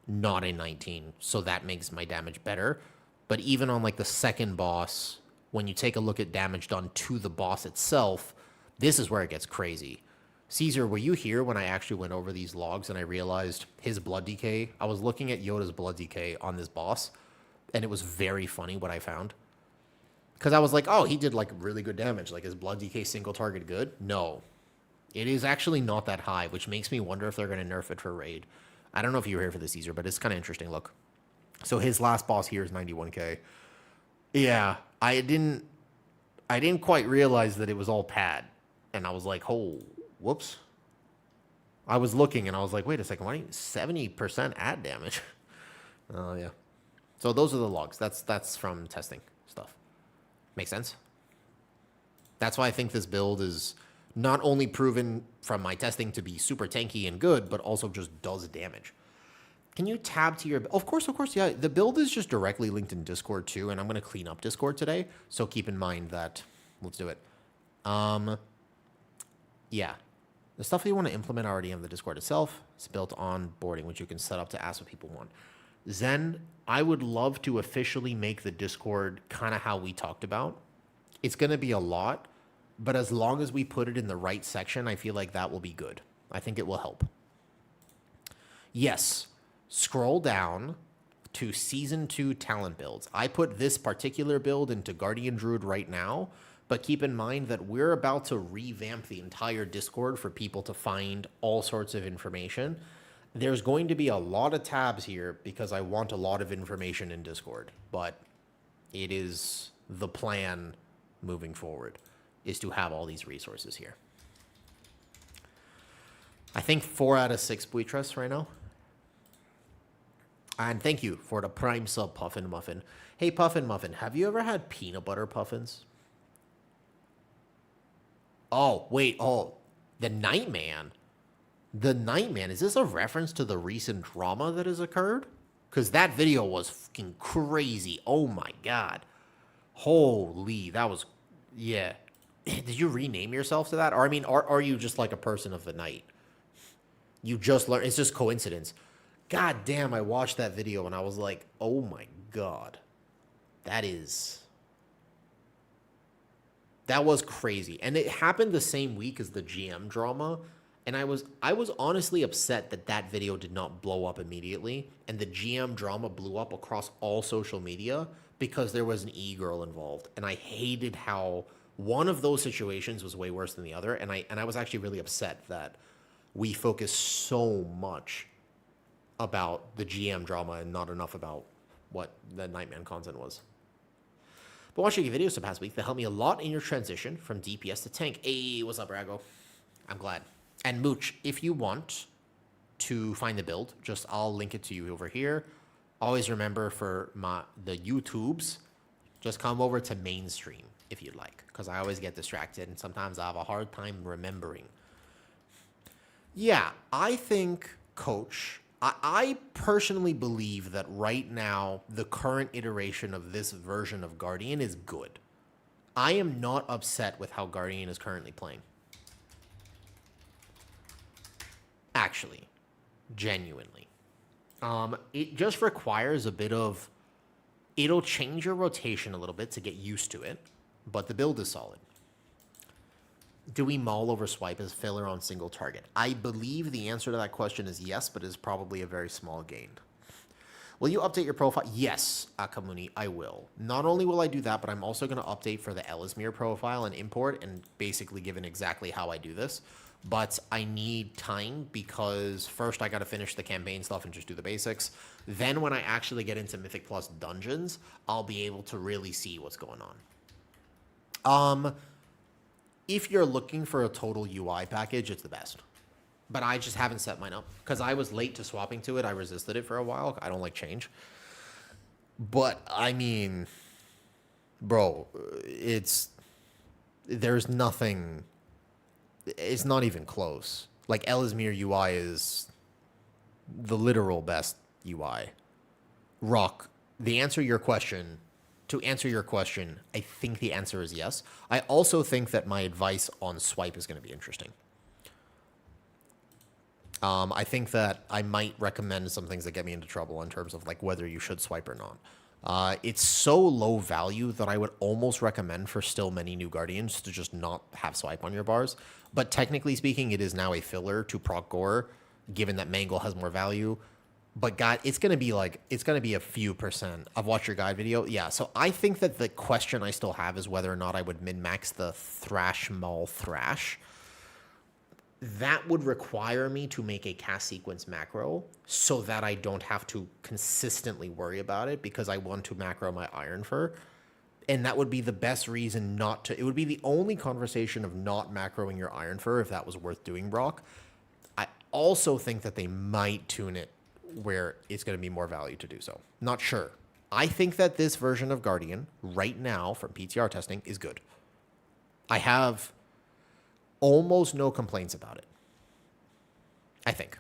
not a 19. So that makes my damage better. But even on like the second boss, when you take a look at damage done to the boss itself, this is where it gets crazy. Caesar, were you here when I actually went over these logs and I realized his blood decay? I was looking at Yoda's blood decay on this boss, and it was very funny what I found. Because I was like, oh, he did like really good damage. Like, is blood decay single target good? No. It is actually not that high, which makes me wonder if they're going to nerf it for raid. I don't know if you were here for this, Caesar, but it's kind of interesting. Look. So his last boss here is 91k. Yeah, I didn't quite realize that it was all pad. And I was like, oh, whoops. I was looking and I was like, wait a second, why 70% ad damage? Oh, yeah. So those are the logs. That's from testing stuff. Make sense? That's why I think this build is not only proven from my testing to be super tanky and good, but also just does damage. Can you tab to your... Of course, yeah. The build is just directly linked in Discord too, and I'm going to clean up Discord today. So keep in mind that... Let's do it. Yeah. The stuff that you want to implement already in the Discord itself is built on boarding, which you can set up to ask what people want. Zen, I would love to officially make the Discord kind of how we talked about. It's going to be a lot, but as long as we put it in the right section, I feel like that will be good. I think it will help. Yes, scroll down to Season 2 talent builds. I put this particular build into Guardian Druid right now, but keep in mind that we're about to revamp the entire Discord for people to find all sorts of information. There's going to be a lot of tabs here because I want a lot of information in Discord, but it is the plan moving forward is to have all these resources here. I think 4 out of 6 Buitras right now. And thank you for the prime sub, Puffin Muffin. Hey, Puffin Muffin, have you ever had peanut butter puffins? Oh, wait, oh, the Nightman. The Nightman, is this a reference to the recent drama that has occurred? Because that video was fucking crazy. Oh my god. Holy, that was, yeah. Did you rename yourself to that? Or, I mean, are you just like a person of the night? You just learned, it's just coincidence. God damn, I watched that video and I was like, oh my god. That was crazy. And it happened the same week as the GM drama. And I was honestly upset that that video did not blow up immediately, and the GM drama blew up across all social media because there was an e-girl involved, and I hated how one of those situations was way worse than the other, and I was actually really upset that we focused so much about the GM drama and not enough about what the Nightman content was. But watching your videos the past week, that helped me a lot in your transition from DPS to tank. Hey, what's up, Rago? I'm glad. And Mooch, if you want to find the build, I'll link it to you over here. Always remember for the YouTubes, just come over to mainstream if you'd like, because I always get distracted and sometimes I have a hard time remembering. Yeah, I think, Coach, I personally believe that right now, the current iteration of this version of Guardian is good. I am not upset with how Guardian is currently playing. Actually, genuinely. It just requires a bit of... It'll change your rotation a little bit to get used to it, but the build is solid. Do we maul over swipe as filler on single target? I believe the answer to that question is yes, but it's probably a very small gain. Will you update your profile? Yes, Akamuni, I will. Not only will I do that, but I'm also going to update for the Ellesmere profile and import and basically given exactly how I do this. But I need time because first I got to finish the campaign stuff and just do the basics. Then when I actually get into Mythic Plus dungeons, I'll be able to really see what's going on. If you're looking for a total UI package, it's the best. But I just haven't set mine up because I was late to swapping to it. I resisted it for a while. I don't like change. But I mean, bro, there's nothing. It's not even close. Like Ellesmere UI is the literal best UI. Rock, to answer your question, I think the answer is yes. I also think that my advice on swipe is going to be interesting. I think that I might recommend some things that get me into trouble in terms of like whether you should swipe or not. It's so low value that I would almost recommend for still many new Guardians to just not have swipe on your bars. But technically speaking, it is now a filler to proc gore, given that Mangle has more value. But God, it's going to be a few percent. I've watched your guide video. Yeah, so I think that the question I still have is whether or not I would min-max the Thrash Maul Thrash. That would require me to make a cast sequence macro so that I don't have to consistently worry about it because I want to macro my Iron Fur. And that would be the best reason not to... It would be the only conversation of not macroing your Iron Fur if that was worth doing, Brock. I also think that they might tune it where it's going to be more value to do so. Not sure. I think that this version of Guardian right now from PTR testing is good. I have almost no complaints about it. I think.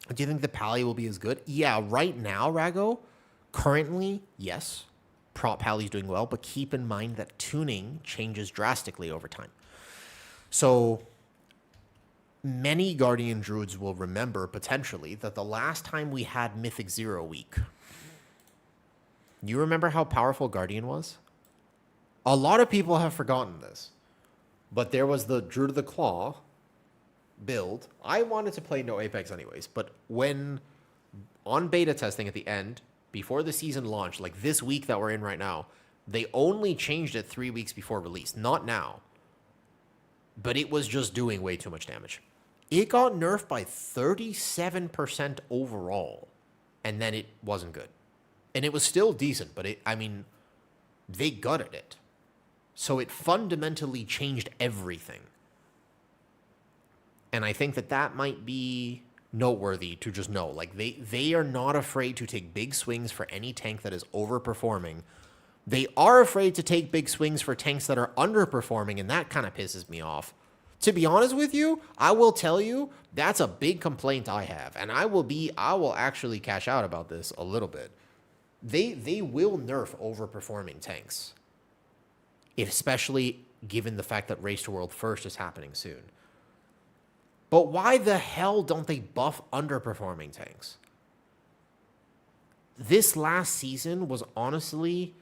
Do you think the Pally will be as good? Yeah, right now, Rago, currently, yes. Prop Pally's doing well, but keep in mind that tuning changes drastically over time. So many Guardian Druids will remember, potentially, that the last time we had Mythic Zero week, you remember how powerful Guardian was? A lot of people have forgotten this, but there was the Druid of the Claw build. I wanted to play no Apex anyways, but when on beta testing at the end, before the season launched, like this week that we're in right now, they only changed it 3 weeks before release. Not now. But it was just doing way too much damage. It got nerfed by 37% overall. And then it wasn't good. And it was still decent, but they gutted it. So it fundamentally changed everything. And I think that might be noteworthy to just know. Like, they are not afraid to take big swings for any tank that is overperforming. They are afraid to take big swings for tanks that are underperforming, and that kind of pisses me off. To be honest with you, I will tell you, that's a big complaint I have. And I will actually cash out about this a little bit. They will nerf overperforming tanks. Especially given the fact that Race to World First is happening soon. But why the hell don't they buff underperforming tanks? This last season was honestly...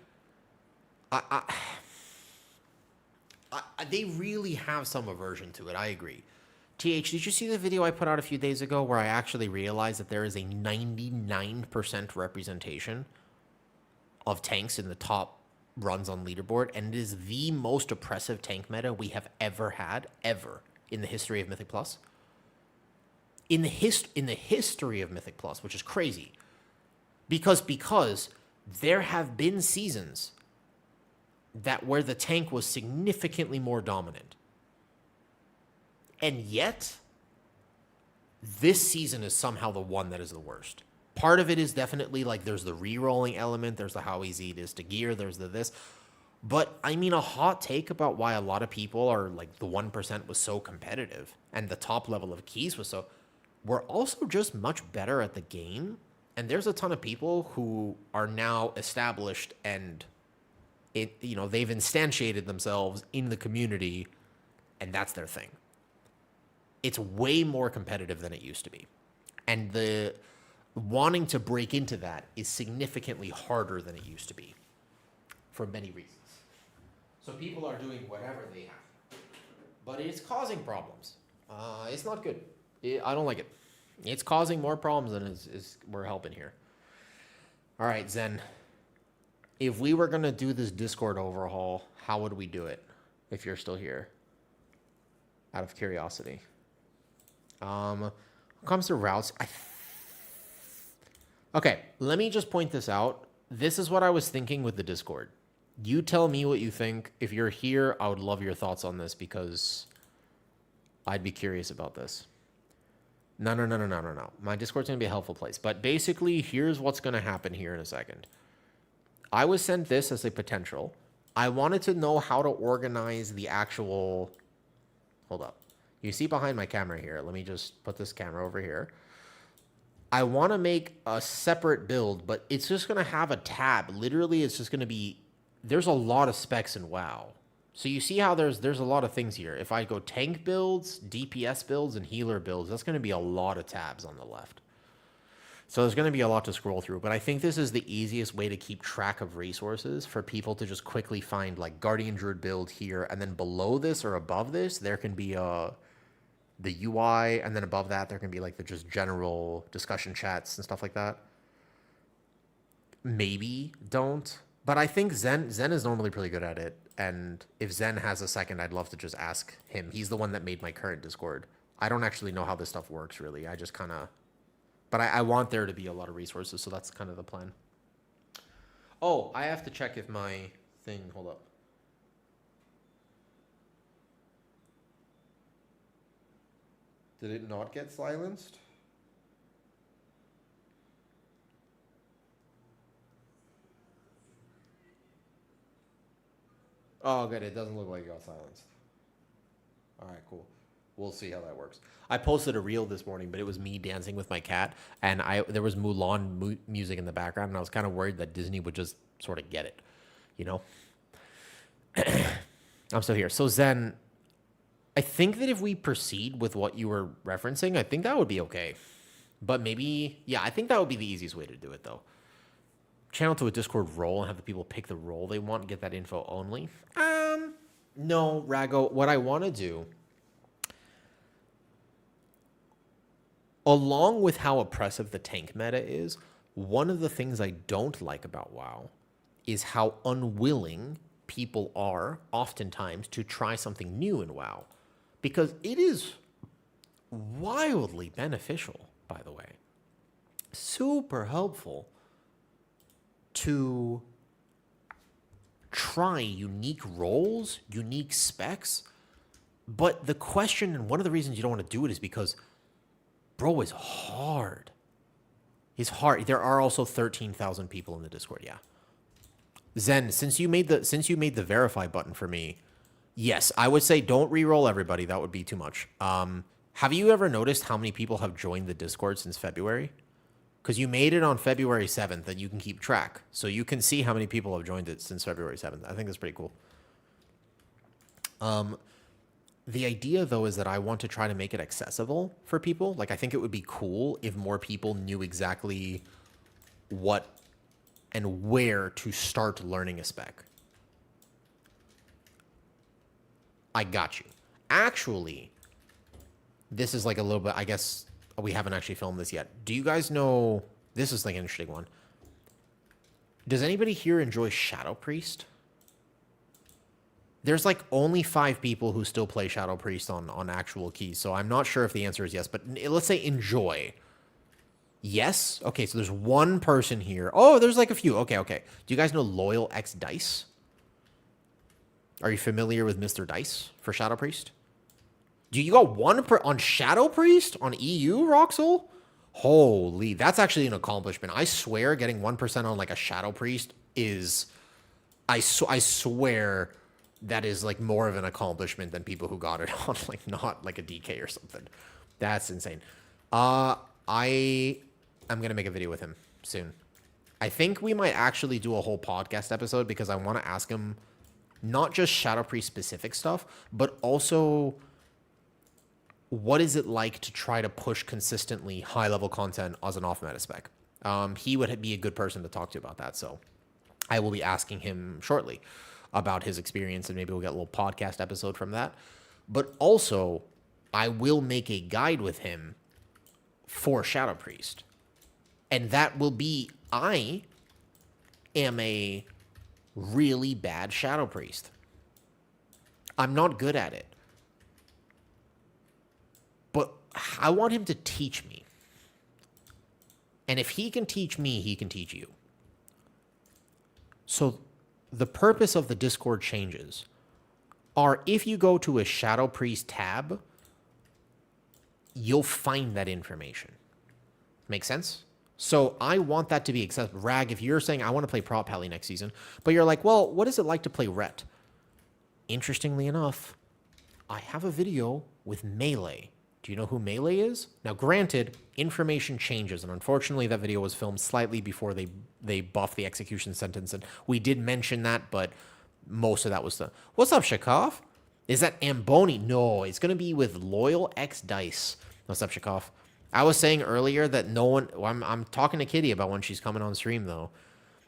they really have some aversion to it, I agree. TH, did you see the video I put out a few days ago where I actually realized that there is a 99% representation of tanks in the top runs on leaderboard, and it is the most oppressive tank meta we have ever had, ever, in the history of Mythic Plus? In the history of Mythic Plus, which is crazy. Because there have been seasons where the tank was significantly more dominant. And yet, this season is somehow the one that is the worst. Part of it is definitely like there's the re-rolling element, there's the how easy it is to gear, there's the this. But I mean, a hot take about why a lot of people are like the 1% was so competitive and the top level of keys was so... We're also just much better at the game. And there's a ton of people who are now established and they've instantiated themselves in the community, and that's their thing. It's way more competitive than it used to be. And the wanting to break into that is significantly harder than it used to be for many reasons. So people are doing whatever they have. But it's causing problems. It's not good. I don't like it. It's causing more problems than we're helping here. All right, Zen. If we were going to do this Discord overhaul, how would we do it if you're still here? Out of curiosity. When it comes to routes, okay, let me just point this out. This is what I was thinking with the Discord. You tell me what you think. If you're here, I would love your thoughts on this because I'd be curious about this. No. My Discord's going to be a helpful place. But basically, here's what's going to happen here in a second. I was sent this as a potential. I wanted to know how to organize the actual... Hold up. You see behind my camera here. Let me just put this camera over here. I want to make a separate build, but it's just going to have a tab. Literally, it's just going to be... There's a lot of specs in WoW. So you see how there's a lot of things here. If I go tank builds, DPS builds, and healer builds, that's going to be a lot of tabs on the left. So there's going to be a lot to scroll through. But I think this is the easiest way to keep track of resources for people to just quickly find like Guardian Druid build here. And then below this or above this, there can be the UI. And then above that, there can be like the just general discussion chats and stuff like that. Maybe don't. But I think Zen is normally pretty good at it. And if Zen has a second, I'd love to just ask him. He's the one that made my current Discord. I don't actually know how this stuff works, really. I just kind of... But I want there to be a lot of resources, so that's kind of the plan. Oh, I have to check if my thing... Hold up. Did it not get silenced? Oh, good. It doesn't look like it got silenced. All right, cool. We'll see how that works. I posted a reel this morning, but it was me dancing with my cat, and there was Mulan music in the background, and I was kind of worried that Disney would just sort of get it, you know? I'm still here. So Zen, I think that if we proceed with what you were referencing, I think that would be okay. But maybe, yeah, I think that would be the easiest way to do it, though. Channel to a Discord role and have the people pick the role they want and get that info only. No, Rago, what I want to do, along with how oppressive the tank meta is, one of the things I don't like about WoW is how unwilling people are oftentimes to try something new in WoW. Because it is wildly beneficial, by the way. Super helpful to try unique roles, unique specs. But the question, and one of the reasons you don't want to do it is because, bro, it's hard. It's hard. There are also 13,000 people in the Discord, yeah. Zen, since you made the verify button for me, yes, I would say don't re-roll everybody. That would be too much. Have you ever noticed how many people have joined the Discord since February? Because you made it on February 7th, and you can keep track. So you can see how many people have joined it since February 7th. I think that's pretty cool. The idea, though, is that I want to try to make it accessible for people. Like, I think it would be cool if more people knew exactly what and where to start learning a spec. I got you. Actually, This is like a little bit, I guess we haven't actually filmed this yet. Do you guys know, this is like an interesting one. Does anybody here enjoy Shadow Priest? There's like only 5 people who still play Shadow Priest on actual keys, so I'm not sure if the answer is yes, but let's say enjoy. Yes? Okay, so there's one person here. Oh, there's like a few. Okay. Do you guys know Loyal X Dice? Are you familiar with Mr. Dice for Shadow Priest? Do you got one on Shadow Priest on EU, Roxel? Holy, that's actually an accomplishment. I swear getting 1% on like a Shadow Priest is, I swear that is like more of an accomplishment than people who got it on like not like a DK or something. That's insane. I'm going to make a video with him soon. I think we might actually do a whole podcast episode because I want to ask him not just Shadow Priest specific stuff, but also what is it like to try to push consistently high-level content as an off-meta spec? He would be a good person to talk to about that, so I will be asking him shortly about his experience, and maybe we'll get a little podcast episode from that. But also, I will make a guide with him for Shadow Priest. And that will be, I am a really bad Shadow Priest. I'm not good at it. But I want him to teach me. And if he can teach me, he can teach you. So the purpose of the Discord changes are if you go to a Shadow Priest tab, you'll find that information. Make sense? So I want that to be accessible. Rag, if you're saying I want to play Prop Pally next season, but you're like, well, what is it like to play Ret? Interestingly enough, I have a video with Melee. Do you know who Melee is? Now, granted, information changes, and unfortunately that video was filmed slightly before they buffed the execution sentence, and we did mention that, but most of that was done. What's up, Shakov? Is that Amboni? No, it's going to be with Loyal X Dice. What's up, Shakov? I was saying earlier that no one... Well, I'm talking to Kitty about when she's coming on stream, though.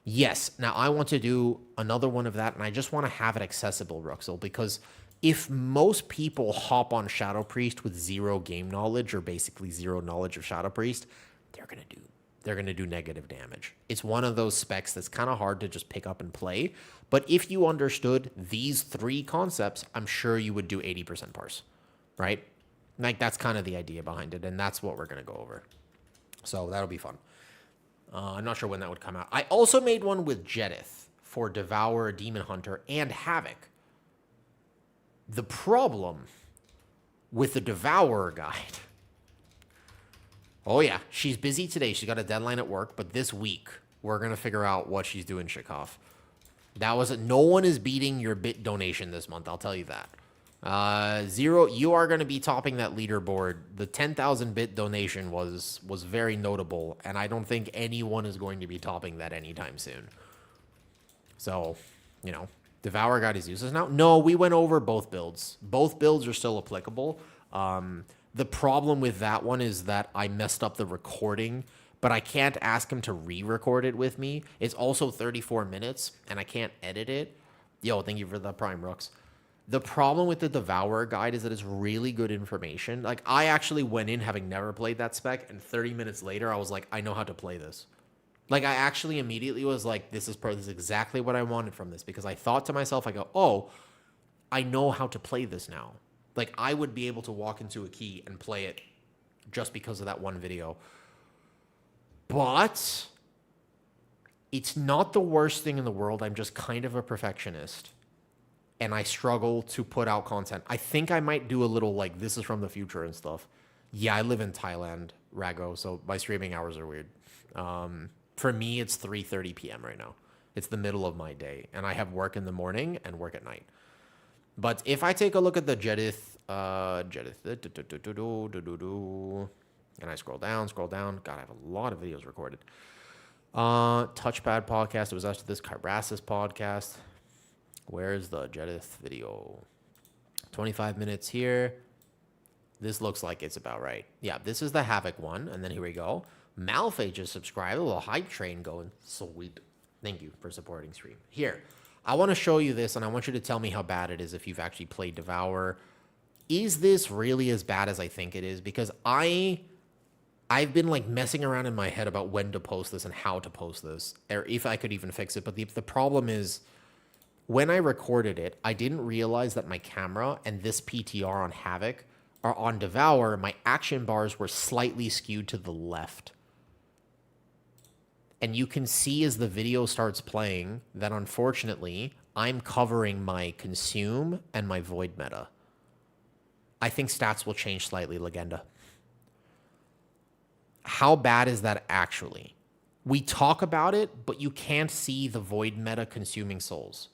Yes, now I want to do another one of that, and I just want to have it accessible, Ruxel, because if most people hop on Shadow Priest with zero game knowledge, or basically zero knowledge of Shadow Priest, they're going to do negative damage. It's one of those specs that's kind of hard to just pick up and play, but if you understood these 3 concepts, I'm sure you would do 80% parse, right? Like, that's kind of the idea behind it, and that's what we're going to go over. So that'll be fun. I'm not sure when that would come out. I also made one with Jedith for Devour, Demon Hunter, and Havoc. The problem with the Devourer guide... Oh, yeah, she's busy today. She's got a deadline at work, but this week, we're going to figure out what she's doing, Shakov. That was no one is beating your bit donation this month, I'll tell you that. Zero, you are going to be topping that leaderboard. The 10,000 bit donation was very notable, and I don't think anyone is going to be topping that anytime soon. So, you know, Devour Guide is useless now. No, we went over both builds. Both builds are still applicable. The problem with that one is that I messed up the recording, but I can't ask him to re-record it with me. It's also 34 minutes, and I can't edit it. Yo, thank you for the Prime Rooks. The problem with the Devourer guide is that it's really good information. Like, I actually went in having never played that spec, and 30 minutes later, I was like, I know how to play this. Like, I actually immediately was like, this is exactly what I wanted from this, because I thought to myself, I go, oh, I know how to play this now. Like, I would be able to walk into a key and play it just because of that one video. But it's not the worst thing in the world. I'm just kind of a perfectionist. And I struggle to put out content. I think I might do a little, like, this is from the future and stuff. Yeah, I live in Thailand, Rago, so my streaming hours are weird. For me, it's 3:30 p.m. right now. It's the middle of my day, and I have work in the morning and work at night. But if I take a look at the Jedith, and I scroll down. God, I have a lot of videos recorded. Touchpad podcast. It was after this Kyrasis podcast. Where's the Jedith video? 25 minutes here. This looks like it's about right. Yeah, this is the Havoc one. And then here we go. Malphite just subscribed. A little hype train going. Sweet. Thank you for supporting stream. Here, I want to show you this, and I want you to tell me how bad it is if you've actually played Devour. is this really as bad as I think it is? Because I've been like messing around in my head about when to post this and how to post this, or if I could even fix it. But the problem is, when I recorded it, I didn't realize that my camera and this PTR on Havoc or on Devour, my action bars were slightly skewed to the left. And you can see as the video starts playing that unfortunately, I'm covering my consume and my void meta. I think stats will change slightly, Legenda. How bad is that actually? We talk about it, but you can't see the void meta consuming souls.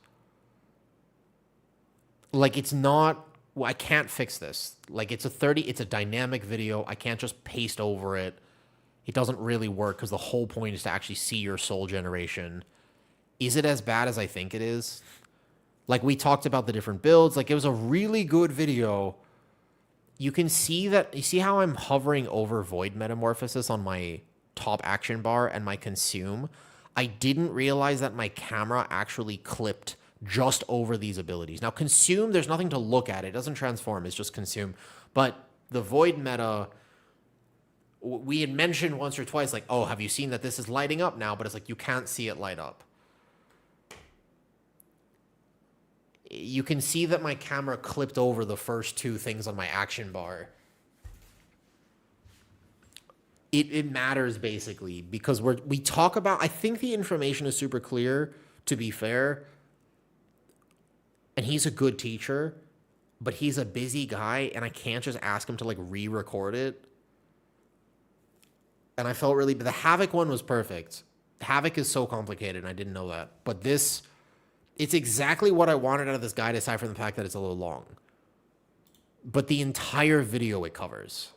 Like, it's not, well, I can't fix this. Like, it's a dynamic video. I can't just paste over it. It doesn't really work because the whole point is to actually see your soul generation. Is it as bad as I think it is? Like, we talked about the different builds. Like, it was a really good video. You can see that, you see how I'm hovering over Void Metamorphosis on my top action bar and my consume? I didn't realize that my camera actually clipped just over these abilities. Now, consume, there's nothing to look at. It doesn't transform. It's just consume. But the Void Meta, we had mentioned once or twice, like, oh, have you seen that this is lighting up now? But it's like, you can't see it light up. You can see that my camera clipped over the first two things on my action bar. It matters, basically, because we talk about, I think the information is super clear, to be fair. And he's a good teacher, but he's a busy guy, and I can't just ask him to, like, re-record it. And I felt really, but the Havoc one was perfect. Havoc is so complicated, and I didn't know that. But this, it's exactly what I wanted out of this guide, aside from the fact that it's a little long. But the entire video it covers.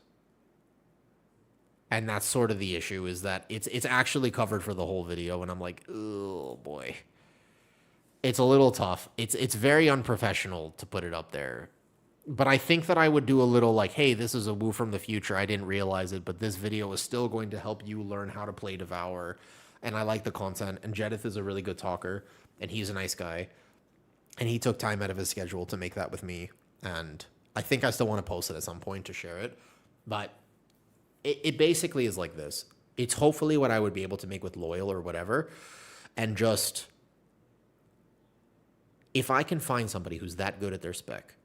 And that's sort of the issue, is that it's actually covered for the whole video, and I'm like, oh boy. It's a little tough. It's very unprofessional to put it up there. But I think that I would do a little like, hey, this is a woo from the future. I didn't realize it, but this video is still going to help you learn how to play Devour. And I like the content. And Jedith is a really good talker, and he's a nice guy. And he took time out of his schedule to make that with me. And I think I still want to post it at some point to share it. But it basically is like this. It's hopefully what I would be able to make with Loyal or whatever. And just, if I can find somebody who's that good at their spec,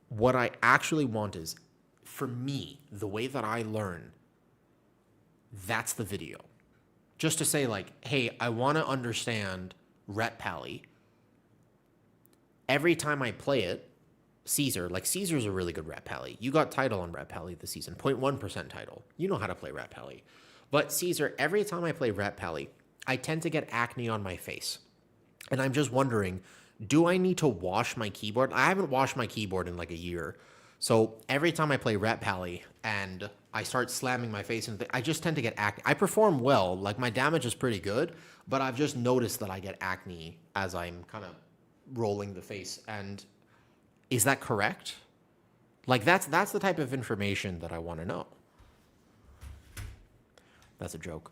what I actually want is, for me, the way that I learn, that's the video. Just to say, like, hey, I want to understand Rep Pally. Every time I play it, Caesar, like, Caesar's a really good Rep Pally. You got title on Rep Pally this season, 0.1% title. You know how to play Rep Pally. But Caesar, every time I play Rep Pally, I tend to get acne on my face. And I'm just wondering, do I need to wash my keyboard? I haven't washed my keyboard in like a year. So every time I play Rep Pally and I start slamming my face, I just tend to get acne. I perform well. Like, my damage is pretty good, but I've just noticed that I get acne as I'm kind of rolling the face. And is that correct? Like, that's the type of information that I want to know. That's a joke.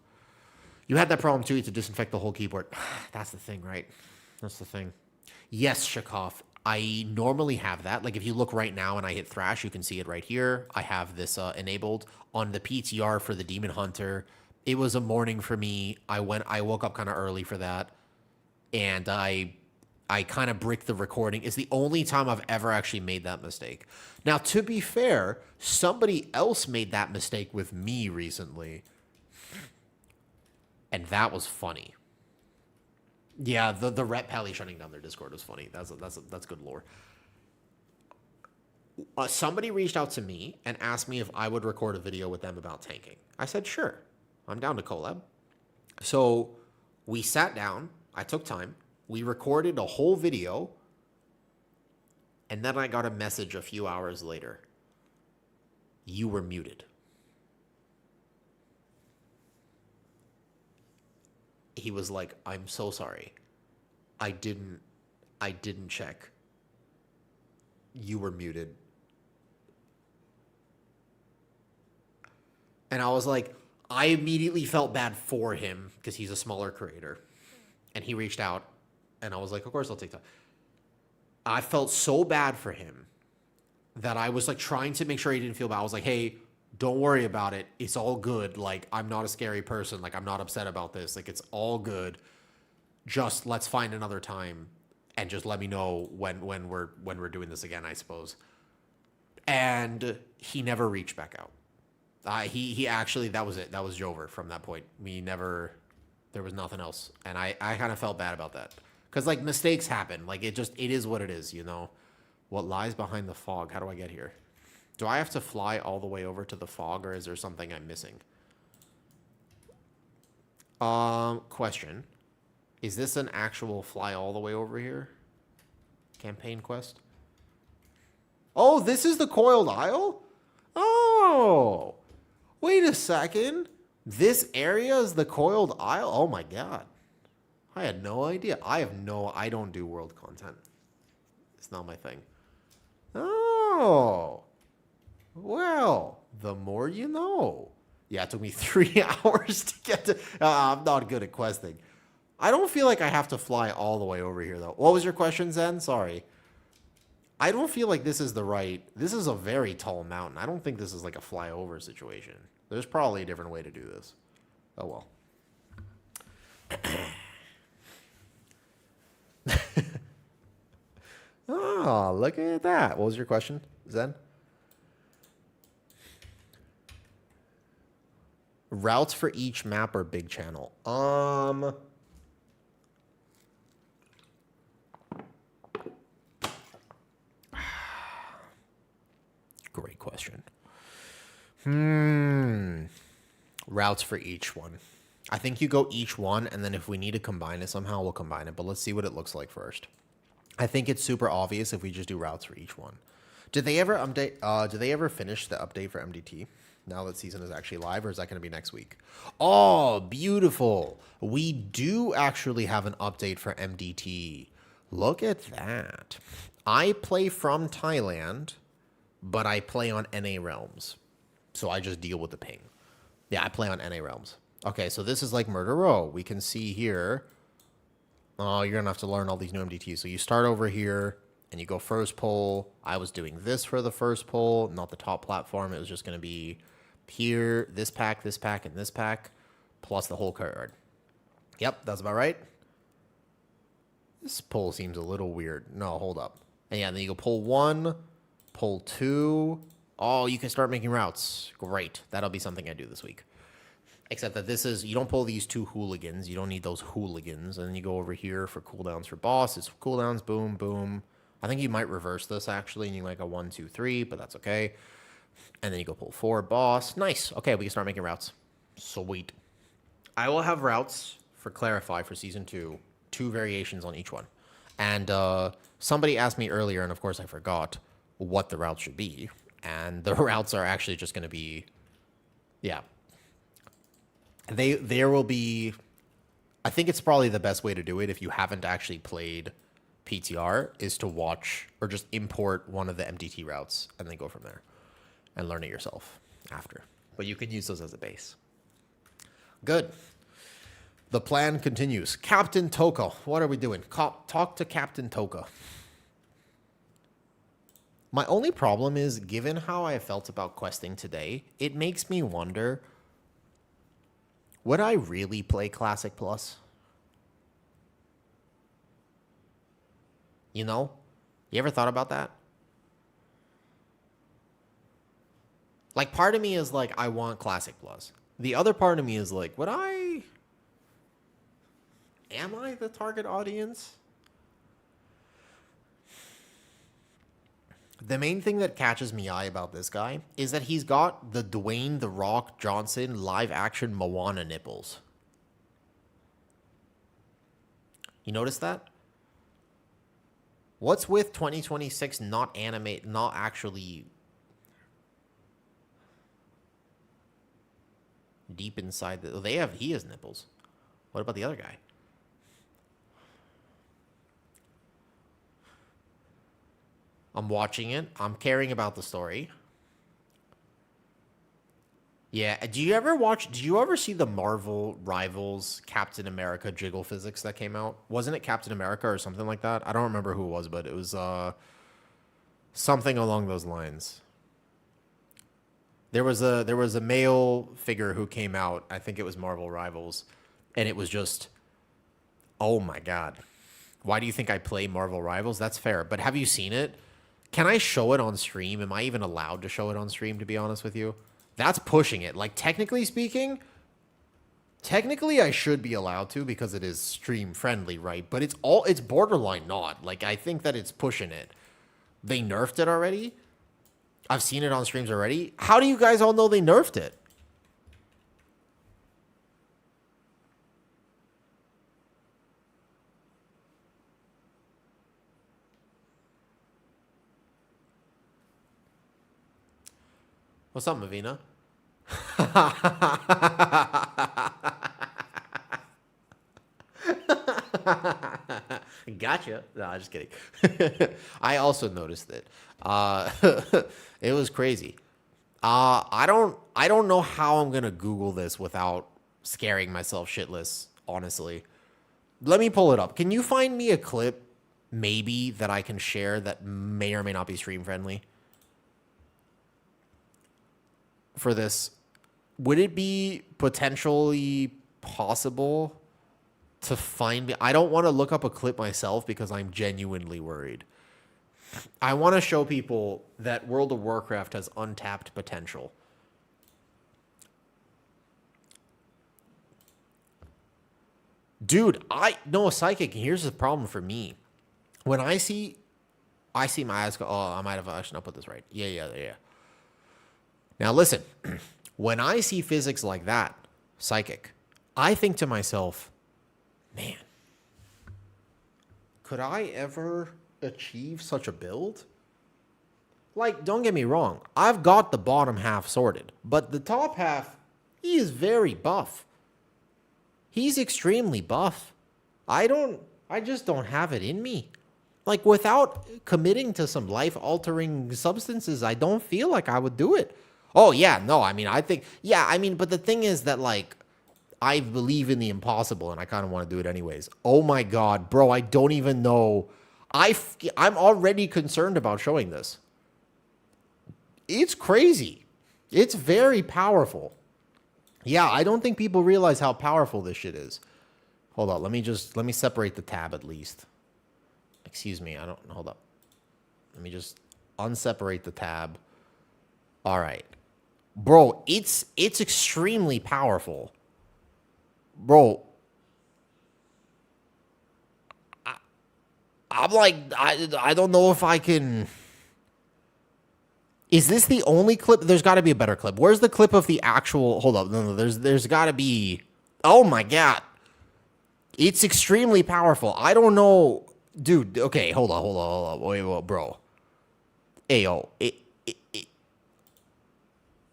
You had that problem too, to disinfect the whole keyboard. That's the thing, right? That's the thing. Yes, Shakov, I normally have that. Like, if you look right now and I hit Thrash, you can see it right here. I have this enabled on the PTR for the Demon Hunter. It was a morning for me. I woke up kind of early for that. And I kind of bricked the recording. It's the only time I've ever actually made that mistake. Now, to be fair, somebody else made that mistake with me recently. And that was funny. Yeah, the Rep Pally shutting down their Discord was funny. That's good lore. Somebody reached out to me and asked me if I would record a video with them about tanking. I said, sure. I'm down to collab. So we sat down. I took time. We recorded a whole video. And then I got a message a few hours later. You were muted. He was like, I'm so sorry. I didn't check. You were muted. And I was like, I immediately felt bad for him because he's a smaller creator. And he reached out, and I was like, of course I'll take time. I felt so bad for him that I was like trying to make sure he didn't feel bad. I was like, hey, don't worry about it. It's all good. Like, I'm not a scary person. Like, I'm not upset about this. Like, it's all good. Just let's find another time and just let me know when we're doing this again, I suppose. And he never reached back out. He actually, that was it. That was Jover from that point. There was nothing else. And I kind of felt bad about that. Because, like, mistakes happen. Like, it is what it is, you know? What lies behind the fog? How do I get here? Do I have to fly all the way over to the fog, or is there something I'm missing? Question. Is this an actual fly all the way over here? Campaign quest? Oh, this is the coiled isle? Oh! Wait a second. This area is the coiled isle? Oh my god. I had no idea. I don't do world content. It's not my thing. Oh. Well, the more you know. Yeah, it took me 3 hours to get to... I'm not good at questing. I don't feel like I have to fly all the way over here, though. What was your question, Zen? Sorry. I don't feel like this is the right... This is a very tall mountain. I don't think this is like a flyover situation. There's probably a different way to do this. Oh, well. Oh, look at that. What was your question, Zen? Routes for each map or big channel? Great question. Routes for each one. I think you go each one, and then if we need to combine it somehow, we'll combine it. But let's see what it looks like first. I think it's super obvious if we just do routes for each one. Did they ever update? Did they ever finish the update for MDT? Now that season is actually live, or is that going to be next week? Oh, beautiful. We do actually have an update for MDT. Look at that. I play from Thailand, but I play on NA Realms. So I just deal with the ping. Yeah, I play on NA Realms. Okay, so this is like Murder Row. We can see here. Oh, you're going to have to learn all these new MDTs. So you start over here, and you go first poll. I was doing this for the first poll, not the top platform. It was just going to be here, this pack, and this pack, plus the whole card. Yep, that's about right. This poll seems a little weird. No, hold up. And yeah, then you go poll 1, poll 2. Oh, you can start making routes. Great. That'll be something I do this week. Except that this is, you don't pull these 2 hooligans. You don't need those hooligans. And then you go over here for cooldowns for boss. It's cooldowns, boom, boom. I think you might reverse this, actually, and you like a 1, 2, 3, but that's okay. And then you go pull 4, boss. Nice. Okay, we can start making routes. Sweet. I will have routes for Clarify for Season 2. 2 variations on each one. And somebody asked me earlier, and of course I forgot, what the routes should be. And the routes are actually just going to be, yeah. There will be, I think it's probably the best way to do it if you haven't actually played PTR, is to watch or just import one of the MDT routes and then go from there and learn it yourself after. But you can use those as a base. Good. The plan continues. Captain Toka. What are we doing? Talk to Captain Toka. My only problem is, given how I felt about questing today, it makes me wonder, would I really play Classic Plus? You know? You ever thought about that? Like, part of me is like, I want Classic Plus. The other part of me is like, would I... Am I the target audience? The main thing that catches me eye about this guy is that he's got the Dwayne "The Rock" Johnson live action Moana nipples. You notice that? What's with 2026 not actually deep inside he has nipples. What about the other guy? I'm watching it. I'm caring about the story. Yeah. Did you ever see the Marvel Rivals Captain America jiggle physics that came out? Wasn't it Captain America or something like that? I don't remember who it was, but it was Something along those lines. There was a male figure who came out, I think it was Marvel Rivals, and it was just, oh my god. Why do you think I play Marvel Rivals? That's fair, but have you seen it? Can I show it on stream? Am I even allowed to show it on stream, to be honest with you? That's pushing it. Like, technically speaking, I should be allowed to because it is stream friendly, right? But it's borderline not. Like, I think that it's pushing it. They nerfed it already? I've seen it on streams already. How do you guys all know they nerfed it? What's up, Mavina? Gotcha. No, I'm just kidding. I also noticed it. It was crazy. I don't know how I'm gonna Google this without scaring myself shitless, honestly. Let me pull it up. Can you find me a clip, maybe, that I can share that may or may not be stream friendly? For this, would it be potentially possible to find me? I don't want to look up a clip myself because I'm genuinely worried. I want to show people that World of Warcraft has untapped potential. Dude, Psychic, here's the problem for me. When I see my eyes go, oh, I might have actually not put this right. Yeah. Now listen, when I see physics like that, Psychic, I think to myself, man, could I ever achieve such a build? Like, don't get me wrong, I've got the bottom half sorted, but the top half, he is very buff. He's extremely buff. I just don't have it in me. Like, without committing to some life-altering substances, I don't feel like I would do it. Oh, yeah, no, I mean, but the thing is that, like, I believe in the impossible, and I kind of want to do it anyways. Oh, my God, bro, I don't even know. I'm already concerned about showing this. It's crazy. It's very powerful. Yeah, I don't think people realize how powerful this shit is. Hold on, let me separate the tab at least. Excuse me, hold up. Let me just unseparate the tab. All right. Bro, it's extremely powerful. Bro, I'm like, I don't know if I can. Is this the only clip? There's got to be a better clip. Where's the clip of the actual? Hold up, no, there's got to be. Oh my god, it's extremely powerful. I don't know, dude. Okay, hold on. Wait, bro. Ayo,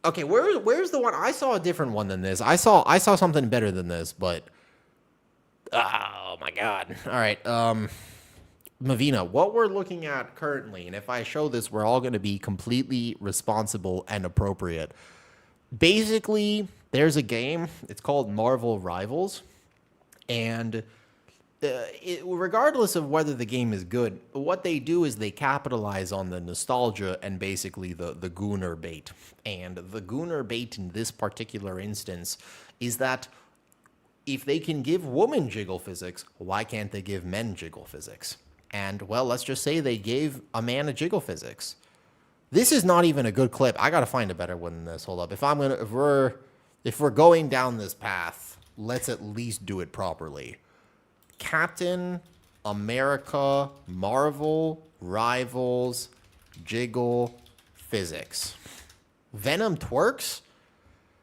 okay, where's the one? I saw a different one than this. I saw something better than this, but oh my god. All right, Mavina, what we're looking at currently, and if I show this, we're all going to be completely responsible and appropriate. Basically, there's a game. It's called Marvel Rivals, and regardless of whether the game is good, what they do is they capitalize on the nostalgia and basically the gooner bait. And the gooner bait in this particular instance is that if they can give women jiggle physics, why can't they give men jiggle physics? And, well, let's just say they gave a man a jiggle physics. This is not even a good clip. I got to find a better one than this. Hold up. If we're going down this path, let's at least do it properly. Captain America Marvel Rivals Jiggle Physics. Venom twerks?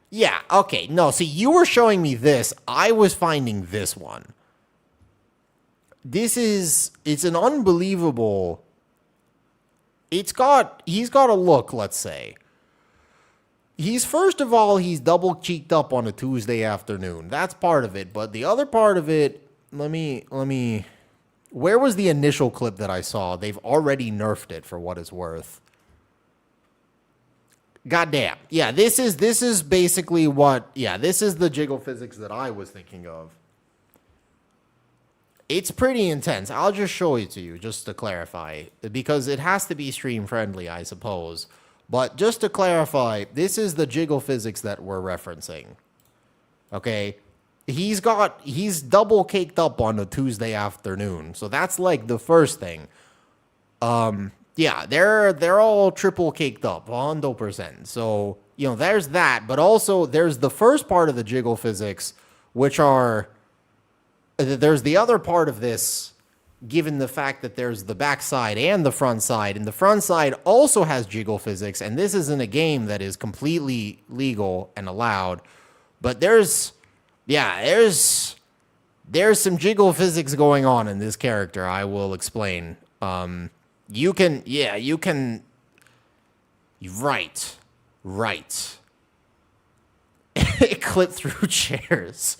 Yeah, okay. No, see, you were showing me this. I was finding this one. It's an unbelievable. He's got a look, let's say. First of all, he's double cheeked up on a Tuesday afternoon. That's part of it. But the other part of it, let me, where was the initial clip that I saw? They've already nerfed it for what it's worth. Goddamn. Yeah, this is basically this is the jiggle physics that I was thinking of. It's pretty intense. I'll just show it to you just to clarify, because it has to be stream friendly, I suppose. But just to clarify, this is the jiggle physics that we're referencing. Okay? He's double caked up on a Tuesday afternoon. So that's like the first thing. Yeah, they're all triple caked up, 100%. So, you know, there's that, but also there's the first part of the jiggle physics, which are there's the other part of this, given the fact that there's the back side and the front side, and the front side also has jiggle physics, and this isn't a game that is completely legal and allowed, but there's some jiggle physics going on in this character. I will explain. You can right. It clipped through chairs.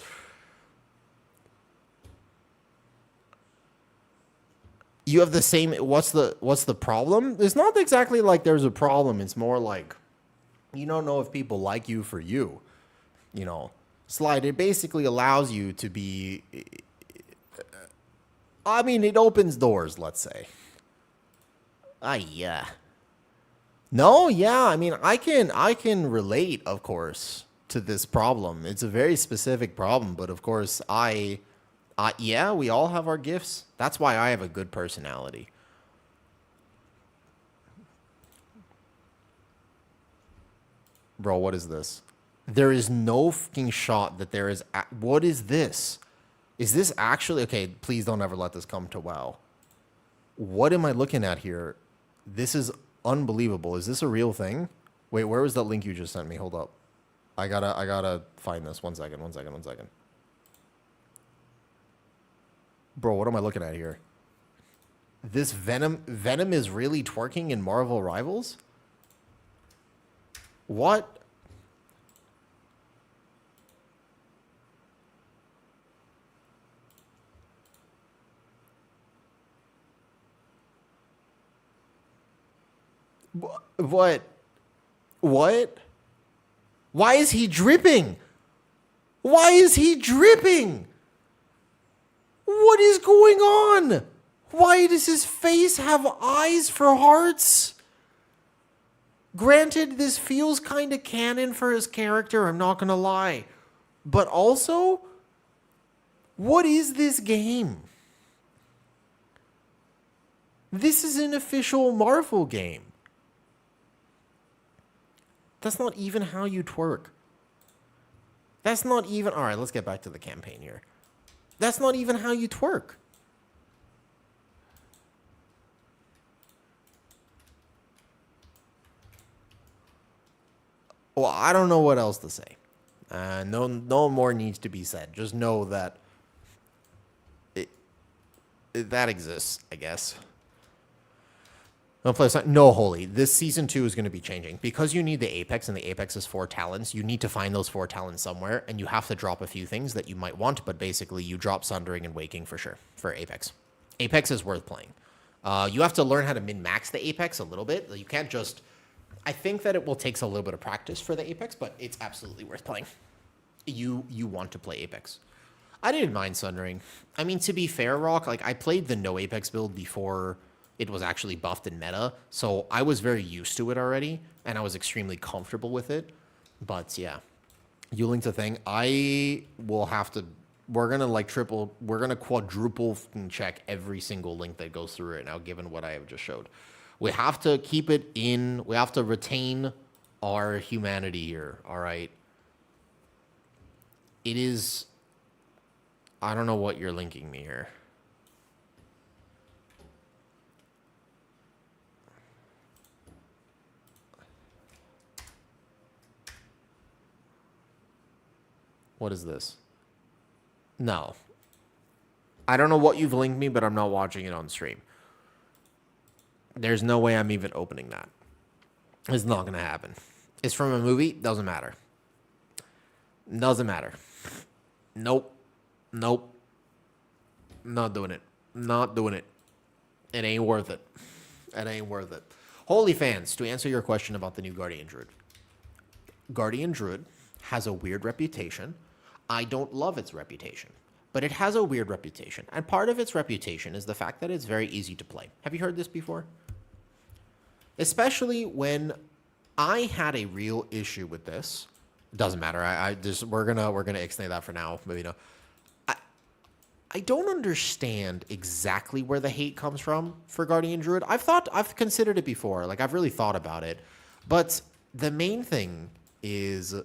You have the same. What's the problem? It's not exactly like there's a problem. It's more like you don't know if people like you for you. You know, Slide. It basically allows you to be. I mean, it opens doors. Let's say. Yeah. No, yeah. I mean, I can relate, of course, to this problem. It's a very specific problem, but of course, yeah, we all have our gifts. That's why I have a good personality. Bro, what is this? There is no fucking shot that there is... What is this? Is this actually... Okay, please don't ever let this come to WoW. What am I looking at here? This is unbelievable. Is this a real thing? Wait, where was that link you just sent me? Hold up. I gotta find this. One second. Bro, what am I looking at here? This Venom is really twerking in Marvel Rivals? What? What? Why is he dripping? Why is he dripping? What is going on? Why does his face have eyes for hearts? Granted, this feels kind of canon for his character, I'm not going to lie. But also, what is this game? This is an official Marvel game. That's not even how you twerk. That's not even... All right, let's get back to the campaign here. That's not even how you twerk. Well, I don't know what else to say. No more needs to be said. Just know that that exists, I guess. No, Holy. This season 2 is going to be changing. Because you need the Apex, and the Apex is 4 talents, you need to find those 4 talents somewhere, and you have to drop a few things that you might want, but basically you drop Sundering and Waking for sure, for Apex. Apex is worth playing. You have to learn how to min-max the Apex a little bit. You can't just... I think that it will take a little bit of practice for the Apex, but it's absolutely worth playing. You want to play Apex. I didn't mind Sundering. I mean, to be fair, Rock, like I played the no Apex build before... it was actually buffed in meta, so I was very used to it already, and I was extremely comfortable with it. But yeah, you linked a thing. I will have to. We're gonna quadruple check every single link that goes through it now, given what I have just showed. We have to keep it in. We have to retain our humanity here. All right. It is. I don't know what you're linking me here. What is this? No. I don't know what you've linked me, but I'm not watching it on stream. There's no way I'm even opening that. It's not going to happen. It's from a movie. Doesn't matter. Doesn't matter. Nope. Not doing it. Not doing it. It ain't worth it. It ain't worth it. Holy fans, to answer your question about the new Guardian Druid. Guardian Druid has a weird reputation. I don't love its reputation. but it has a weird reputation. And part of its reputation is the fact that it's very easy to play. Have you heard this before? Especially when I had a real issue with this. It doesn't matter. We're gonna ixnay that for now. But I don't understand exactly where the hate comes from for Guardian Druid. I've considered it before. Like, I've really thought about it. But the main thing is,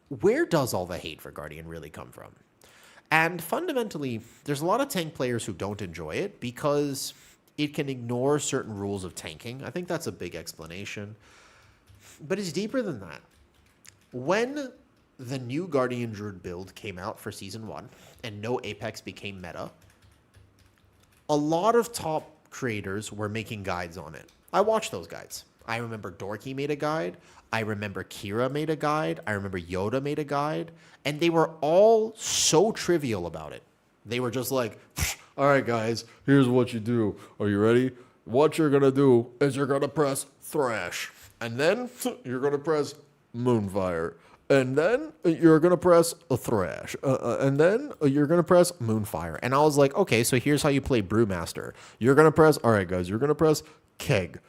where does all the hate for Guardian really come from? And fundamentally, there's a lot of tank players who don't enjoy it because it can ignore certain rules of tanking. I think that's a big explanation. But it's deeper than that. When the new Guardian Druid build came out for Season 1 and no Apex became meta, a lot of top creators were making guides on it. I watched those guides. I remember Dorky made a guide. I remember Kira made a guide. I remember Yoda made a guide. And they were all so trivial about it. They were just like, all right, guys, here's what you do. Are you ready? What you're going to do is you're going to press Thrash. And then you're going to press Moonfire. And then you're going to press a Thrash. And then you're going to press Moonfire. And I was like, okay, so here's how you play Brewmaster. You're going to press, all right, guys, you're going to press Keg.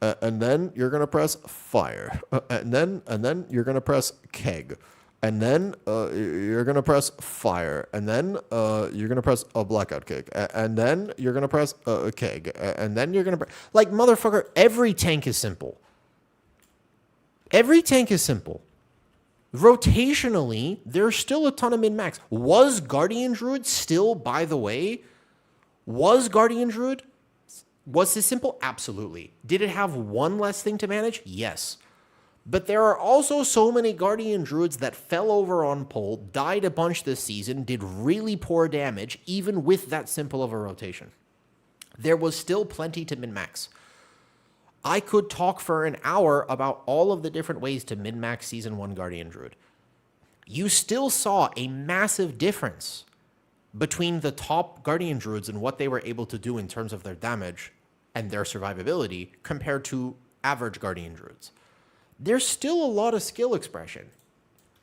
And then you're going to press Fire. And then you're going to press Keg. And then you're going to press Fire. And then you're going to press a Blackout Kick. And then you're going to press a Keg. And then you're going to... Like, motherfucker, every tank is simple. Every tank is simple. Rotationally, there's still a ton of min-max. Was Guardian Druid still, by the way, was Guardian Druid... Was this simple? Absolutely. Did it have one less thing to manage? Yes. But there are also so many Guardian Druids that fell over on pull, died a bunch this season, did really poor damage, even with that simple of a rotation. There was still plenty to min-max. I could talk for an hour about all of the different ways to min-max Season 1 Guardian Druid. You still saw a massive difference between the top Guardian Druids and what they were able to do in terms of their damage and their survivability compared to average Guardian Druids. There's still a lot of skill expression,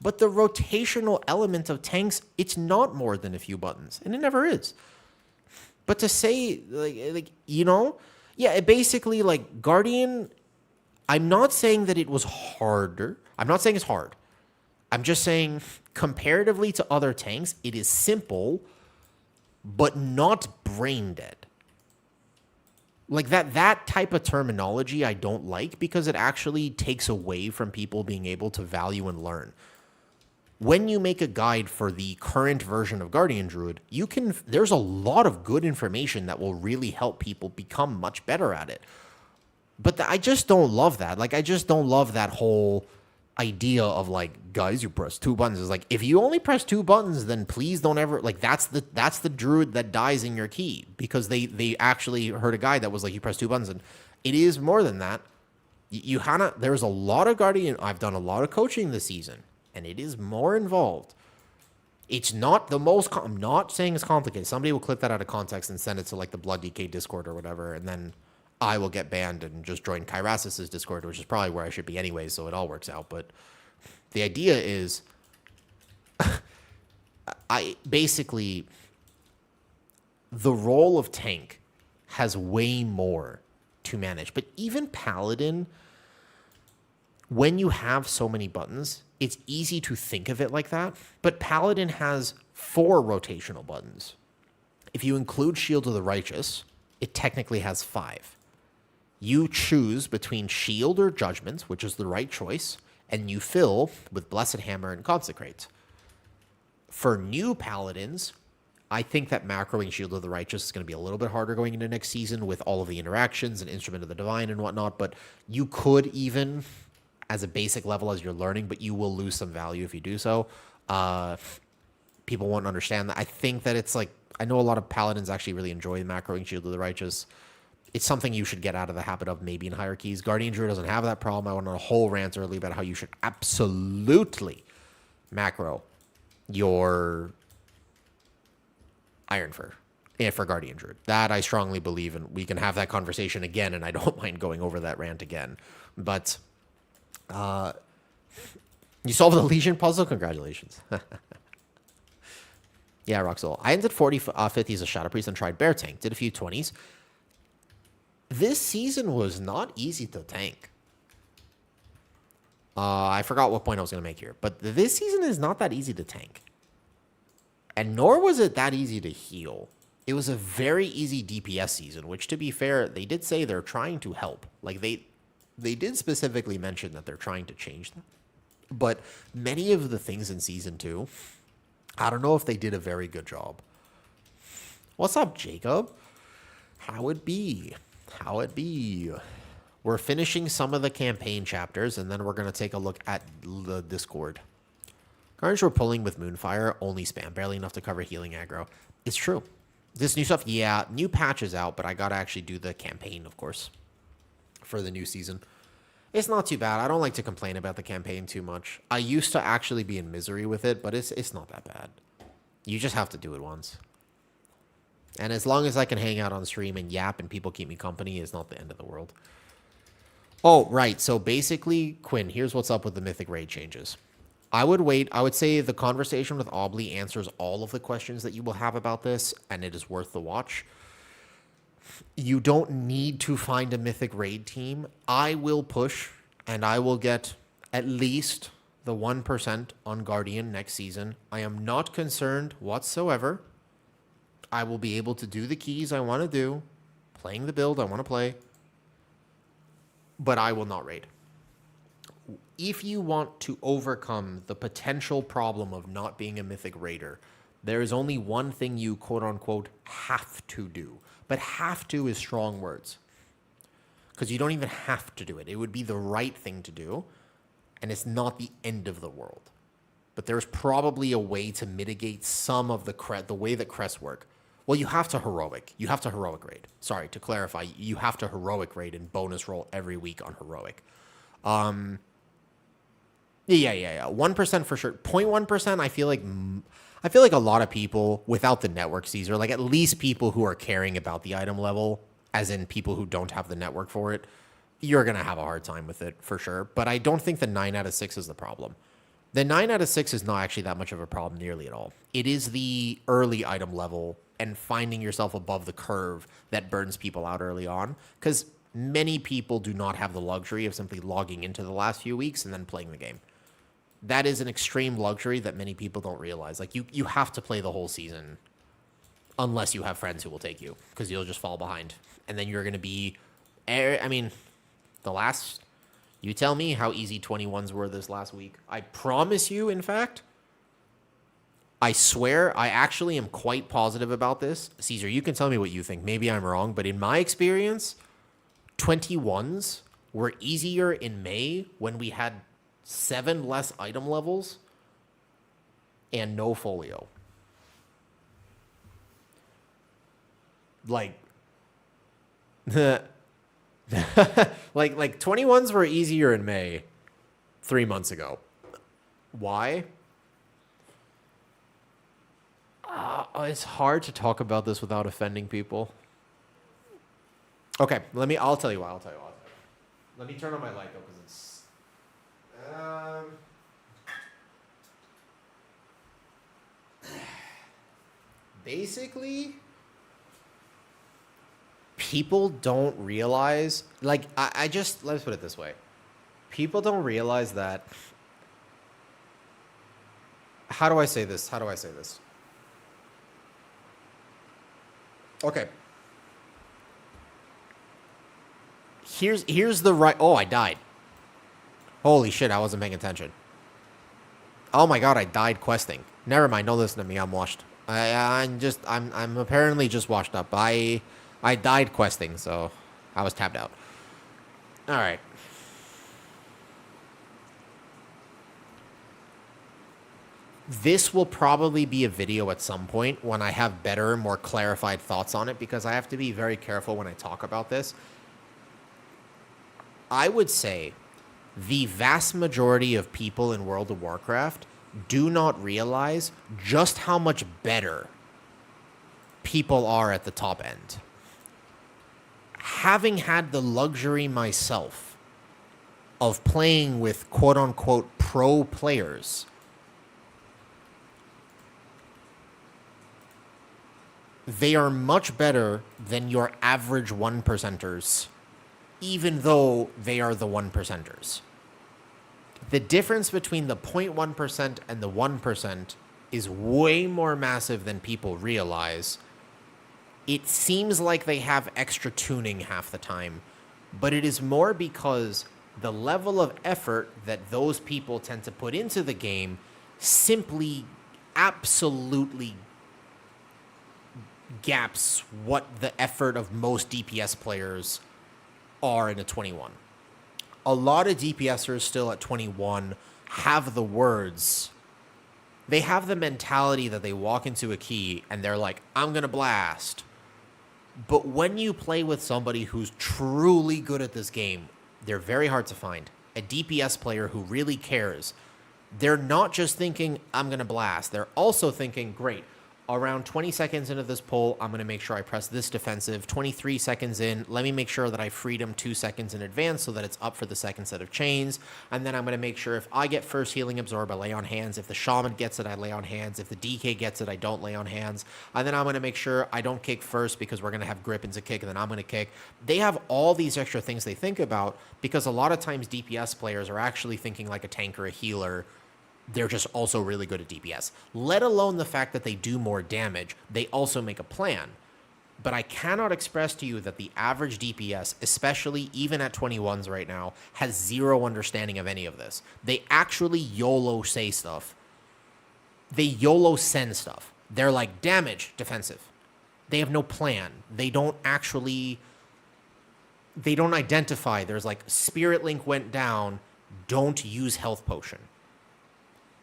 but the rotational element of tanks, it's not more than a few buttons, and it never is. But to say, yeah, it basically, like, Guardian, I'm not saying that it was harder. I'm not saying it's hard. I'm just saying, comparatively to other tanks, it is simple, but not brain dead. Like, that type of terminology I don't like because it actually takes away from people being able to value and learn. When you make a guide for the current version of Guardian Druid, there's a lot of good information that will really help people become much better at it. But I just don't love that. Like, I just don't love that whole idea of, like, guys, you press 2 buttons. It's like, if you only press 2 buttons, then please don't ever, like, that's the druid that dies in your key, because they actually heard a guide that was like, you press 2 buttons, and it is more than that. There's a lot of Guardian. I've done a lot of coaching this season, and it is more involved. It's not the most, I'm not saying it's complicated. Somebody will clip that out of context and send it to, like, the Blood DK Discord or whatever, and then I will get banned and just join Kyrasis' Discord, which is probably where I should be anyway, so it all works out. But the idea is, the role of tank has way more to manage. But even Paladin, when you have so many buttons, it's easy to think of it like that. But Paladin has 4 rotational buttons. If you include Shield of the Righteous, it technically has 5. You choose between Shield or Judgment, which is the right choice, and you fill with Blessed Hammer and Consecrate. For new Paladins, I think that macroing Shield of the Righteous is going to be a little bit harder going into next season with all of the interactions and Instrument of the Divine and whatnot, but you could even, as a basic level as you're learning, but you will lose some value if you do so. People won't understand that. I think that it's like, I know a lot of Paladins actually really enjoy macroing Shield of the Righteous. It's something you should get out of the habit of maybe in hierarchies. Guardian Druid doesn't have that problem. I went on a whole rant earlier about how you should absolutely macro your Iron Fur for Guardian Druid. That I strongly believe in. We can have that conversation again, and I don't mind going over that rant again. But you solved the Legion puzzle? Congratulations. Yeah, Roxel. I entered 40 50s as Shadow Priest and tried Bear Tank. Did a few 20s. This season was not easy to tank. I forgot what point I was going to make here. But this season is not that easy to tank. And nor was it that easy to heal. It was a very easy DPS season, which, to be fair, they did say they're trying to help. Like, they did specifically mention that they're trying to change that. But many of the things in Season 2, I don't know if they did a very good job. What's up, Jacob? How it be? How it be? We're finishing some of the campaign chapters, and then we're going to take a look at the Discord. Carnage we're pulling with Moonfire, only spam, barely enough to cover healing aggro. It's true. This new stuff, yeah, new patch is out, but I got to actually do the campaign, of course, for the new season. It's not too bad. I don't like to complain about the campaign too much. I used to actually be in misery with it, but it's not that bad. You just have to do it once. And as long as I can hang out on stream and yap and people keep me company, it's not the end of the world. Oh, right. So basically, Quinn, here's what's up with the Mythic Raid changes. I would wait. I would say the conversation with Obly answers all of the questions that you will have about this, and it is worth the watch. You don't need to find a Mythic Raid team. I will push, and I will get at least the 1% on Guardian next season. I am not concerned whatsoever. I will be able to do the keys I want to do, playing the build I want to play, but I will not raid. If you want to overcome the potential problem of not being a Mythic Raider, there is only one thing you quote-unquote have to do. But have to is strong words. Because you don't even have to do it. It would be the right thing to do, and it's not the end of the world. But there's probably a way to mitigate some of the way that crests work. Well, you have to heroic. You have to heroic raid. Sorry, to clarify, you have to heroic raid and bonus roll every week on heroic. Yeah. 1% for sure. 0.1%, I feel like a lot of people without the network Caesar, like at least people who are caring about the item level, as in people who don't have the network for it, you're going to have a hard time with it for sure. But I don't think the 9 out of 6 is the problem. The 9 out of 6 is not actually that much of a problem nearly at all. It is the early item level and finding yourself above the curve that burns people out early on, because many people do not have the luxury of simply logging into the last few weeks and then playing the game. That is an extreme luxury that many people don't realize. Like, you have to play the whole season unless you have friends who will take you, because you'll just fall behind. And then you're going to be... I mean, you tell me how easy 21s were this last week. I promise you, in fact, I swear, I actually am quite positive about this. Caesar, you can tell me what you think. Maybe I'm wrong, but in my experience, 21s were easier in May when we had 7 less item levels and no folio. Like 21s were easier in May 3 months ago. Why? It's hard to talk about this without offending people. Okay, I'll tell you why. Let me turn on my light though, because it's... basically, people don't realize, let's put it this way. People don't realize that... How do I say this? Okay. Here's the right... Oh, I died. Holy shit, I wasn't paying attention. Oh my god, I died questing. Never mind, don't listen to me, I'm washed. I'm apparently just washed up. I died questing, so I was tapped out. Alright. This will probably be a video at some point when I have better, more clarified thoughts on it, because I have to be very careful when I talk about this. I would say the vast majority of people in World of Warcraft do not realize just how much better people are at the top end. Having had the luxury myself of playing with quote-unquote pro players, they are much better than your average 1%ers, even though they are the 1%ers. The difference between the 0.1% and the 1% is way more massive than people realize. It seems like they have extra tuning half the time, but it is more because the level of effort that those people tend to put into the game simply absolutely gaps what the effort of most DPS players are in a 21. A lot of DPSers still at 21 have the words. They have the mentality that they walk into a key and they're like, I'm going to blast. But when you play with somebody who's truly good at this game, they're very hard to find. A DPS player who really cares. They're not just thinking, I'm going to blast. They're also thinking, great, around 20 seconds into this pull, I'm going to make sure I press this defensive. 23 seconds in, let me make sure that I freed him 2 seconds in advance so that it's up for the second set of chains. And then I'm going to make sure if I get first healing absorb, I lay on hands. If the shaman gets it, I lay on hands. If the DK gets it, I don't lay on hands. And then I'm going to make sure I don't kick first because we're going to have grip into kick and then I'm going to kick. They have all these extra things they think about because a lot of times DPS players are actually thinking like a tank or a healer. They're just also really good at DPS. Let alone the fact that they do more damage, they also make a plan. But I cannot express to you that the average DPS, especially even at 21s right now, has zero understanding of any of this. They actually YOLO say stuff. They YOLO send stuff. They're like, damage, defensive. They have no plan. They don't identify. There's like, Spirit Link went down, don't use health potion.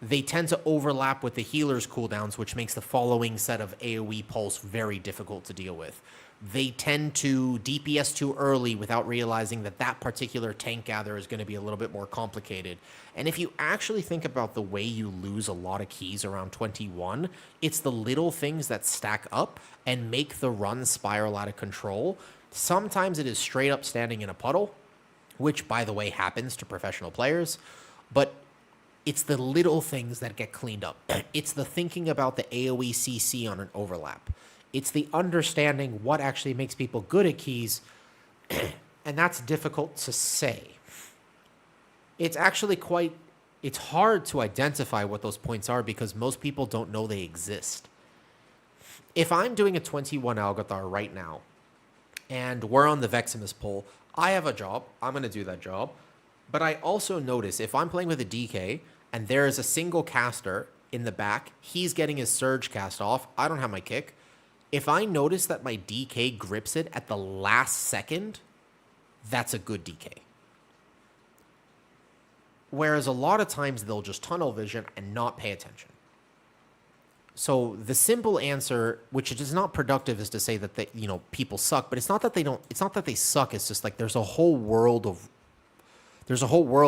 They tend to overlap with the healer's cooldowns, which makes the following set of AoE pulse very difficult to deal with. They tend to DPS too early without realizing that that particular tank gather is going to be a little bit more complicated. And if you actually think about the way you lose a lot of keys around 21, it's the little things that stack up and make the run spiral out of control. Sometimes it is straight up standing in a puddle, which, by the way, happens to professional players, but it's the little things that get cleaned up. It's the thinking about the AoE CC on an overlap. It's the understanding what actually makes people good at keys, and that's difficult to say. It's actually it's hard to identify what those points are because most people don't know they exist. If I'm doing a 21 Algothar right now, and we're on the Veximus poll, I have a job. I'm going to do that job. But I also notice if I'm playing with a DK and there is a single caster in the back, he's getting his surge cast off. I don't have my kick. If I notice that my DK grips it at the last second, that's a good DK. Whereas a lot of times they'll just tunnel vision and not pay attention. So the simple answer, which is not productive, is to say that people suck. But it's not that they suck. It's just like there's a whole world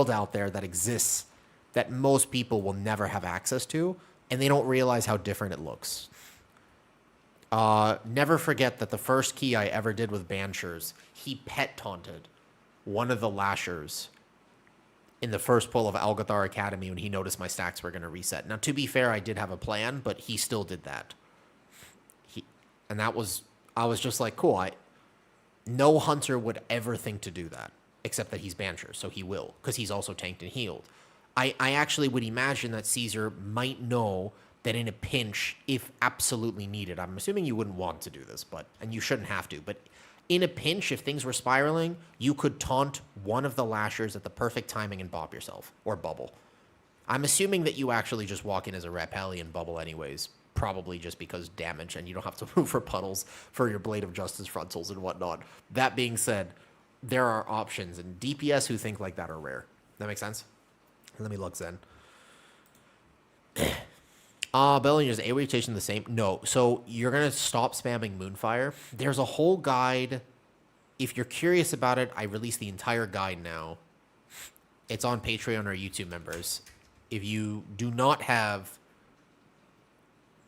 out there that exists that most people will never have access to, and they don't realize how different it looks. Never forget that the first key I ever did with Banshers, he pet taunted one of the Lashers in the first pull of Algothar Academy when he noticed my stacks were going to reset. Now, to be fair, I did have a plan, but he still did that. I was just like, cool. No hunter would ever think to do that, except that he's Bansher, so he will, because he's also tanked and healed. I actually would imagine that Caesar might know that in a pinch, if absolutely needed, I'm assuming you wouldn't want to do this, and you shouldn't have to, but in a pinch, if things were spiraling, you could taunt one of the Lashers at the perfect timing and bop yourself, or bubble. I'm assuming that you actually just walk in as a Rapelli and bubble anyways, probably just because damage, and you don't have to move for puddles for your Blade of Justice frontals and whatnot. That being said, there are options, and DPS who think like that are rare. That makes sense? Let me look, Zen. Bellinger, is AoE rotation the same? No. So you're going to stop spamming Moonfire. There's a whole guide. If you're curious about it, I released the entire guide now. It's on Patreon or YouTube members. If you do not have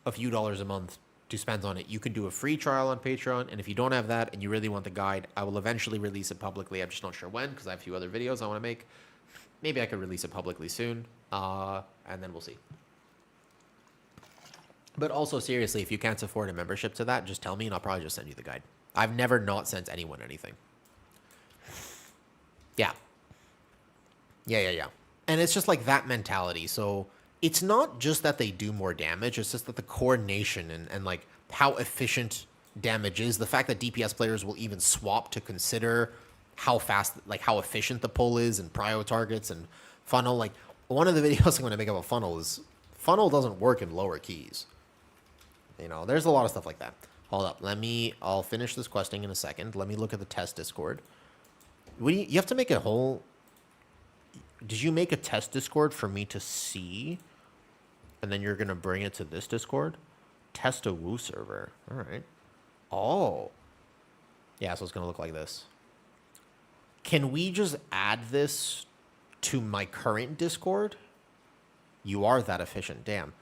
a few dollars a month to spend on it, you can do a free trial on Patreon. And if you don't have that and you really want the guide, I will eventually release it publicly. I'm just not sure when because I have a few other videos I want to make. Maybe I could release it publicly soon. And then we'll see. But also, seriously, if you can't afford a membership to that, just tell me and I'll probably just send you the guide. I've never not sent anyone anything. Yeah. Yeah. And it's just like that mentality. So it's not just that they do more damage, it's just that the coordination and like how efficient damage is, the fact that DPS players will even swap to consider how fast, like how efficient the pull is and prio targets and funnel. Like one of the videos I'm going to make about funnel is funnel doesn't work in lower keys. You know, there's a lot of stuff like that. Hold up. I'll finish this questing in a second. Let me look at the test Discord. You have to make a whole... Did you make a test Discord for me to see? And then you're going to bring it to this Discord? Test a Woo server. All right. Oh. Yeah, so it's going to look like this. Can we just add this to my current Discord? You are that efficient. Damn.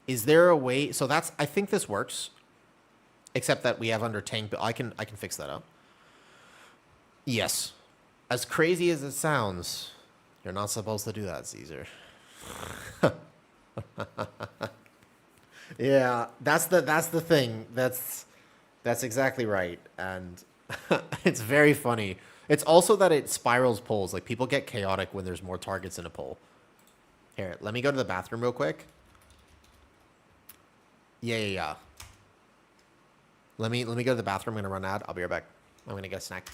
Is there a way? So that's... I think this works. Except that we have under tank... I can fix that up. Yes. As crazy as it sounds... You're not supposed to do that, Caesar. Yeah, that's the thing. That's exactly right. And it's very funny. It's also that it spirals pulls. Like people get chaotic when there's more targets in a pull. Here, let me go to the bathroom real quick. Yeah. Let me go to the bathroom. I'm gonna run ad. I'll be right back. I'm gonna get a snack.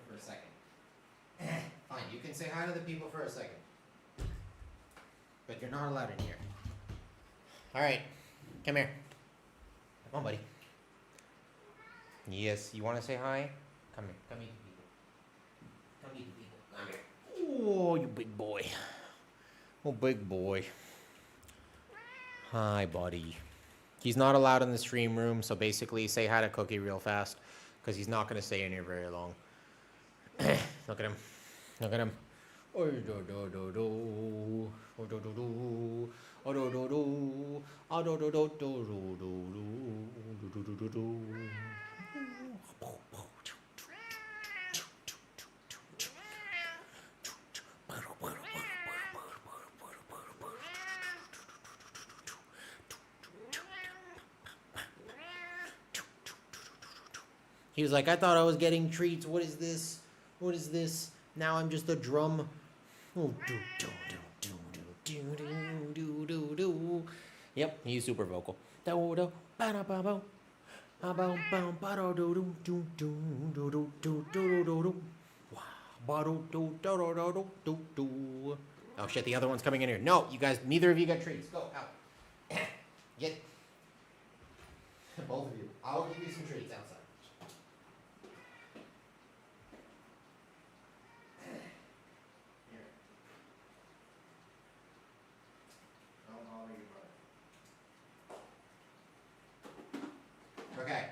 For a second. Fine, you can say hi to the people for a second. But you're not allowed in here. Alright, come here. Come on, buddy. Yes, you want to say hi? Come here, come meet the people. Come meet the people. Come here. Oh, you big boy. Oh, big boy. Hi, buddy. He's not allowed in the stream room, so basically say hi to Cookie real fast, because he's not going to stay in here very long. Look at him. Look at him. Oh, do, do, do, do. Oh, do, do, do. Oh, do, do, do. Oh, do, do, do, do, do, do, do, do, do, do. He was like, I thought I was getting treats. What is this? What is this? Now I'm just a drum. Oh, do, do, do, do, do, do, do, do, do. Yep, he's super vocal. Do, do, ba, da, ba, bo. Ba, bo, ba, ba, do, do, do, do, do, do, do, do, do, do. Wow. Ba, do, do, do, do, do, do, do. Oh shit, the other one's coming in here. No, you guys, neither of you got treats. Go, out. Get. Both of you. I'll give you some treats outside. Okay.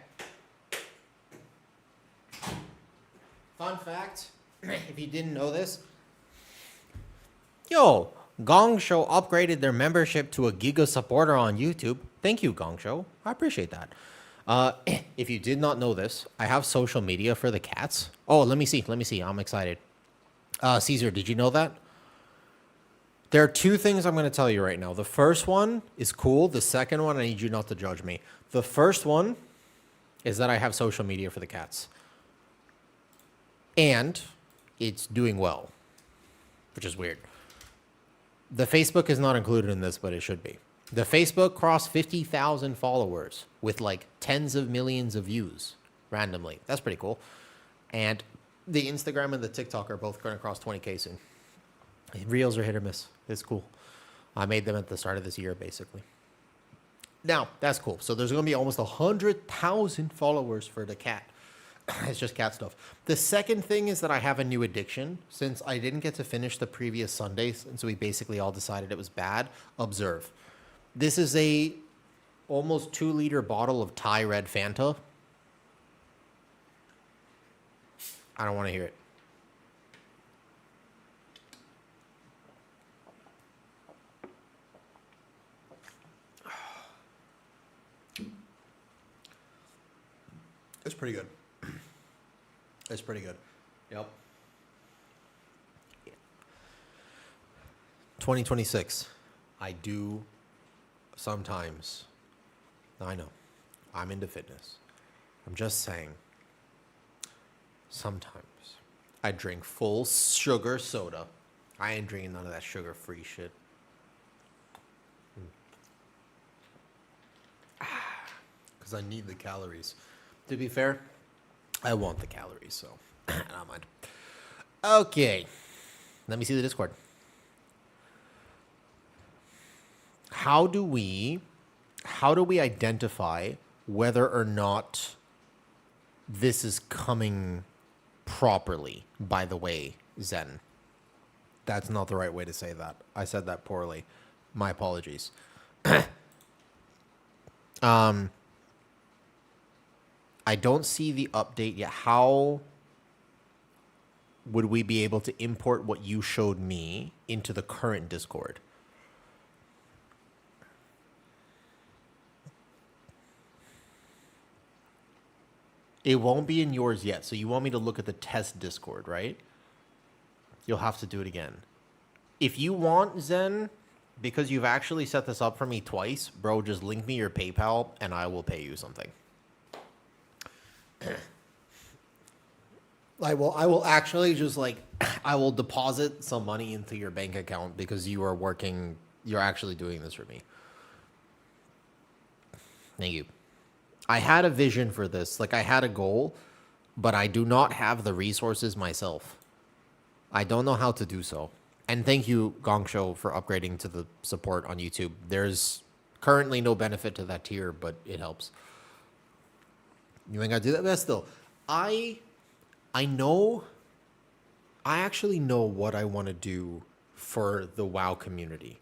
Fun fact, if you didn't know this, yo, Gong Show upgraded their membership to a Giga supporter on YouTube. Thank you, Gong Show. I appreciate that. If you did not know this, I have social media for the cats. Oh, let me see. Let me see. I'm excited. Caesar, did you know that? There are two things I'm going to tell you right now. The first one is cool. The second one, I need you not to judge me. The first one is that I have social media for the cats. And it's doing well, which is weird. The Facebook is not included in this, but it should be. The Facebook crossed 50,000 followers with like tens of millions of views randomly. That's pretty cool. And the Instagram and the TikTok are both going to cross 20K soon. Reels are hit or miss. It's cool. I made them at the start of this year, basically. Now, that's cool. So there's going to be almost 100,000 followers for the cat. It's just cat stuff. The second thing is that I have a new addiction. Since I didn't get to finish the previous Sundays, and so we basically all decided it was bad. Observe. This is a almost 2-liter bottle of Thai red Fanta. I don't want to hear it. It's pretty good. It's pretty good. Yep. 2026. I do sometimes. I know. I'm into fitness. I'm just saying. Sometimes I drink full sugar soda. I ain't drinking none of that sugar-free shit. Because I need the calories. To be fair, I want the calories, so I don't mind. Okay. Let me see the Discord. How do we identify whether or not this is coming properly? By the way, Zen. That's not the right way to say that. I said that poorly. My apologies. I don't see the update yet. How would we be able to import what you showed me into the current Discord? It won't be in yours yet. So you want me to look at the test Discord, right? You'll have to do it again. If you want, Zen, because you've actually set this up for me twice, bro, just link me your PayPal and I will pay you something. I will actually just I will deposit some money into your bank account because you're actually doing this for me. Thank you. I had a vision for this. I had a goal, but I do not have the resources myself. I don't know how to do so. And thank you, Gong Show, for upgrading to the support on YouTube. There's currently no benefit to that tier, but it helps. You ain't got to do that, but still, I know I actually know what I want to do for the WoW community.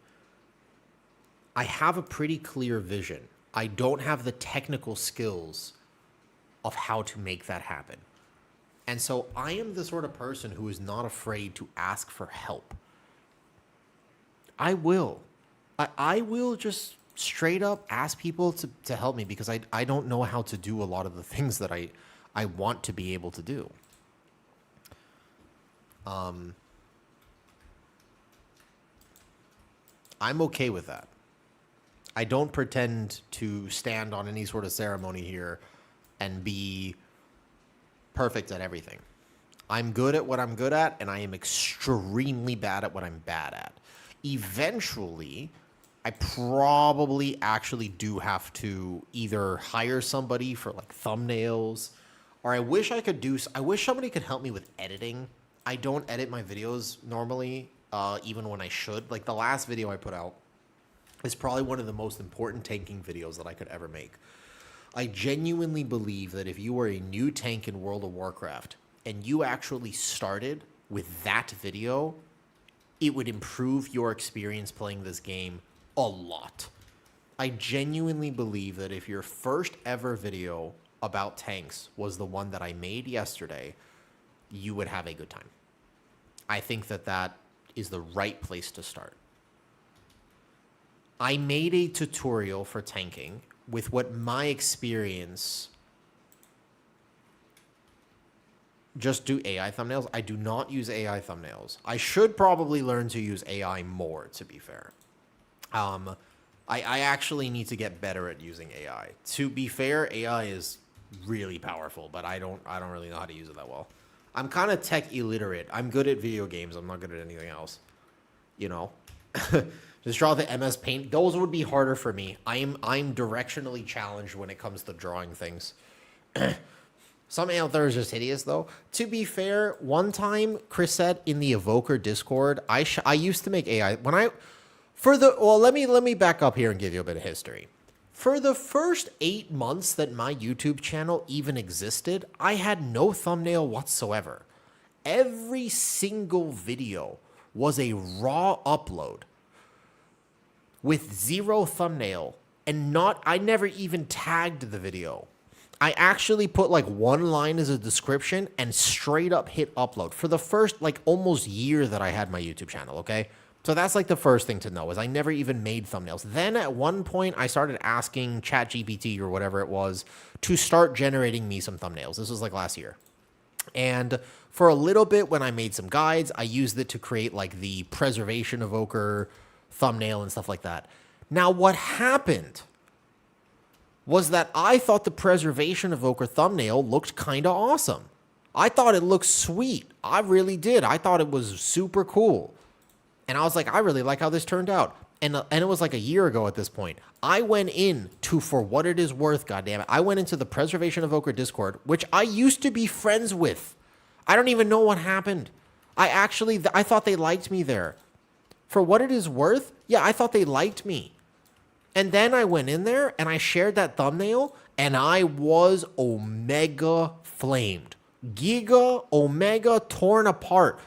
I have a pretty clear vision. I don't have the technical skills of how to make that happen. And so I am the sort of person who is not afraid to ask for help. I will. I will just straight up ask people to help me because I don't know how to do a lot of the things that I want to be able to do. I'm okay with that. I don't pretend to stand on any sort of ceremony here and be perfect at everything. I'm good at what I'm good at, and I am extremely bad at what I'm bad at. Eventually, I probably actually do have to either hire somebody for like thumbnails, or I wish somebody could help me with editing. I don't edit my videos normally, even when I should. Like the last video I put out is probably one of the most important tanking videos that I could ever make. I genuinely believe that if you are a new tank in World of Warcraft and you actually started with that video, it would improve your experience playing this game a lot. I genuinely believe that if your first ever video about tanks was the one that I made yesterday, you would have a good time. I think that that is the right place to start. I made a tutorial for tanking with what my experience. Just do AI thumbnails. I do not use AI thumbnails. I should probably learn to use AI more, to be fair. I actually need to get better at using AI. To be fair, AI is really powerful, but I don't really know how to use it that well. I'm kind of tech illiterate. I'm good at video games. I'm not good at anything else. You know? Just draw the MS Paint. Those would be harder for me. I'm directionally challenged when it comes to drawing things. Some out there is just hideous, though. To be fair, one time, Chris said in the Evoker Discord, I used to make AI let me back up here and give you a bit of history. For the first 8 months that my YouTube channel even existed, I had no thumbnail whatsoever. Every single video was a raw upload with zero thumbnail, and I never even tagged the video. I actually put like one line as a description and straight up hit upload for the first like almost year that I had my YouTube channel, okay? So that's like the first thing to know is I never even made thumbnails. Then at one point I started asking ChatGPT or whatever it was to start generating me some thumbnails. This was like last year. And for a little bit when I made some guides, I used it to create like the preservation evoker thumbnail and stuff like that. Now what happened was that I thought the preservation evoker thumbnail looked kind of awesome. I thought it looked sweet. I really did. I thought it was super cool. And I was like, I really like how this turned out. And it was like a year ago at this point. I went into, for what it is worth, goddammit, I went into the Preservation Evoker Discord, which I used to be friends with. I don't even know what happened. I thought they liked me there. For what it is worth, yeah, I thought they liked me. And then I went in there and I shared that thumbnail and I was omega flamed. Giga, omega, torn apart.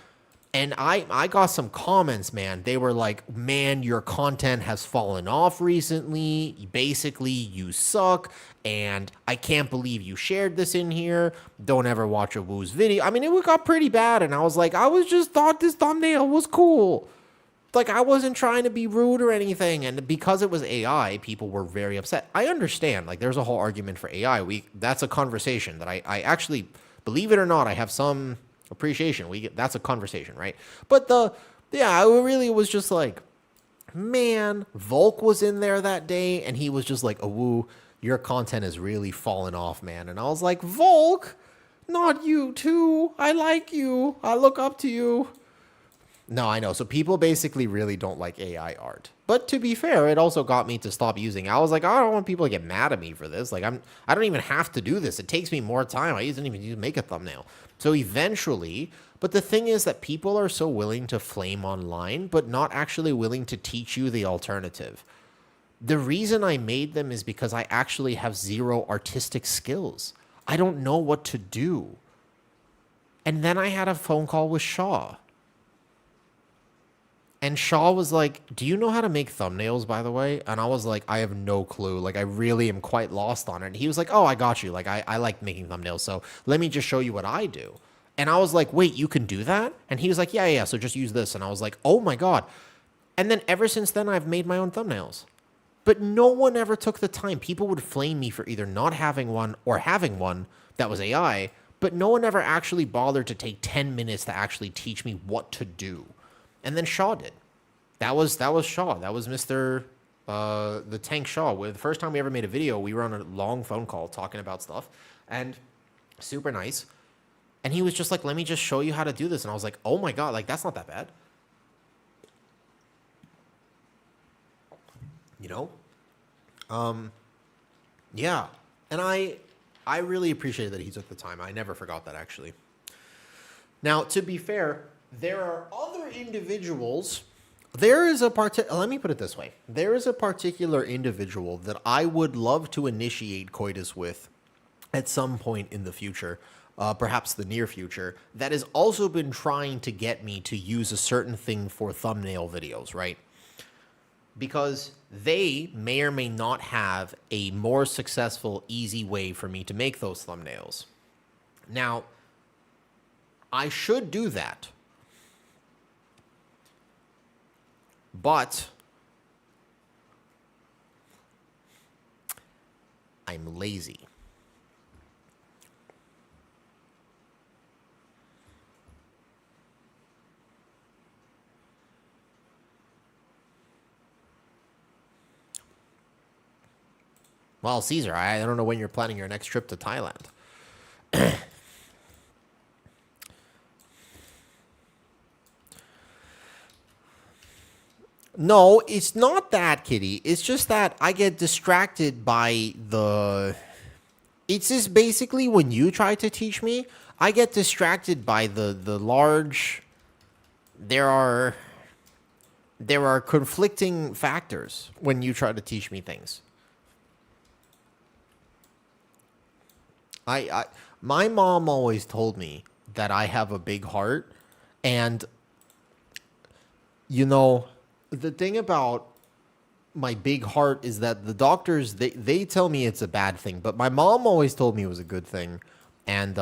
And I got some comments, man. They were like, man, your content has fallen off recently. Basically, you suck. And I can't believe you shared this in here. Don't ever watch a Woo's video. I mean, it got pretty bad. And I was like, thought this thumbnail was cool. Like, I wasn't trying to be rude or anything. And because it was AI, people were very upset. I understand. Like, there's a whole argument for AI. That's a conversation that I actually, believe it or not, I have some appreciation. That's a conversation, right? But it really was just like, man, Volk was in there that day and he was just like, oh, Woo, your content has really fallen off, man. And I was like, Volk, not you too. I like you. I look up to you. No, I know. So people basically really don't like AI art. But to be fair, it also got me to stop using it. I was like, I don't want people to get mad at me for this. Like, I don't even have to do this. It takes me more time. I didn't even need to make a thumbnail. So eventually, but the thing is that people are so willing to flame online, but not actually willing to teach you the alternative. The reason I made them is because I actually have zero artistic skills. I don't know what to do. And then I had a phone call with Shaw. And Shaw was like, do you know how to make thumbnails, by the way? And I was like, I have no clue. Like, I really am quite lost on it. And he was like, oh, I got you. Like, I like making thumbnails. So let me just show you what I do. And I was like, wait, you can do that? And he was like, yeah. So just use this. And I was like, oh my God. And then ever since then, I've made my own thumbnails. But no one ever took the time. People would flame me for either not having one or having one that was AI. But no one ever actually bothered to take 10 minutes to actually teach me what to do. And then Shaw did. That was Shaw. That was Mr. The Tank Shaw. The first time we ever made a video, we were on a long phone call talking about stuff, and super nice. And he was just like, "Let me just show you how to do this." And I was like, "Oh my God, like that's not that bad." You know? Yeah. And I really appreciated that he took the time. I never forgot that, actually. Now, to be fair, there are other individuals. Let me put it this way. There is a particular individual that I would love to initiate coitus with at some point in the future, perhaps the near future, that has also been trying to get me to use a certain thing for thumbnail videos, right? Because they may or may not have a more successful, easy way for me to make those thumbnails. Now, I should do that. But I'm lazy. Well, Caesar, I don't know when you're planning your next trip to Thailand. No, it's not that, Kitty. It's just that I get distracted by the... It's just basically when you try to teach me, I get distracted by the large... There are conflicting factors when you try to teach me things. My mom always told me that I have a big heart, and you know, the thing about my big heart is that the doctors, they tell me it's a bad thing, but my mom always told me it was a good thing. And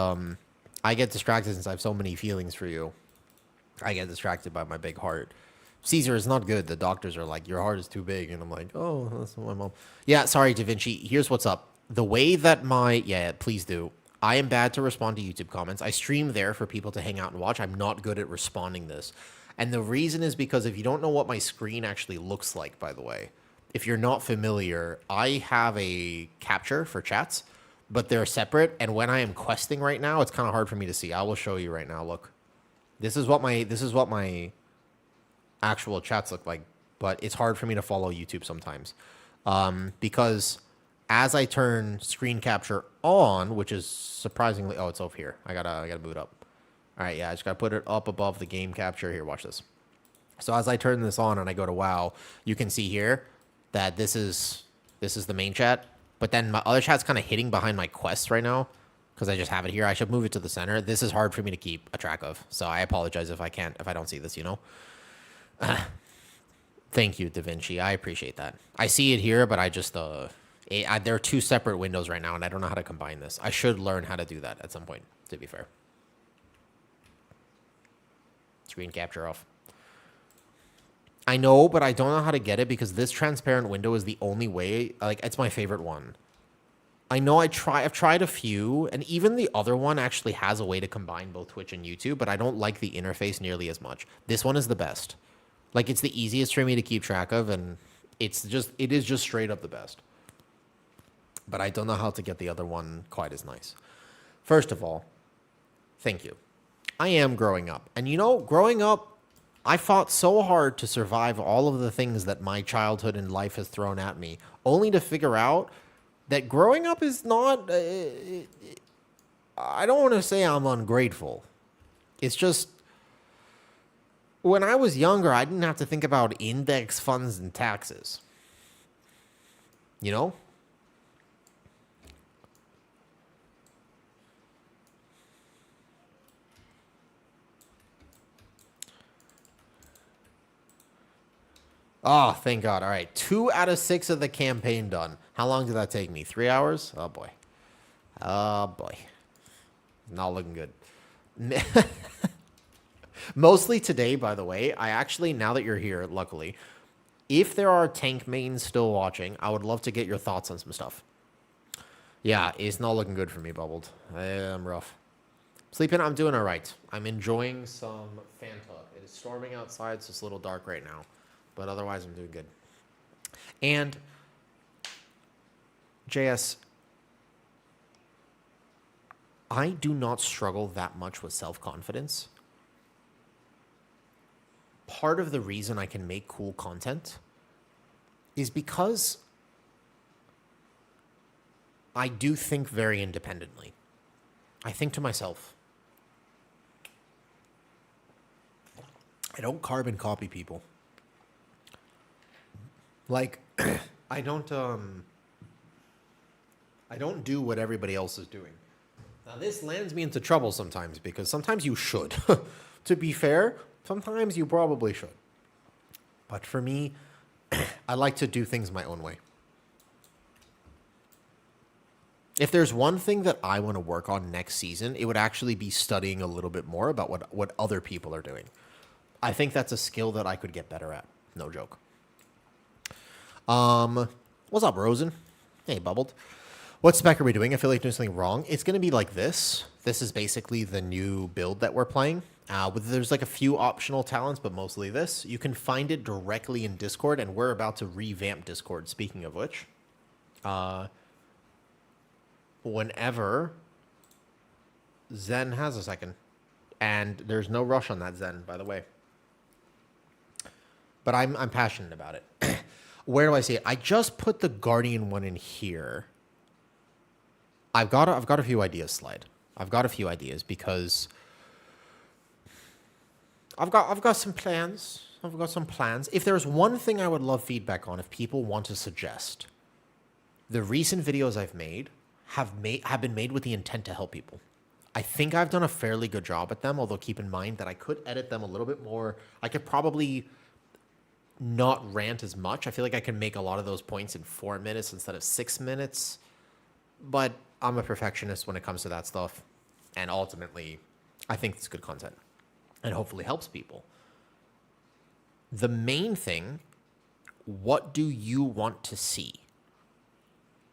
I get distracted since I have so many feelings for you. I get distracted by my big heart. Caesar is not good. The doctors are like, your heart is too big. And I'm like, oh, that's my mom. Yeah, sorry, Da Vinci. Here's what's up. The way that yeah, please do. I am bad to respond to YouTube comments. I stream there for people to hang out and watch. I'm not good at responding this. And the reason is because if you don't know what my screen actually looks like, by the way, if you're not familiar, I have a capture for chats, but they're separate. And when I am questing right now, it's kind of hard for me to see. I will show you right now. Look, this is what my actual chats look like, but it's hard for me to follow YouTube sometimes because as I turn screen capture on, which is surprisingly, oh, it's over here. I gotta boot up. All right, yeah, I just gotta put it up above the game capture. Here, watch this. So as I turn this on and I go to WoW, you can see here that this is the main chat, but then my other chat's kind of hitting behind my quests right now because I just have it here. I should move it to the center. This is hard for me to keep a track of, so I apologize if I don't see this, you know. Thank you, Da Vinci. I appreciate that. I see it here, but I just there are two separate windows right now, and I don't know how to combine this. I should learn how to do that at some point, to be fair. Screen capture off. I know, but I don't know how to get it because this transparent window is the only way. Like, it's my favorite one. I know I've tried a few, and even the other one actually has a way to combine both Twitch and YouTube, but I don't like the interface nearly as much. This one is the best. Like, it's the easiest for me to keep track of, and it is just straight up the best. But I don't know how to get the other one quite as nice. First of all, thank you. I am growing up. And you know, growing up, I fought so hard to survive all of the things that my childhood and life has thrown at me, only to figure out that growing up is not... I don't want to say I'm ungrateful. It's just... When I was younger, I didn't have to think about index funds and taxes. You know? Oh, thank God. All right. 2 out of 6 of the campaign done. How long did that take me? 3 hours? Oh, boy. Oh, boy. Not looking good. Mostly today, by the way. I actually, now that you're here, luckily, if there are tank mains still watching, I would love to get your thoughts on some stuff. Yeah, it's not looking good for me, Bubbled. I'm rough. Sleeping, I'm doing all right. I'm enjoying some Fanta. It is storming outside, so it's a little dark right now. But otherwise, I'm doing good. And, JS, I do not struggle that much with self-confidence. Part of the reason I can make cool content is because I do think very independently. I think to myself, I don't carbon copy people. Like, I don't do what everybody else is doing. Now, this lands me into trouble sometimes because sometimes you should. To be fair, sometimes you probably should. But for me, I like to do things my own way. If there's one thing that I want to work on next season, it would actually be studying a little bit more about what other people are doing. I think that's a skill that I could get better at. No joke. What's up, Rosen? Hey, Bubbled. What spec are we doing? I feel like doing something wrong. It's going to be like this. This is basically the new build that we're playing. There's like a few optional talents, but mostly this. You can find it directly in Discord, and we're about to revamp Discord, speaking of which. Whenever Zen has a second. And there's no rush on that, Zen, by the way. But I'm passionate about it. Where do I see it? I just put the Guardian one in here. I've got a few ideas, Slide. I've got a few ideas because I've got some plans. I've got some plans. If there's one thing I would love feedback on, if people want to suggest, the recent videos I've made have been made with the intent to help people. I think I've done a fairly good job at them, although keep in mind that I could edit them a little bit more. I could probably not rant as much. I feel like I can make a lot of those points in 4 minutes instead of 6 minutes. But I'm a perfectionist when it comes to that stuff. And ultimately, I think it's good content and hopefully helps people. The main thing, what do you want to see?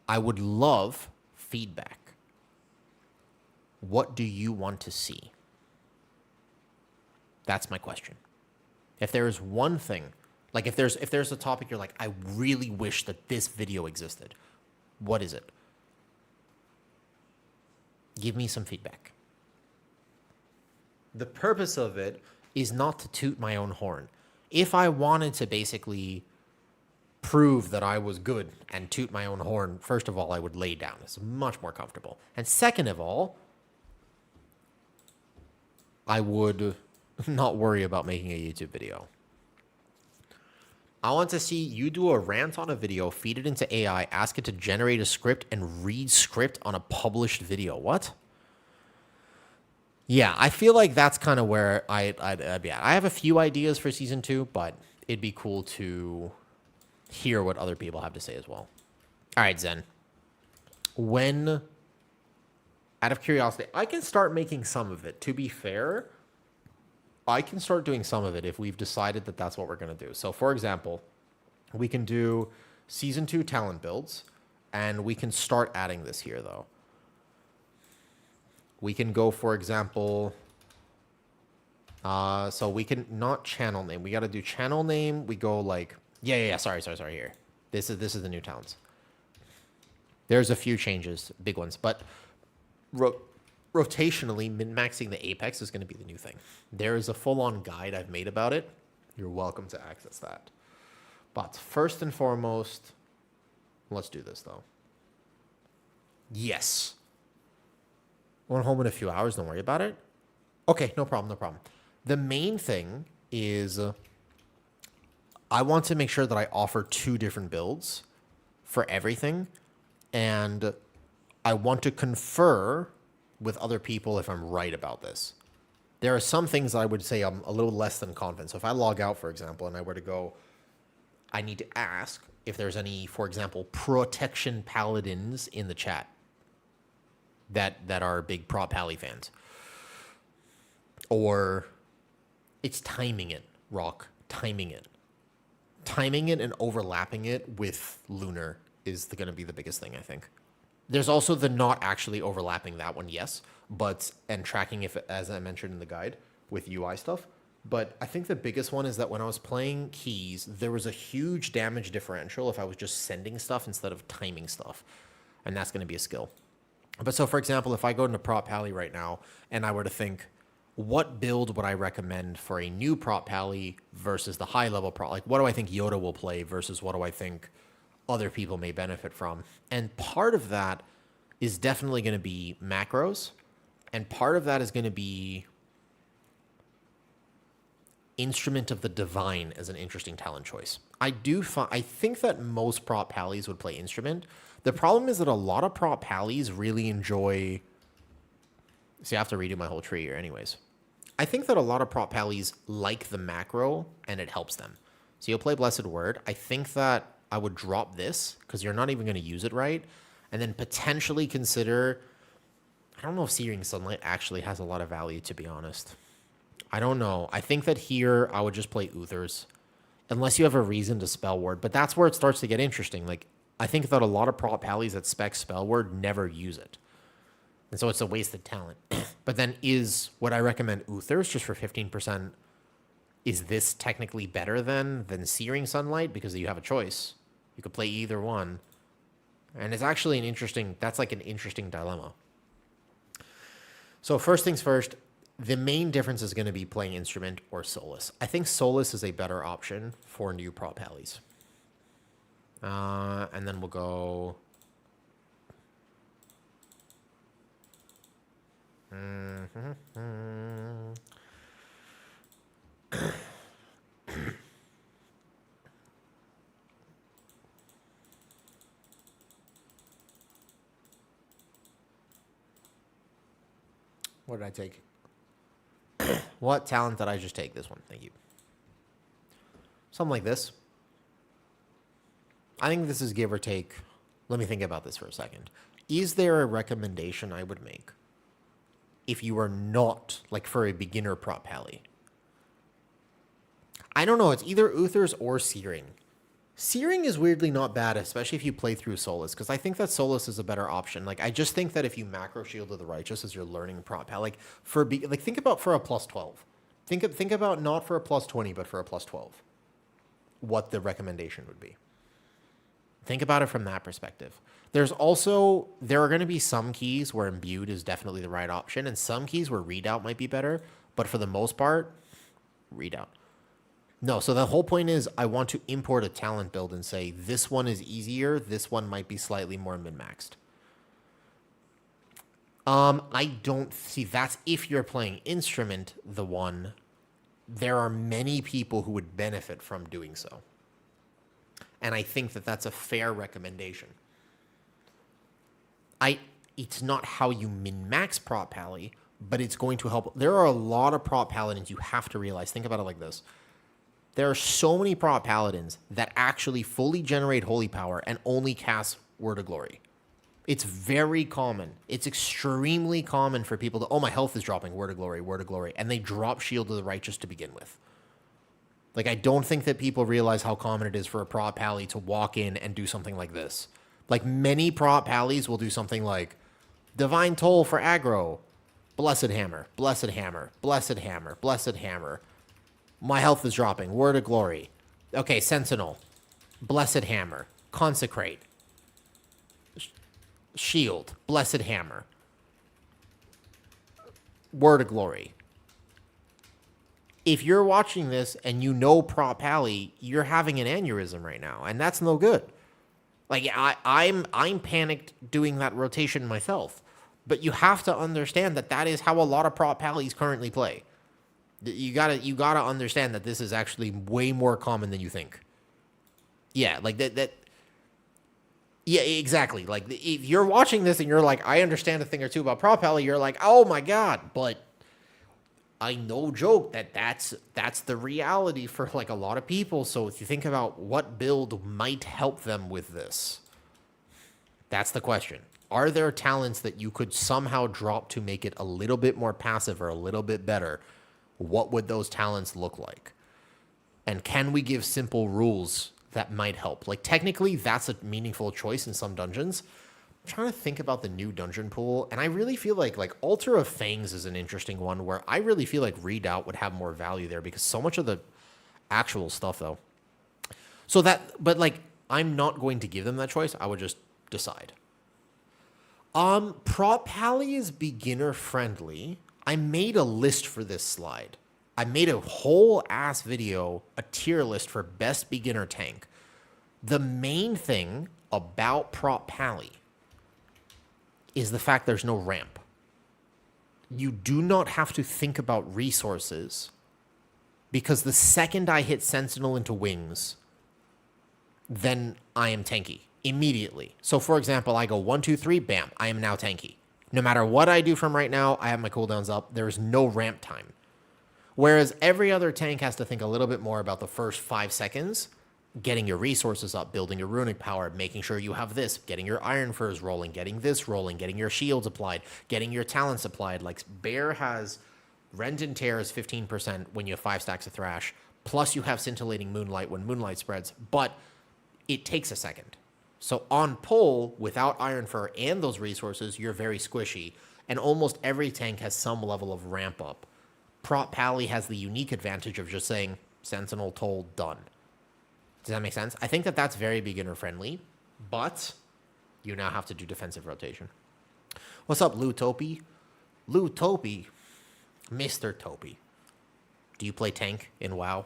I would love feedback. What do you want to see? That's my question. If there is one thing, like if there's a topic you're like, I really wish that this video existed, what is it? Give me some feedback. The purpose of it is not to toot my own horn. If I wanted to basically prove that I was good and toot my own horn, first of all, I would lay down. It's much more comfortable. And second of all, I would not worry about making a YouTube video. I want to see you do a rant on a video, feed it into AI, ask it to generate a script, and read script on a published video. What? Yeah, I feel like that's kind of where I'd be at. I have a few ideas for season 2, but it'd be cool to hear what other people have to say as well. All right, Zen. When, out of curiosity, I can start making some of it. To be fair, I can start doing some of it if we've decided that that's what we're going to do. So, for example, we can do season 2 talent builds, and we can start adding this here, though. We can go, for example, so we can not channel name. We got to do channel name. We go like, sorry, here. This is the new talents. There's a few changes, big ones, but rotationally, min-maxing the apex is going to be the new thing. There is a full-on guide I've made about it. You're welcome to access that. But first and foremost, let's do this, though. Yes. Going home in a few hours, don't worry about it. Okay, no problem. The main thing is I want to make sure that I offer 2 different builds for everything, and I want to confer with other people if I'm right about this. There are some things I would say I'm a little less than confident. So if I log out, for example, and I were to go, I need to ask if there's any, for example, protection paladins in the chat that are big prop pally fans. Or it's timing it, Rock. Timing it. Timing it and overlapping it with Lunar is going to be the biggest thing, I think. There's also the not actually overlapping that one, yes, and tracking if, as I mentioned in the guide, with UI stuff. But I think the biggest one is that when I was playing keys, there was a huge damage differential if I was just sending stuff instead of timing stuff. And that's going to be a skill. But so, for example, if I go into Prop Pally right now and I were to think, what build would I recommend for a new Prop Pally versus the high-level prop? Like, what do I think Yoda will play versus what do I think other people may benefit from? And part of that is definitely going to be macros. And part of that is going to be Instrument of the Divine as an interesting talent choice. I think that most prop pallies would play Instrument. The problem is that a lot of prop pallies really enjoy... See, I have to redo my whole tree here anyways. I think that a lot of prop pallies like the macro, and it helps them. So you'll play Blessed Word. I think that I would drop this, because you're not even going to use it right, and then potentially consider... I don't know if Searing Sunlight actually has a lot of value, to be honest. I don't know. I think that here I would just play Uthers, unless you have a reason to Spell Ward. But that's where it starts to get interesting. Like, I think that a lot of prop pallies that spec Spell Ward never use it. And so it's a wasted talent. But then would I recommend Uthers just for 15%? Is this technically better than Searing Sunlight? Because you have a choice. You could play either one. And it's actually that's like an interesting dilemma. So first things first, the main difference is going to be playing Instrument or Solus. I think Solus is a better option for new prop pallies. And then we'll go... What did I take? What talent did I just take? This one. Thank you. Something like this. I think this is give or take. Let me think about this for a second. Is there a recommendation I would make if you are not, like for a beginner prop pally? I don't know. It's either Uthers or Searing. Searing is weirdly not bad, especially if you play through Solus, because I think that Solus is a better option. Like, I just think that if you macro Shield of the Righteous as your learning prop pally, think about for a plus 12. Think about not for a plus 20, but for a plus 12. What the recommendation would be. Think about it from that perspective. There are going to be some keys where Imbued is definitely the right option, and some keys where Readout might be better, but for the most part, Readout. No, so the whole point is I want to import a talent build and say this one is easier, this one might be slightly more min-maxed. I don't see that's if you're playing Instrument, the one. There are many people who would benefit from doing so. And I think that that's a fair recommendation. It's not how you min-max prop pally, but it's going to help. There are a lot of prop paladins you have to realize. Think about it like this. There are so many prop paladins that actually fully generate holy power and only cast Word of Glory. It's very common. It's extremely common for people to, oh, my health is dropping, Word of Glory, and they drop Shield of the Righteous to begin with. Like, I don't think that people realize how common it is for a prop pally to walk in and do something like this. Like, many prop pallies will do something like Divine Toll for aggro, Blessed Hammer, Blessed Hammer, Blessed Hammer, Blessed Hammer. My health is dropping, Word of Glory. Okay, Sentinel, Blessed Hammer, Consecrate, Shield, Blessed Hammer, Word of Glory. If you're watching this and you know prop pally, you're having an aneurysm right now, and that's no good. Like, I'm panicked doing that rotation myself, but you have to understand that that is how a lot of prop pallies currently play. You gotta understand that this is actually way more common than you think. Yeah, like that. Yeah, exactly. Like, if you're watching this and you're like, I understand a thing or two about prop pally, you're like, oh my god, but I no joke that's the reality for like a lot of people. So if you think about what build might help them with this, that's the question. Are there talents that you could somehow drop to make it a little bit more passive or a little bit better? What would those talents look like? And can we give simple rules that might help? Like technically that's a meaningful choice in some dungeons. I'm trying to think about the new dungeon pool, and I really feel like Altar of Fangs is an interesting one where I really feel like Redoubt would have more value there because so much of the actual stuff though. So that, but like I'm not going to give them that choice. I would just decide. Prop Pally is beginner friendly. I made a list for this slide. I made a whole ass video, a tier list for best beginner tank. The main thing about Prop Pally is the fact there's no ramp. You do not have to think about resources because the second I hit Sentinel into wings, then I am tanky immediately. So for example, I go 1, 2, 3, bam, I am now tanky. No matter what I do from right now, I have my cooldowns up. There is no ramp time. Whereas every other tank has to think a little bit more about the first 5 seconds, getting your resources up, building your runic power, making sure you have this, getting your iron furs rolling, getting this rolling, getting your shields applied, getting your talents applied. Like Bear has Rend and Tear is 15% when you have 5 stacks of Thrash, plus you have Scintillating Moonlight when Moonlight spreads, but it takes a second. So on pull, without Iron Fur and those resources, you're very squishy, and almost every tank has some level of ramp up. Prop Pally has the unique advantage of just saying, Sentinel, Toll, done. Does that make sense? I think that that's very beginner friendly, but you now have to do defensive rotation. What's up, Lou Topi? Lou Topi? Mr. Topi. Do you play tank in WoW?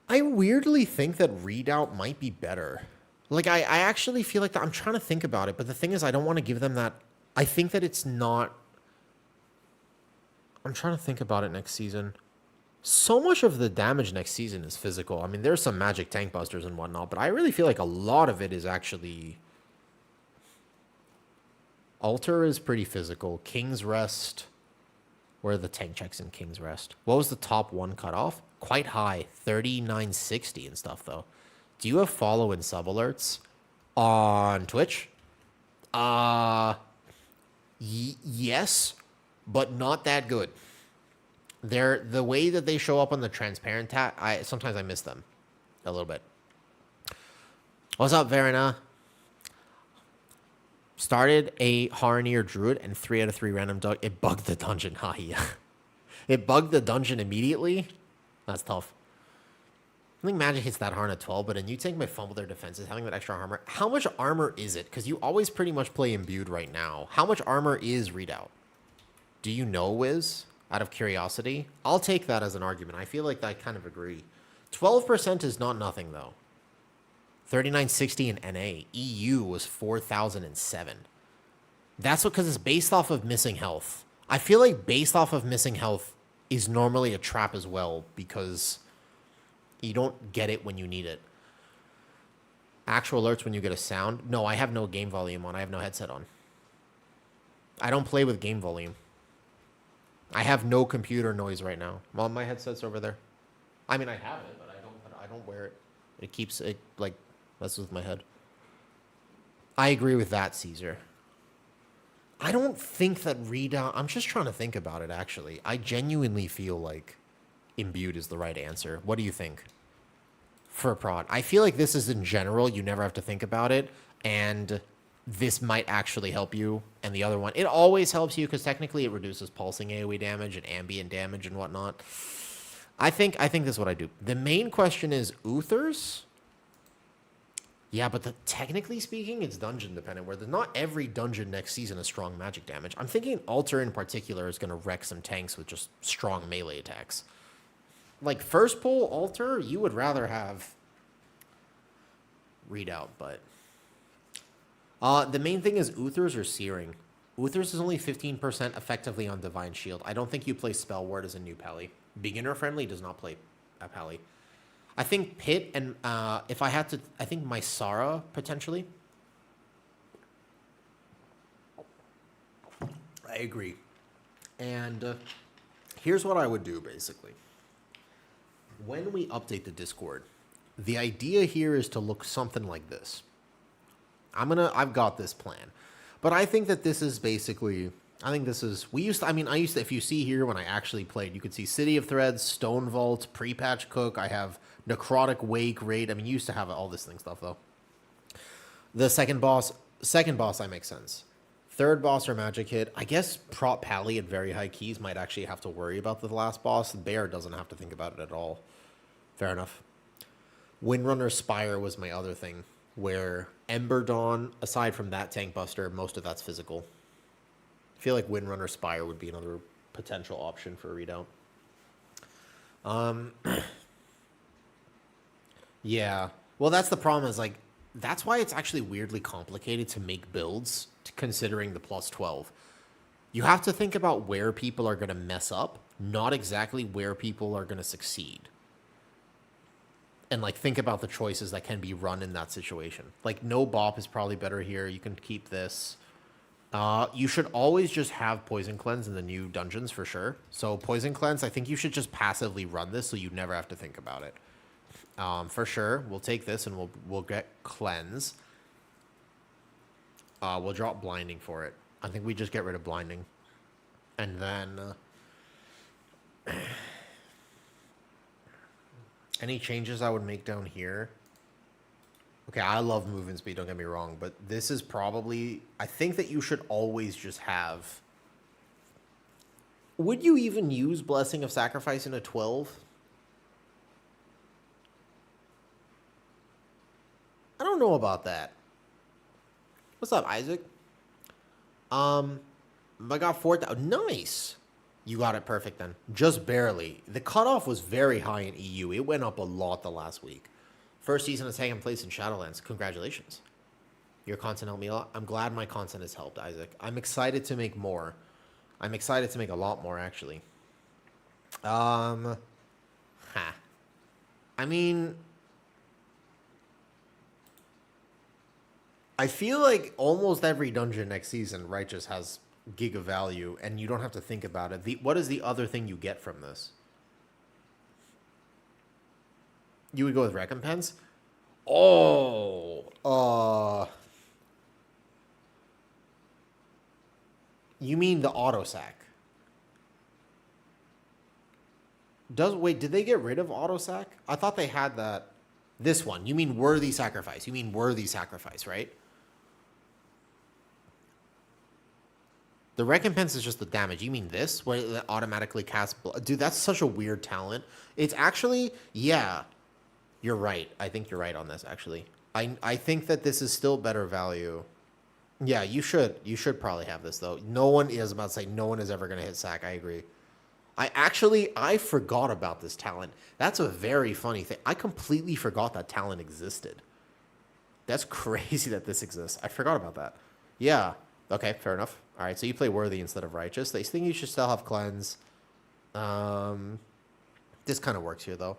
I weirdly think that Redoubt might be better. Like, I actually feel like that. I'm trying to think about it, but the thing is, I don't want to give them that. I think that it's not. I'm trying to think about it next season. So much of the damage next season is physical. I mean, there's some magic tank busters and whatnot, but I really feel like a lot of it is actually. Altar is pretty physical. King's Rest. Where are the tank checks in King's Rest? What was the top 1 cutoff? Quite high. 3960 and stuff, though. Do you have follow and sub alerts on Twitch? Yes, but not that good. They're the way that they show up on the transparent tab. Sometimes I miss them a little bit. What's up, Verena? Started a Harnier Druid and 3 out of 3 random dog. It bugged the dungeon. Yeah. It bugged the dungeon immediately. That's tough. I think Magic hits that Harn at 12, but a new tank might fumble their defenses, having that extra armor. How much armor is it? Because you always pretty much play imbued right now. How much armor is Redoubt? Do you know, Wiz? Out of curiosity? I'll take that as an argument. I feel like I kind of agree. 12% is not nothing, though. 3960 in NA. EU was 4007. That's because it's based off of missing health. I feel like based off of missing health is normally a trap as well because you don't get it when you need it. Actual alerts when you get a sound. No, I have no game volume on. I have no headset on. I don't play with game volume. I have no computer noise right now. Well, my headset's over there. I mean, I have it, but I don't wear it. It keeps it like messes with my head. I agree with that, Caesar. I don't think that Redoubt. I'm just trying to think about it. Actually, I genuinely feel like imbued is the right answer. What do you think? For prod, I feel like this is in general. You never have to think about it, and this might actually help you. And the other one, it always helps you because technically it reduces pulsing AoE damage and ambient damage and whatnot. I think this is what I do. The main question is Uthers. Yeah, but technically speaking, it's dungeon dependent, where not every dungeon next season is strong magic damage. I'm thinking Altar in particular is going to wreck some tanks with just strong melee attacks. Like first pull Altar, you would rather have Redoubt, but the main thing is Uthers or Searing. Uthers is only 15% effectively on Divine Shield. I don't think you play Spell Ward as a new Pally. Beginner friendly does not play a Pally. I think Pit and if I had to, I think Mysara potentially. I agree. And here's what I would do, basically. When we update the Discord, the idea here is to look something like this. I've got this plan. But I think that this is basically, I used to, if you see here when I actually played, you could see City of Threads, Stone Vault, Pre-Patch Cook, I have Necrotic Wake, Raid. I mean, you used to have all this thing stuff, though. The second boss, that makes sense. Third boss or magic hit. I guess Prop Pally at very high keys might actually have to worry about the last boss. The Bear doesn't have to think about it at all. Fair enough. Windrunner Spire was my other thing, where Ember Dawn, aside from that tank buster, most of that's physical. I feel like Windrunner Spire would be another potential option for a readout. Yeah. Well, that's the problem is, like, that's why it's actually weirdly complicated to make builds considering the plus 12. You have to think about where people are going to mess up, not exactly where people are going to succeed. And, like, think about the choices that can be run in that situation. Like, no bop is probably better here. You can keep this. You should always just have Poison Cleanse in the new dungeons for sure. So Poison Cleanse, I think you should just passively run this so you never have to think about it. For sure, we'll take this and we'll get Cleanse. We'll drop Blinding for it. I think we just get rid of Blinding. And then... any changes I would make down here? Okay, I love movement speed, don't get me wrong, but this is probably... I think that you should always just have... Would you even use Blessing of Sacrifice in a 12? I don't know about that. What's up, Isaac? I got 4,000. Nice. You got it perfect then. Just barely. The cutoff was very high in EU. It went up a lot the last week. First season has taken place in Shadowlands. Congratulations. Your content helped me a lot. I'm glad my content has helped, Isaac. I'm excited to make more. I'm excited to make a lot more, actually. I mean... I feel like almost every dungeon next season, Righteous has giga value, and you don't have to think about it. What is the other thing you get from this? You would go with Recompense? Oh, you mean the auto sack? Wait, did they get rid of auto sack? I thought they had that. This one. You mean Worthy Sacrifice. You mean Worthy Sacrifice, right? The recompense is just the damage. You mean this? Where it automatically casts blood? Dude, that's such a weird talent. It's actually, yeah. You're right. I think you're right on this, actually. I think that this is still better value. Yeah, you should. You should probably have this, though. No one is about to say no one is ever going to hit sack. I agree. I forgot about this talent. That's a very funny thing. I completely forgot that talent existed. That's crazy that this exists. I forgot about that. Yeah. Okay, fair enough. All right, so you play Worthy instead of Righteous. They think you should still have Cleanse. This kind of works here, though.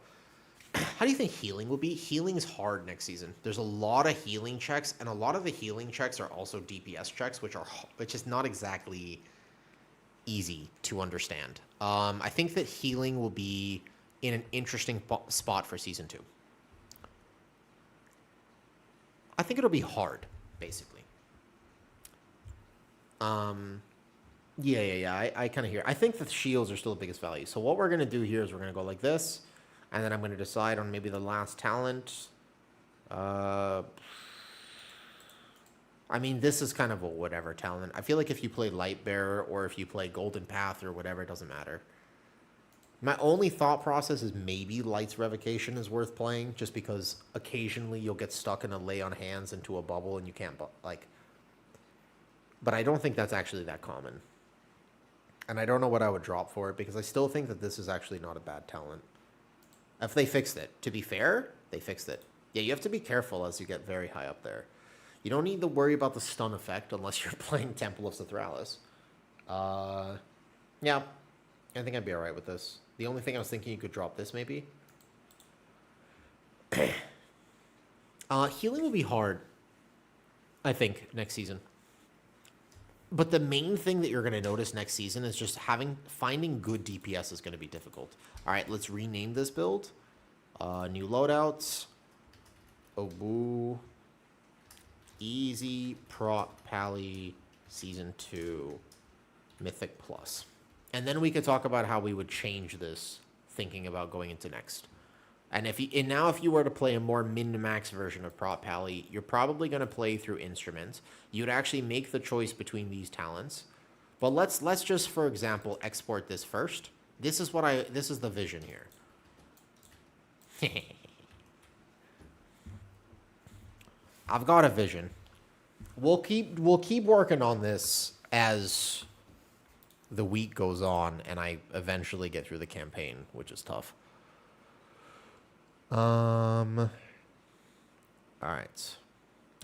How do you think healing will be? Healing is hard next season. There's a lot of healing checks, and a lot of the healing checks are also DPS checks, which is not exactly easy to understand. I think that healing will be in an interesting spot for Season 2. I think it'll be hard, basically. Yeah. I kind of hear. I think the shields are still the biggest value. So what we're going to do here is we're going to go like this. And then I'm going to decide on maybe the last talent. I mean, this is kind of a whatever talent. I feel like if you play Lightbearer or if you play Golden Path or whatever, it doesn't matter. My only thought process is maybe Light's Revocation is worth playing, just because occasionally you'll get stuck in a lay on hands into a bubble and you can't, like... But I don't think that's actually that common. And I don't know what I would drop for it, because I still think that this is actually not a bad talent. If they fixed it. To be fair, they fixed it. Yeah, you have to be careful as you get very high up there. You don't need to worry about the stun effect unless you're playing Temple of Sithralis. Yeah, I think I'd be alright with this. The only thing I was thinking, you could drop this maybe. Healing will be hard, I think, next season. But the main thing that you're going to notice next season is just finding good DPS is going to be difficult. All right, let's rename this build. New loadouts. Obu. Easy Prop Pally Season 2 Mythic Plus. And then we could talk about how we would change this thinking about going into next. And now if you were to play a more min-max version of Prop Pally, you're probably going to play through instruments. You'd actually make the choice between these talents. But let's just, for example, export this first. This is the vision here. I've got a vision. We'll keep working on this as the week goes on and I eventually get through the campaign, which is tough. All right.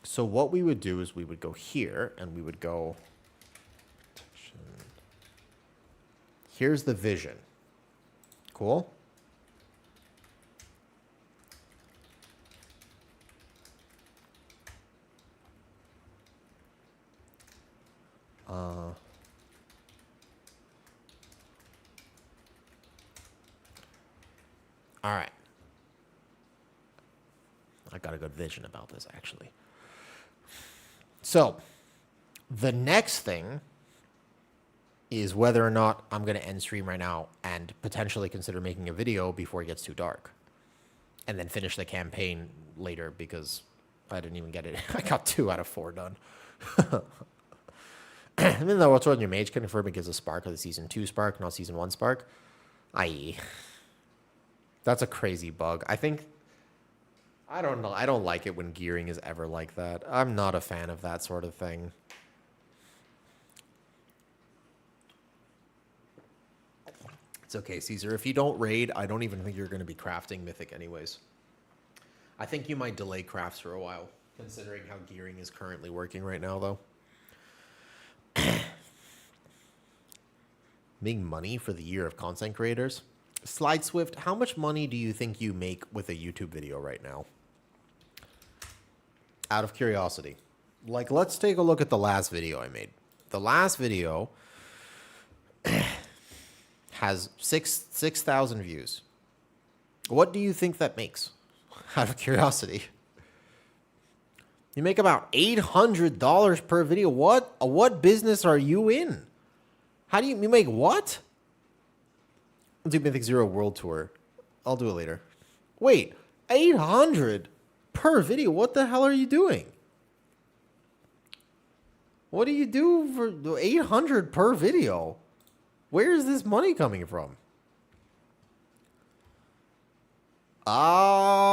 So what we would do is we would go here and we would go. Here's the vision. Cool. All right. I got a good vision about this, actually. So, the next thing is whether or not I'm going to end stream right now and potentially consider making a video before it gets too dark. And then finish the campaign later because I didn't even get it. I got 2 out of 4 done. Even though what's on your mage confirm it gives a spark of the Season 2 spark, not Season 1 spark. I.e. That's a crazy bug. I don't know. I don't like it when gearing is ever like that. I'm not a fan of that sort of thing. It's okay, Caesar. If you don't raid, I don't even think you're going to be crafting Mythic anyways. I think you might delay crafts for a while, considering how gearing is currently working right now, though. Making money for the year of content creators. Slide Swift, how much money do you think you make with a YouTube video right now? Out of curiosity. Like, let's take a look at the last video I made. The last video has 6,000 views. What do you think that makes? Out of curiosity. You make about $800 per video. What business are you in? How do you make what? I'll do Mythic Zero World Tour. I'll do it later. Wait, 800 per video? What the hell are you doing? What do you do for 800 per video? Where is this money coming from? Oh.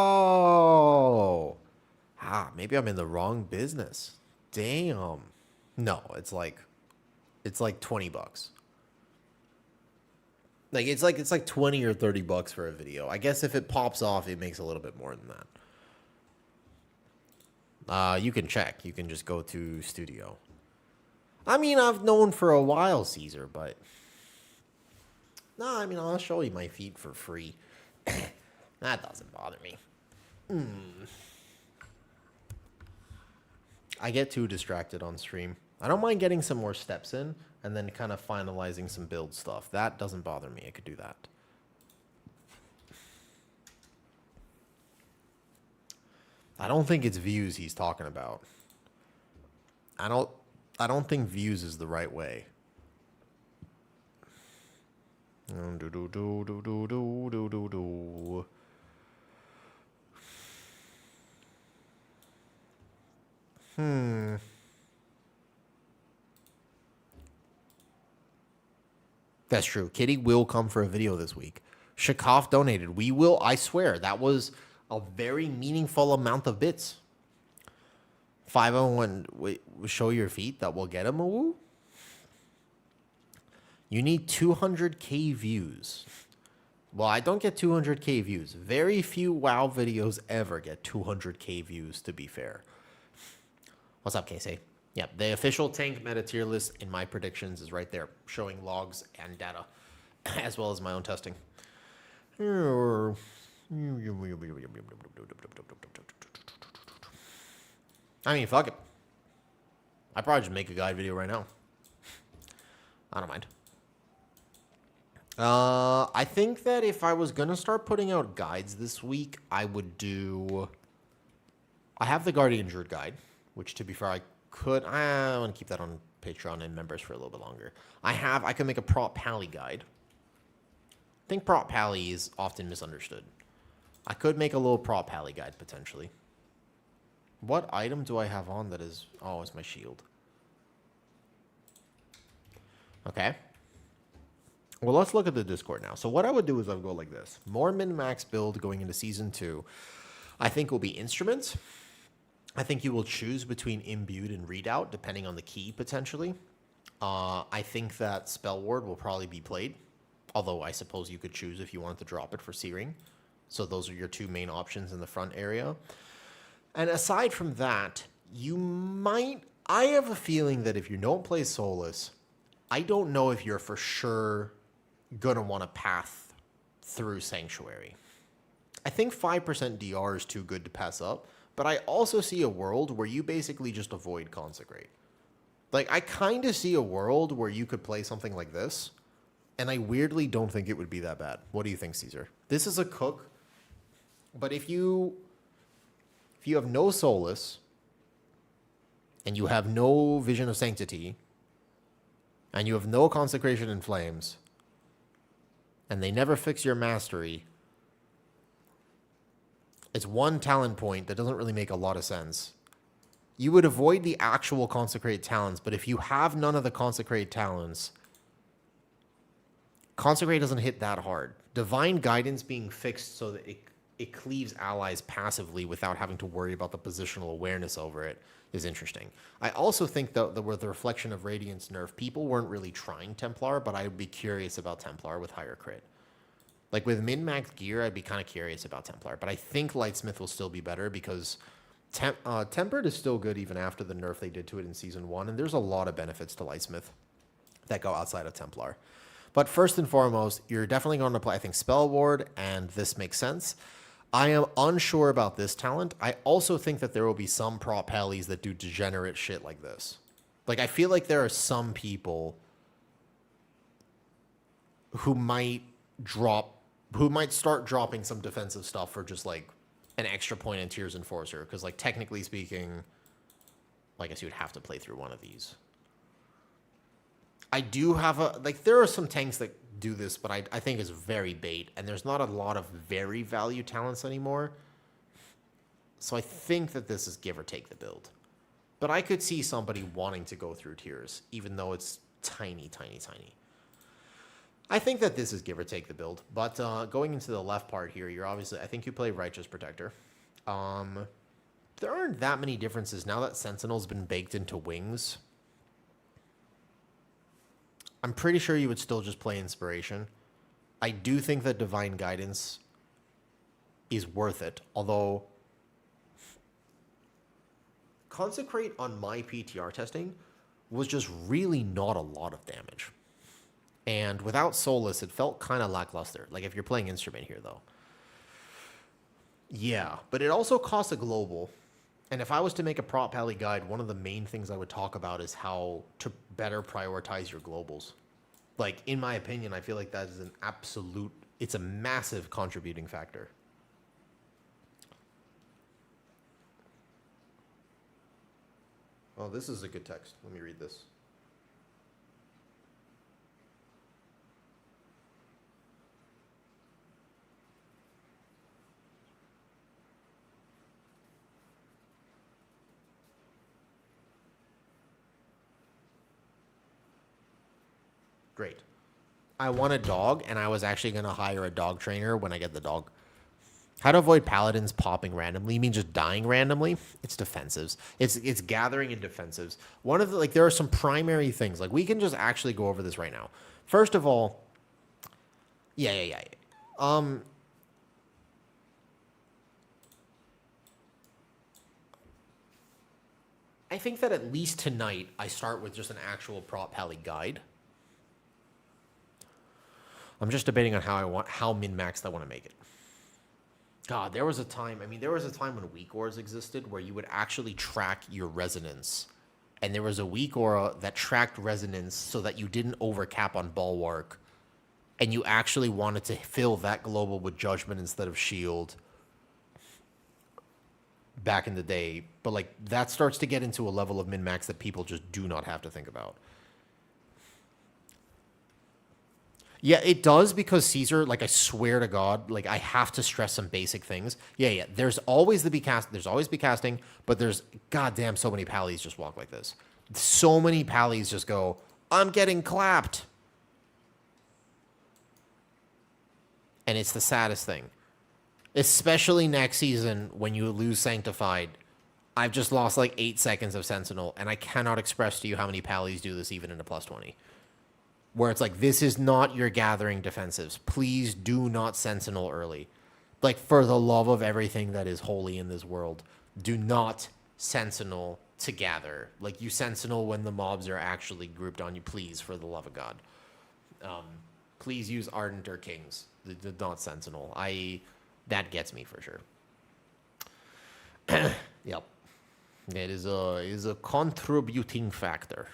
Maybe I'm in the wrong business. Damn. No, it's like $20. Like it's like 20 or 30 bucks for a video. I guess if it pops off, it makes a little bit more than that. You can check. You can just go to studio. I mean, I've known for a while, Caesar, but no, I mean, I'll show you my feet for free. That doesn't bother me. I get too distracted on stream. I don't mind getting some more steps in and then kind of finalizing some build stuff. That doesn't bother me. I could do that. I don't think it's views he's talking about. I don't think views is the right way. That's true. Kitty will come for a video this week. Shakov donated. We will, I swear, that was a very meaningful amount of bits. 501, wait, show your feet, that will get him a woo? You need 200k views. Well, I don't get 200k views. Very few WoW videos ever get 200k views, to be fair. What's up, Casey? Yeah, the official tank meta tier list in my predictions is right there, showing logs and data, as well as my own testing. I mean, fuck it. I probably just make a guide video right now. I don't mind. I think that if I was going to start putting out guides this week, I would do... I have the Guardian Druid guide, which to be fair, I want to keep that on Patreon and members for a little bit longer. I can make a prop pally guide. I think prop pally is often misunderstood. I could make a little prop pally guide potentially. What item do I have on that is... Oh, it's my shield. Okay. Well, let's look at the Discord now. So what I would do is I would go like this. More min-max build going into Season 2. I think will be instruments. I think you will choose between imbued and readout, depending on the key, potentially. I think that Spell Ward will probably be played. Although I suppose you could choose if you wanted to drop it for Searing. So those are your two main options in the front area. And aside from that, you might... I have a feeling that if you don't play Soulless, I don't know if you're for sure going to want to path through Sanctuary. I think 5% DR is too good to pass up, but I also see a world where you basically just avoid Consecrate. Like, I kind of see a world where you could play something like this, and I weirdly don't think it would be that bad. What do you think, Caesar? This is a cook, but if you have no Soulless, and you have no Vision of Sanctity, and you have no Consecration in Flames, and they never fix your Mastery, it's one talent point that doesn't really make a lot of sense. You would avoid the actual Consecrate talents, but if you have none of the Consecrate talents, Consecrate doesn't hit that hard. Divine Guidance being fixed so that it cleaves allies passively without having to worry about the positional awareness over it is interesting. I also think that with the Reflection of Radiance nerf, people weren't really trying Templar, but I would be curious about Templar with higher crit. Like with min-max gear, I'd be kind of curious about Templar, but I think Lightsmith will still be better because Tempered is still good even after the nerf they did to it in Season 1, and there's a lot of benefits to Lightsmith that go outside of Templar. But first and foremost, you're definitely going to play, I think, Spell Ward, and this makes sense. I am unsure about this talent. I also think that there will be some prop pallies that do degenerate shit like this. Like, I feel like there are some people who might start dropping some defensive stuff for just, like, an extra point in Tears Enforcer. Because, like, technically speaking, I guess you would have to play through one of these. I do have there are some tanks that do this, but I think is very bait, and there's not a lot of very value talents anymore. So I think that this is give or take the build. But I could see somebody wanting to go through Tears, even though it's tiny, tiny, tiny. I think that this is give or take the build, but going into the left part here, you're obviously, I think you play Righteous Protector. There aren't that many differences now that Sentinel's been baked into Wings. I'm pretty sure you would still just play Inspiration. I do think that Divine Guidance is worth it, although Consecrate on my PTR testing was just really not a lot of damage. And without Soulless, it felt kind of lackluster. Like if you're playing Instrument here, though. Yeah, but it also costs a global. And if I was to make a prop pally guide, one of the main things I would talk about is how to better prioritize your globals. Like, in my opinion, I feel like that is it's a massive contributing factor. Oh, this is a good text. Let me read this. Great. I want a dog, and I was actually going to hire a dog trainer when I get the dog. How to avoid paladins popping randomly? You mean just dying randomly? It's defensives. It's gathering and defensives. One of the, there are some primary things. Like, we can just actually go over this right now. First of all, yeah. I think that at least tonight, I start with just an actual prop pally guide. I'm just debating on how min-maxed I want to make it. God, there was a time when Weak Wars existed where you would actually track your resonance and there was a weak aura that tracked resonance so that you didn't overcap on bulwark, and you actually wanted to fill that global with judgment instead of shield back in the day. But like that starts to get into a level of min-max that people just do not have to think about. Yeah, it does, because Caesar, like, I swear to God, like, I have to stress some basic things. Yeah. There's always there's always be casting, but there's goddamn so many pallies just walk like this. So many pallies just go, I'm getting clapped. And it's the saddest thing. Especially next season when you lose Sanctified. I've just lost like 8 seconds of Sentinel, and I cannot express to you how many pallies do this even in a plus 20. Where it's like, this is not your gathering defensives. Please do not Sentinel early. Like, for the love of everything that is holy in this world, do not Sentinel to gather. Like, you Sentinel when the mobs are actually grouped on you, please, for the love of God. Please use Ardent or Kings. Not Sentinel. That gets me for sure. Yep. It is a contributing factor.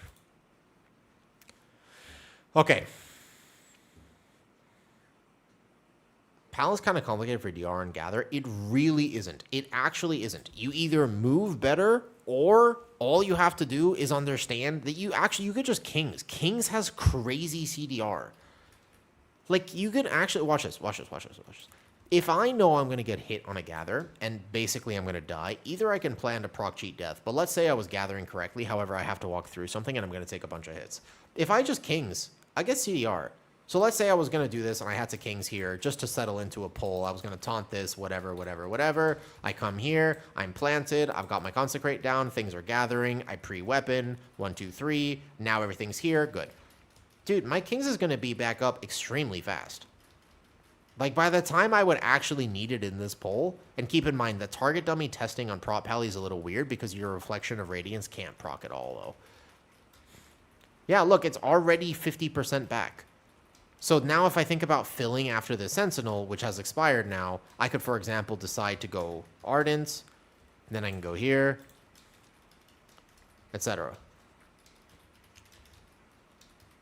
Okay. PAL is kind of complicated for DR and Gather. It really isn't. It actually isn't. You either move better, or all you have to do is understand that you could just Kings. Kings has crazy CDR. Like, you can actually... Watch this. If I know I'm going to get hit on a Gather, and basically I'm going to die, either I can plan to proc cheat death, but let's say I was gathering correctly, however, I have to walk through something and I'm going to take a bunch of hits. If I just Kings, I get CDR. So let's say I was going to do this and I had to Kings here just to settle into a pull. I was going to taunt this, whatever. I come here, I'm planted, I've got my Consecrate down, things are gathering, I pre-weapon, 1, 2, 3, now everything's here, good. Dude, my Kings is going to be back up extremely fast. Like, by the time I would actually need it in this poll, and keep in mind that target dummy testing on prop pally is a little weird because your Reflection of Radiance can't proc at all, though. Yeah, look, it's already 50% back. So now if I think about filling after the Sentinel, which has expired now, I could, for example, decide to go Ardent, and then I can go here, etc.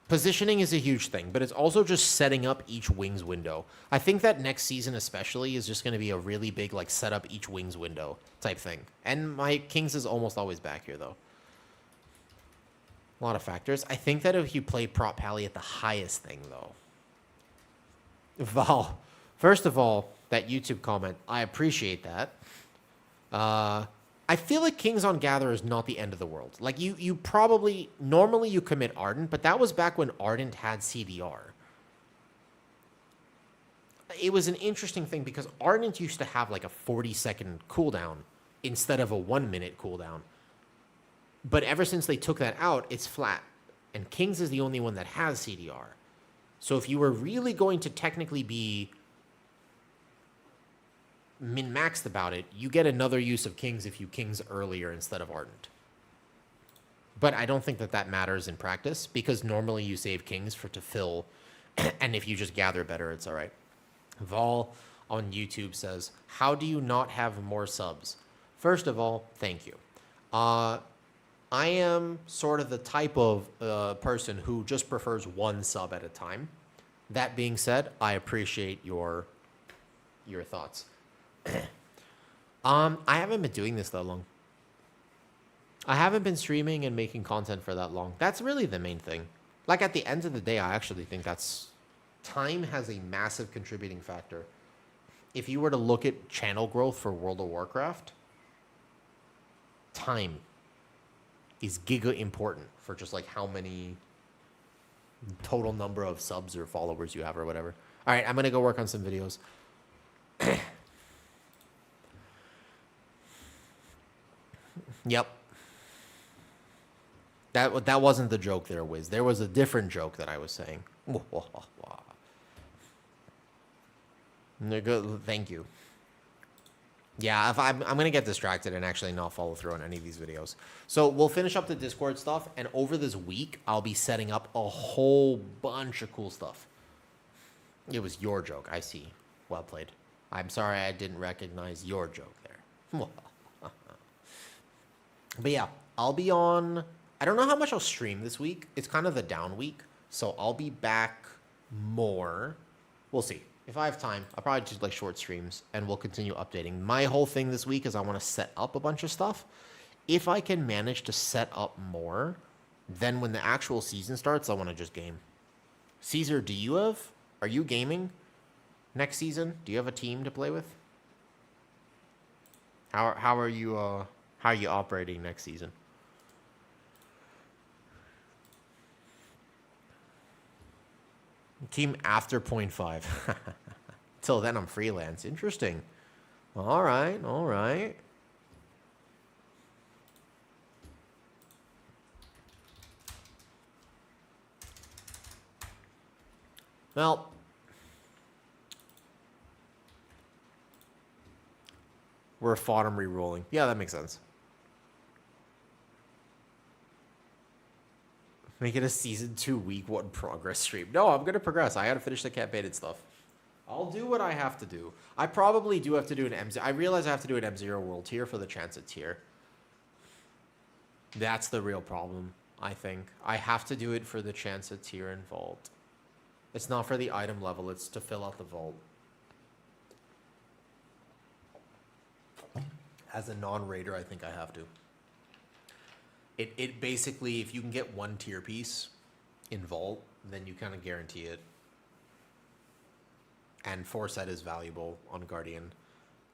Positioning is a huge thing, but it's also just setting up each wings window. I think that next season especially is just going to be a really big, like, set up each wings window type thing. And my Kings is almost always back here, though. A lot of factors. I think that if you play prop pally at the highest thing, though. Val, first of all, that YouTube comment, I appreciate that. I feel like Kings on Gather is not the end of the world. Like, you probably... Normally, you commit Ardent, but that was back when Ardent had CDR. It was an interesting thing because Ardent used to have, like, a 40-second cooldown instead of a 1-minute cooldown. But ever since they took that out, it's flat. And Kings is the only one that has CDR. So if you were really going to technically be min-maxed about it, you get another use of Kings if you Kings earlier instead of Ardent. But I don't think that that matters in practice, because normally you save Kings to fill, and if you just gather better, it's all right. Vol on YouTube says, how do you not have more subs? First of all, thank you. I am sort of the type of person who just prefers one sub at a time. That being said, I appreciate your thoughts. I haven't been doing this that long. I haven't been streaming and making content for that long. That's really the main thing. Like, at the end of the day, I actually think time has a massive contributing factor. If you were to look at channel growth for World of Warcraft, time is giga important for just like how many total number of subs or followers you have or whatever. All right, I'm going to go work on some videos. Yep. That wasn't the joke there, Wiz. There was a different joke that I was saying. Thank you. Yeah, I'm going to get distracted and actually not follow through on any of these videos. So we'll finish up the Discord stuff, and over this week, I'll be setting up a whole bunch of cool stuff. It was your joke, I see. Well played. I'm sorry I didn't recognize your joke there. But yeah, I'll be on I don't know how much I'll stream this week. It's kind of the down week, so I'll be back more. We'll see. If I have time, I'll probably do like short streams, and we'll continue updating. My whole thing this week is I want to set up a bunch of stuff. If I can manage to set up more, then when the actual season starts, I want to just game. Caesar, are you gaming next season? Do you have a team to play with? How are you operating next season? Team after 0.5. Till then, I'm freelance. Interesting. All right, all right. Well, we're fought re-rolling. Yeah, that makes sense. Make it a season 2 week 1 progress stream. No, I'm gonna progress. I gotta finish the campaign and stuff. I'll do what I have to do. I probably do have to do an M0. I realize I have to do an M0 world tier for the transit tier. That's the real problem, I think. I have to do it for the transit tier and vault. It's not for the item level, it's to fill out the vault. As a non-raider, I think I have to. It basically, if you can get 1 tier piece in vault, then you kind of guarantee it. And foresight is valuable on Guardian.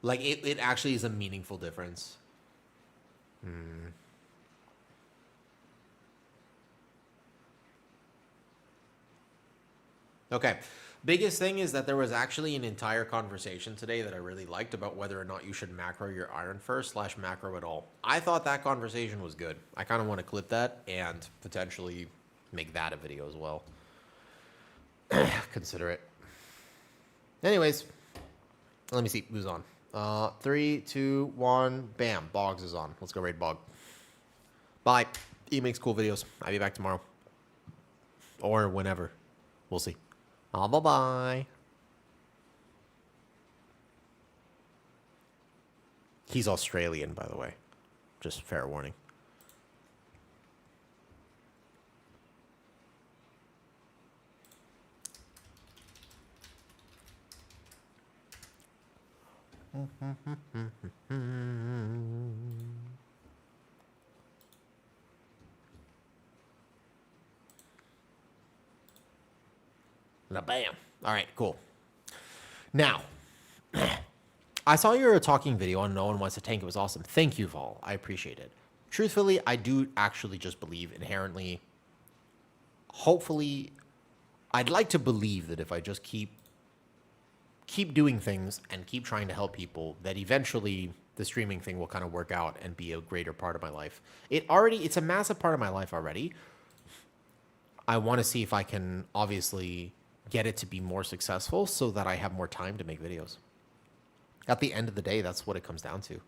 Like, it actually is a meaningful difference. Okay. Biggest thing is that there was actually an entire conversation today that I really liked about whether or not you should macro your iron first / macro at all. I thought that conversation was good. I kind of want to clip that and potentially make that a video as well. Consider it. Anyways, let me see who's on. 3, 2, 1, bam. Boggs is on. Let's go raid Bog. Bye. He makes cool videos. I'll be back tomorrow. Or whenever. We'll see. Bye-bye. He's Australian, by the way. Just fair warning. Now, bam. All right, cool. Now, I saw your talking video on No One Wants to Tank. It was awesome. Thank you, Vol. I appreciate it. Truthfully, I do actually just believe inherently, hopefully, I'd like to believe that if I just keep doing things and keep trying to help people, that eventually the streaming thing will kind of work out and be a greater part of my life. It's a massive part of my life already. I want to see if I can obviously get it to be more successful so that I have more time to make videos. At the end of the day, that's what it comes down to.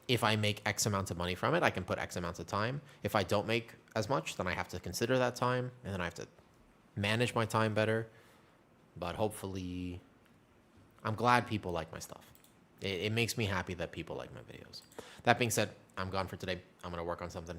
If I make X amount of money from it, I can put X amount of time. If I don't make as much, then I have to consider that time, and then I have to manage my time better. But hopefully, I'm glad people like my stuff. It makes me happy that people like my videos. That being said, I'm gone for today. I'm going to work on something.